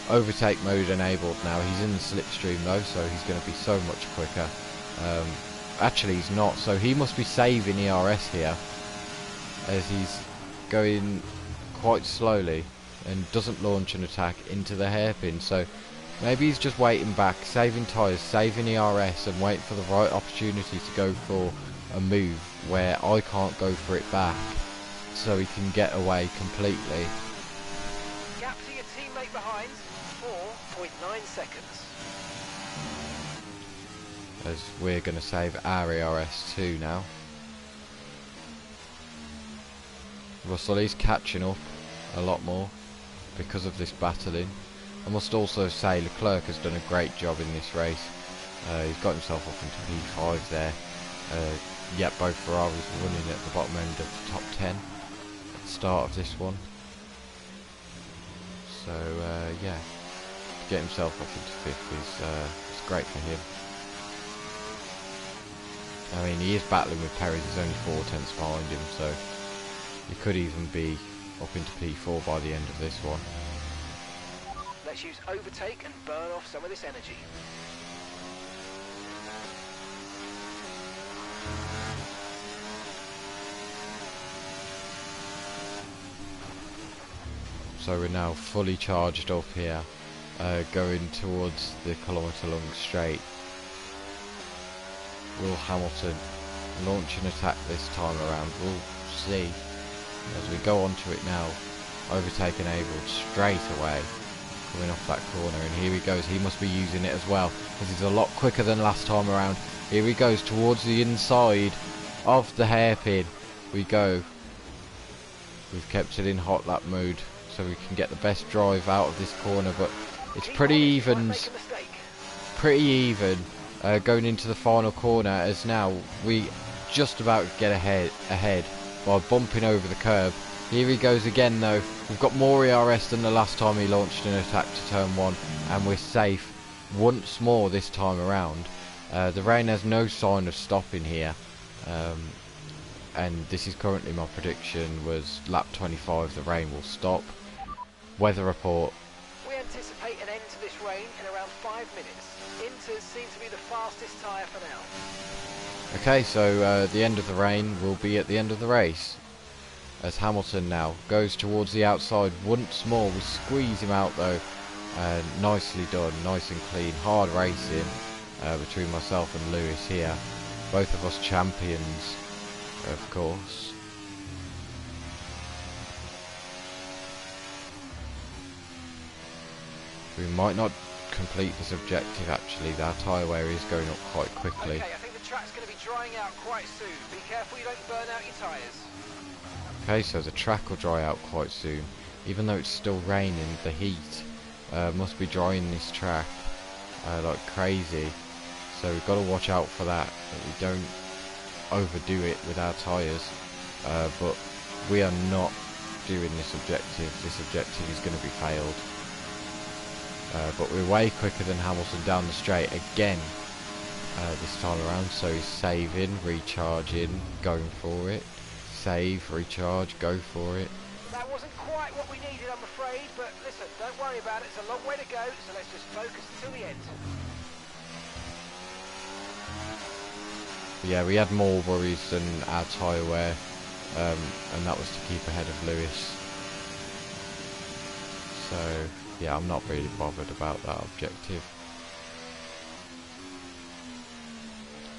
Overtake mode enabled now. He's in the slipstream though, so he's going to be so much quicker. Actually he's not, so he must be saving ERS here, as he's going quite slowly and doesn't launch an attack into the hairpin. So maybe he's just waiting back, saving tyres, saving ERS, and waiting for the right opportunity to go for a move where I can't go for it back, so he can get away completely. Gap to your teammate behind, 4.9 seconds. As we're going to save our ERS too now. Russell is catching up a lot more because of this battling. I must also say Leclerc has done a great job in this race. He's got himself up into P5 there. Yet both Ferraris running at the bottom end of the top 10 at the start of this one. So yeah, to get himself up into 5th is great for him. I mean, he is battling with Perez. He's only 4 tenths behind him, so he could even be up into P4 by the end of this one. Let's use overtake and burn off some of this energy. So we're now fully charged up here, going towards the kilometre-long straight. Will Hamilton launch an attack this time around? We'll see as we go onto it now. Overtake enabled straight away, coming off that corner, and here he goes. He must be using it as well, because he's a lot quicker than last time around. Here he goes towards the inside of the hairpin. We go. We've kept it in hot lap mode so we can get the best drive out of this corner, but it's pretty even. Going into the final corner, as now we just about get ahead by bumping over the curb. Here he goes again though. We've got more ERS than the last time he launched an attack to turn 1, and we're safe once more this time around. The rain has no sign of stopping here, and this is currently my prediction, was lap 25 the rain will stop. Weather report. We anticipate an end to this rain in around 5 minutes. In litres seem to be the fastest tyre for now. Okay, so the end of the rain will be at the end of the race. As Hamilton now goes towards the outside once more. We squeeze him out though. Nicely done, nice and clean. Hard racing between myself and Lewis here. Both of us champions, of course. We might not complete this objective actually. Our tyre wear is going up quite quickly. Okay, I think the track's going to be drying out quite soon. Be careful you don't burn out your tyres. Okay, so the track will dry out quite soon. Even though it's still raining, the heat must be drying this track like crazy. So we've got to watch out for that we don't overdo it with our tyres. But we are not doing this objective. This objective is going to be failed. But we're way quicker than Hamilton down the straight again this time around. So he's saving, recharging, going for it. Save, recharge, go for it. That wasn't quite what we needed, I'm afraid, but listen, don't worry about it. It's a long way to go, so let's just focus until the end. Yeah, we had more worries than our tyre wear, and that was to keep ahead of Lewis. So yeah, I'm not really bothered about that objective.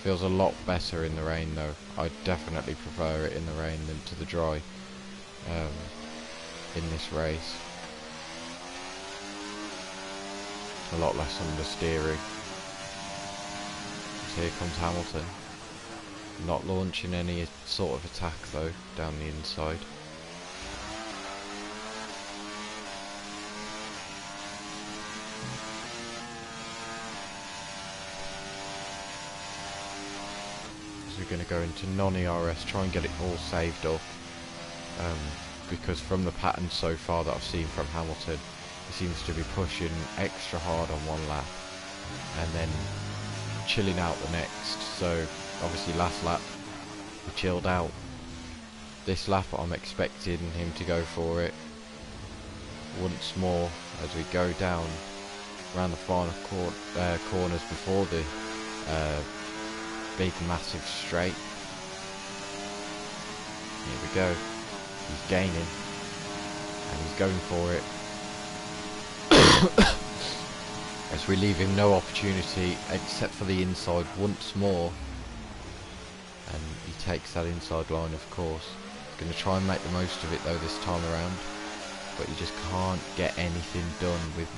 Feels a lot better in the rain though. I definitely prefer it in the rain than to the dry in this race. A lot less understeering. So here comes Hamilton. Not launching any sort of attack though down the inside. We're going to go into non-ERS, try and get it all saved up, because from the pattern so far that I've seen from Hamilton, he seems to be pushing extra hard on one lap and then chilling out the next. So obviously last lap he chilled out. This lap I'm expecting him to go for it once more as we go down around the final corners before the big massive straight. Here we go. He's gaining and he's going for it. As we leave him no opportunity except for the inside once more, and he takes that inside line of course. He's going to try and make the most of it though this time around, but he just can't get anything done with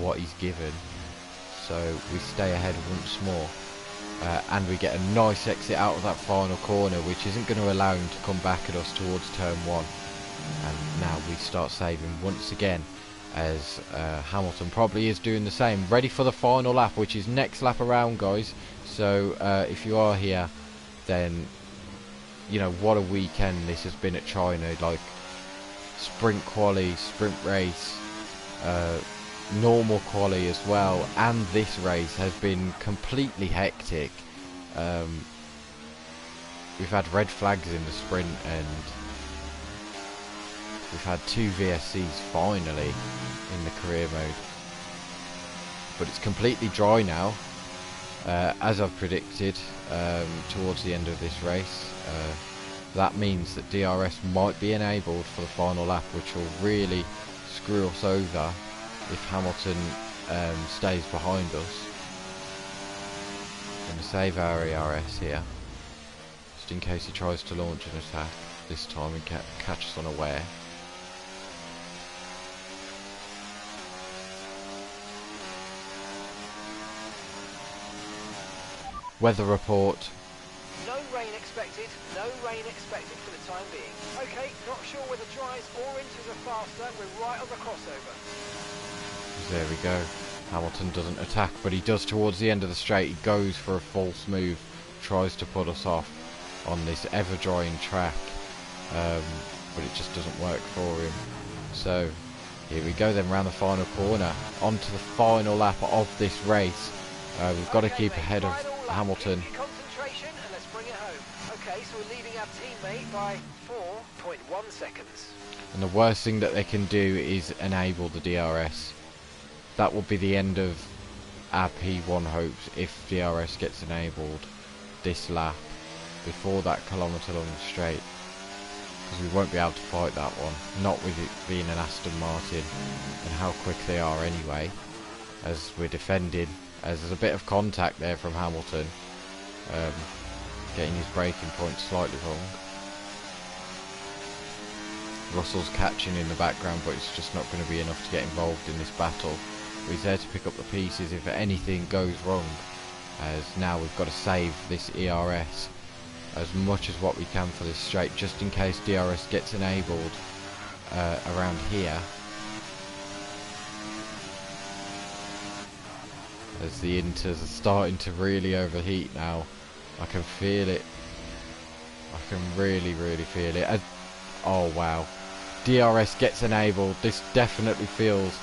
what he's given, so we stay ahead once more. And we get a nice exit out of that final corner, which isn't going to allow him to come back at us towards turn one. And now we start saving once again, as Hamilton probably is doing the same, ready for the final lap, which is next lap around, guys. So if you are here, then you know what a weekend this has been at China. Like sprint quali, sprint race, normal quali as well, and this race has been completely hectic. We've had red flags in the sprint and we've had 2 VSCs finally in the career mode, but it's completely dry now, as I've predicted, towards the end of this race. That means that DRS might be enabled for the final lap, which will really screw us over if Hamilton stays behind us. I'm going to save our ERS here, just in case he tries to launch an attack this time and catch us unaware. Weather report. No rain expected, no rain expected for the time being. Okay, not sure whether dries or inters are faster, we're right on the crossover. There we go. Hamilton doesn't attack, but he does towards the end of the straight. He goes for a false move, tries to put us off on this ever-drying track, but it just doesn't work for him. So here we go then, round the final corner, onto the final lap of this race. We've got to keep ahead of Hamilton. Concentration and let's bring it home. Okay, so we're leading our teammate by 4.1 seconds. And the worst thing that they can do is enable the DRS. That will be the end of our P1 hopes, if DRS gets enabled this lap before that kilometre long straight, because we won't be able to fight that one, not with it being an Aston Martin and how quick they are anyway, as we're defending, as there's a bit of contact there from Hamilton, getting his braking point slightly wrong. Russell's catching in the background, but it's just not going to be enough to get involved in this battle. He's there to pick up the pieces if anything goes wrong, as now we've got to save this ERS as much as what we can for this straight, just in case DRS gets enabled around here, as the Inters are starting to really overheat now. I can feel it. I can really feel it. Oh wow, DRS gets enabled. This definitely feels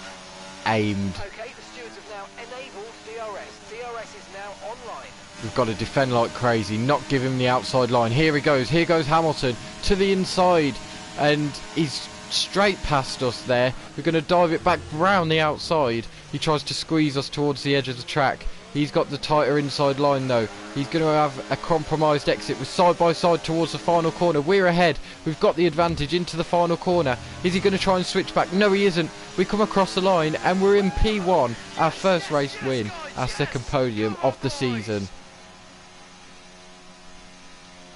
aimed. Okay, the stewards have now enabled DRS. DRS is now online. We've got to defend like crazy, not give him the outside line. Here he goes. Here goes Hamilton to the inside, and he's straight past us there. We're going to dive it back round the outside. He tries to squeeze us towards the edge of the track. He's got the tighter inside line though. He's going to have a compromised exit. We're side by side towards the final corner. We're ahead. We've got the advantage into the final corner. Is he going to try and switch back? No, he isn't. We come across the line and we're in P1. Our first race win. Our second podium of the season.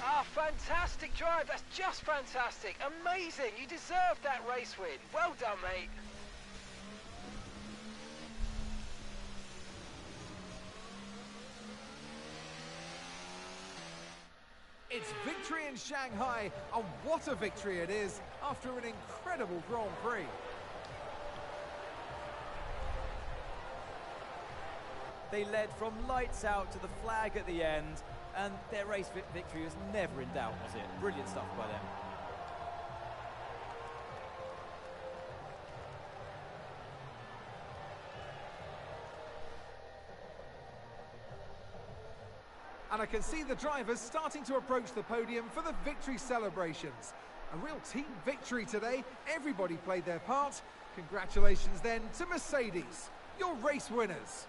Ah, fantastic drive. That's just fantastic. Amazing. You deserved that race win. Well done, mate. It's victory in Shanghai, and what a victory it is after an incredible Grand Prix. They led from lights out to the flag at the end, and their race victory was never in doubt, was it? Brilliant stuff by them. And I can see the drivers starting to approach the podium for the victory celebrations. A real team victory today. Everybody played their part. Congratulations then to Mercedes, your race winners.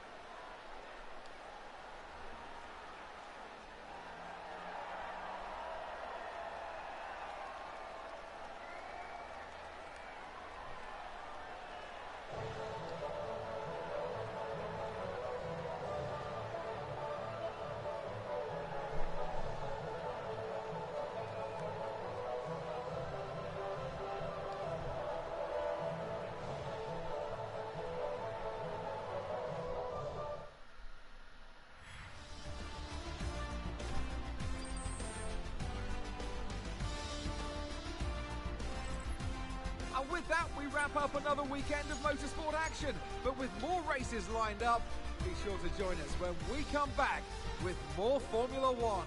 And with that, we wrap up another weekend of motorsport action. But with more races lined up, be sure to join us when we come back with more Formula One.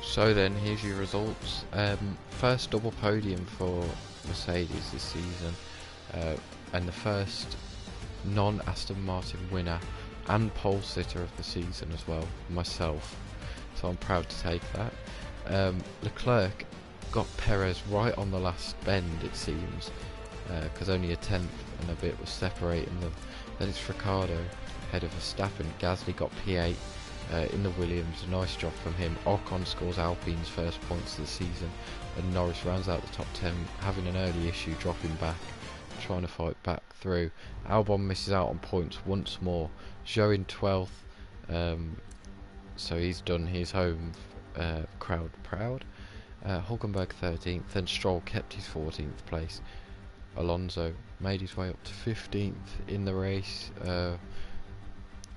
So then, here's your results. First double podium for Mercedes this season, and the first non-Aston Martin winner and pole sitter of the season as well, myself. So I'm proud to take that. Leclerc got Perez right on the last bend, it seems, because only a tenth and a bit was separating them. Then it's Ricciardo ahead of Verstappen. Gasly got P8 in the Williams, a nice job from him. Ocon scores Alpine's first points of the season, and Norris rounds out the top 10, having an early issue, dropping back, trying to fight back through. Albon misses out on points once more. Zhou in 12th, so he's done his home crowd proud. Hulkenberg 13th, then Stroll kept his 14th place. Alonso made his way up to 15th in the race. A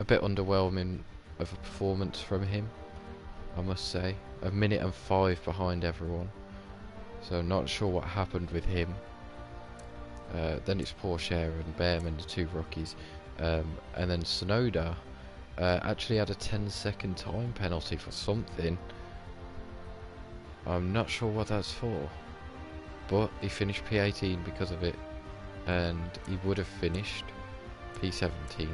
bit underwhelming of a performance from him, I must say. A minute and 5 behind everyone, so not sure what happened with him. Then it's Pourchaire and Behrman, the two rookies, and then Tsunoda actually had a 10-second time penalty for something. I'm not sure what that's for, but he finished P18 because of it, and he would have finished P17.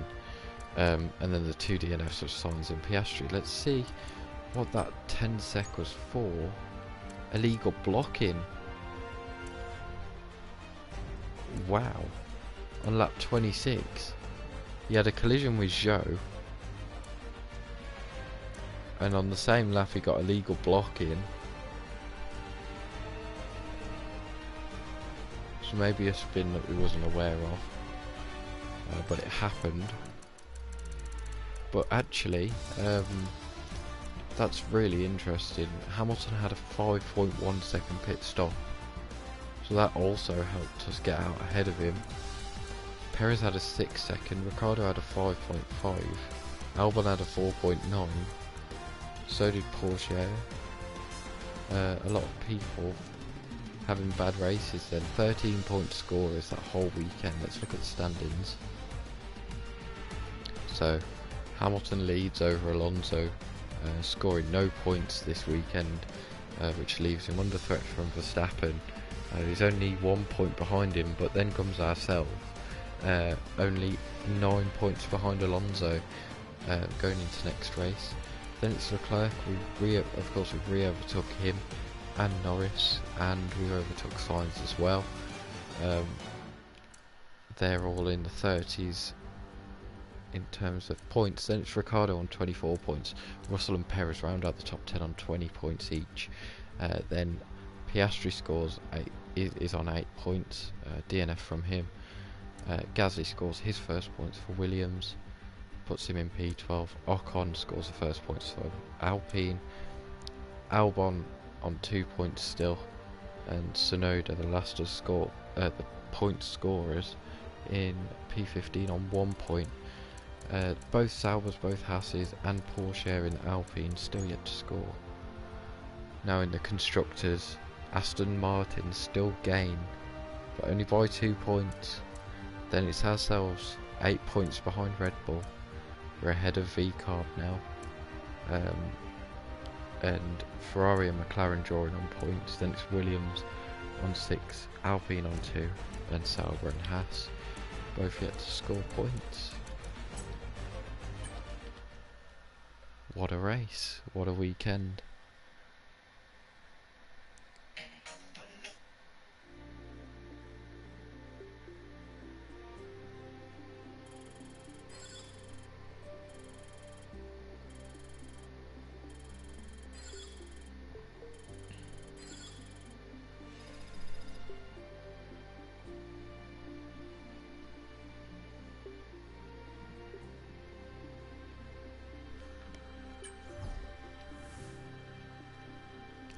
And then the two DNFs of Sainz and Piastri. Let's see what that 10 sec was for. Illegal blocking. Wow. On lap 26, he had a collision with Zhou, And on the same lap he got a legal block in. So maybe a spin that we wasn't aware of. But it happened. But actually, that's really interesting. Hamilton had a 5.1 second pit stop. So that also helped us get out ahead of him. Perez had a 6 second, Ricciardo had a 5.5, Albon had a 4.9, so did Porsche. A lot of people having bad races then. 13-point scorers that whole weekend. Let's look at the standings. So Hamilton leads over Alonso, scoring no points this weekend, which leaves him under threat from Verstappen. He's only 1 point behind him, but then comes ourselves, only 9 points behind Alonso, going into next race. Then it's Leclerc. Of course we re-overtook him and Norris, and we overtook Sainz as well. They're all in the 30s in terms of points. Then it's Ricciardo on 24 points. Russell and Perez round out the top 10 on 20 points each. Then Piastri scores is on 8 points, DNF from him. Gasly scores his first points for Williams, puts him in P12. Ocon scores the first points for Alpine. Albon on 2 points still, and Tsunoda, the last to score, the point scorers, in P15 on 1 point. Both Saubers, both Hasses, and Porsche in Alpine still yet to score. Now in the constructors, Aston Martin still gain, but only by 2 points. Then it's ourselves, 8 points behind Red Bull. We're ahead of VCARB now. And Ferrari and McLaren drawing on points. Then it's Williams on 6, Alpine on 2, then Sauber and Haas, both yet to score points. What a race, what a weekend.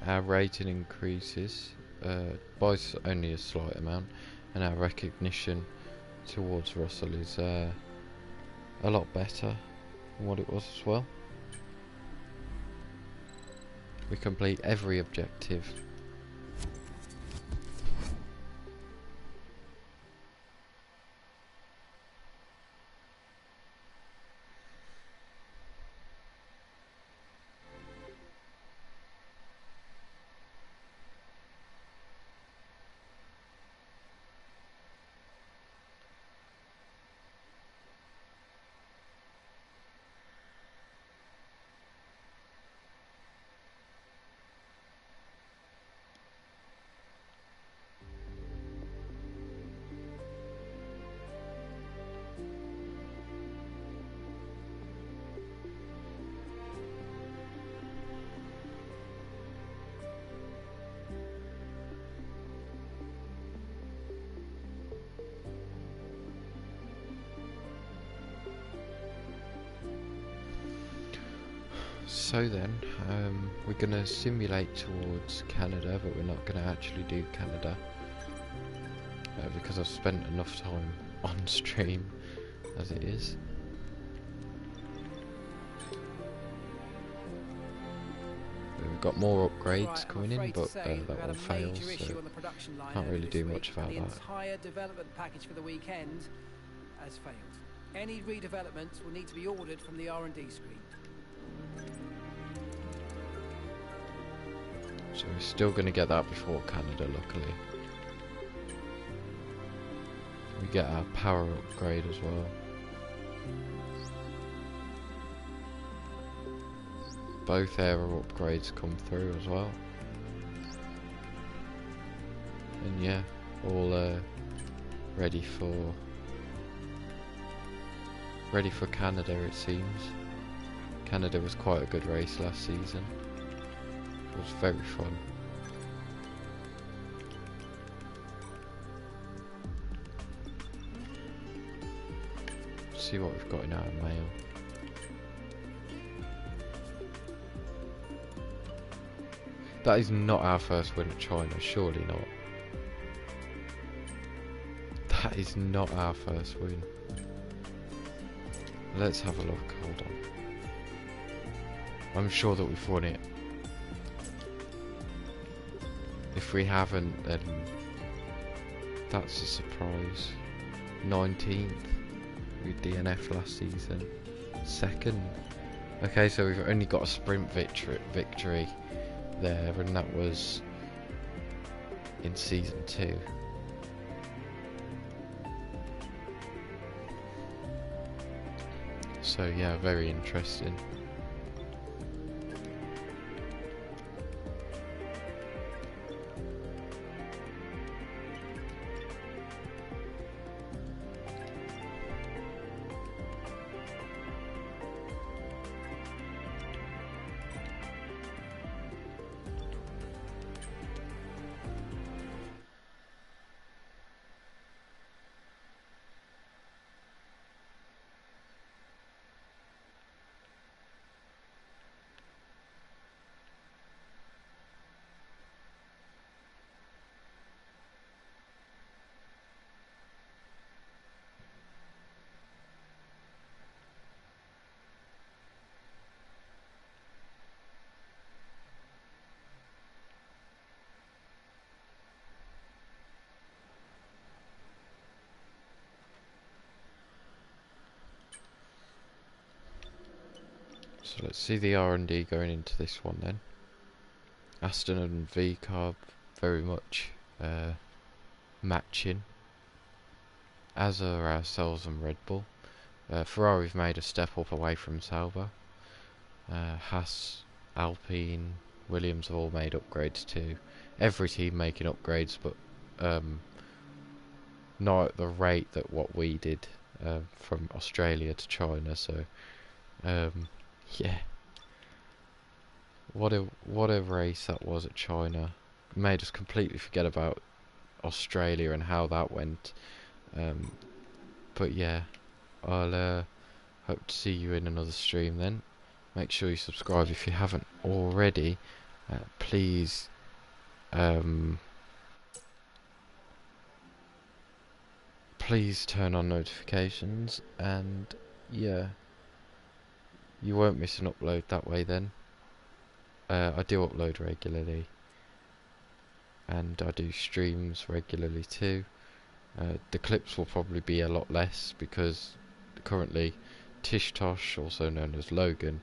Our rating increases by only a slight amount, and our recognition towards Russell is a lot better than what it was as well. We complete every objective. So then, we're going to simulate towards Canada, but we're not going to actually do Canada, because I've spent enough time on stream as it is. We've got more upgrades coming in, but that one fails, so can't really do much about that. The entire development package for the weekend has failed. Any redevelopments will need to be ordered from the R&D screen. So we're still going to get that before Canada, luckily. We get our power upgrade as well. Both aero upgrades come through as well. And yeah, all ready for Canada, it seems. Canada was quite a good race last season. It was very fun. Let's see what we've got in our mail. That is not our first win at China, surely not. That is not our first win. Let's have a look, hold on. I'm sure that we've won it. If we haven't, then that's a surprise. 19th with DNF last season. 2nd. Okay, so we've only got a sprint victory there, and that was in season 2. So yeah, very interesting. So let's see the R&D going into this one then. Aston and VCarb very much matching, as are ourselves and Red Bull. Ferrari've made a step up away from Sauber. Haas, Alpine, Williams have all made upgrades too. Every team making upgrades, but not at the rate that what we did from Australia to China. So yeah, what a race that was at China. Made us completely forget about Australia and how that went. But yeah, I'll hope to see you in another stream then. Make sure you subscribe if you haven't already. Please please turn on notifications, and yeah, you won't miss an upload that way then. I do upload regularly, and I do streams regularly too. The clips will probably be a lot less because currently Tish Tosh, also known as Logan,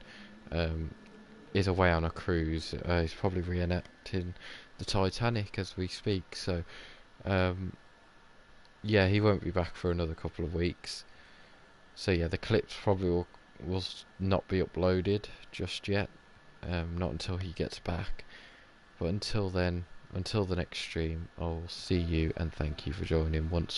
is away on a cruise. He's probably reenacting the Titanic as we speak, so yeah, he won't be back for another couple of weeks. So yeah, the clips probably will not be uploaded just yet, not until he gets back. But until then, until the next stream, I'll see you and thank you for joining once more.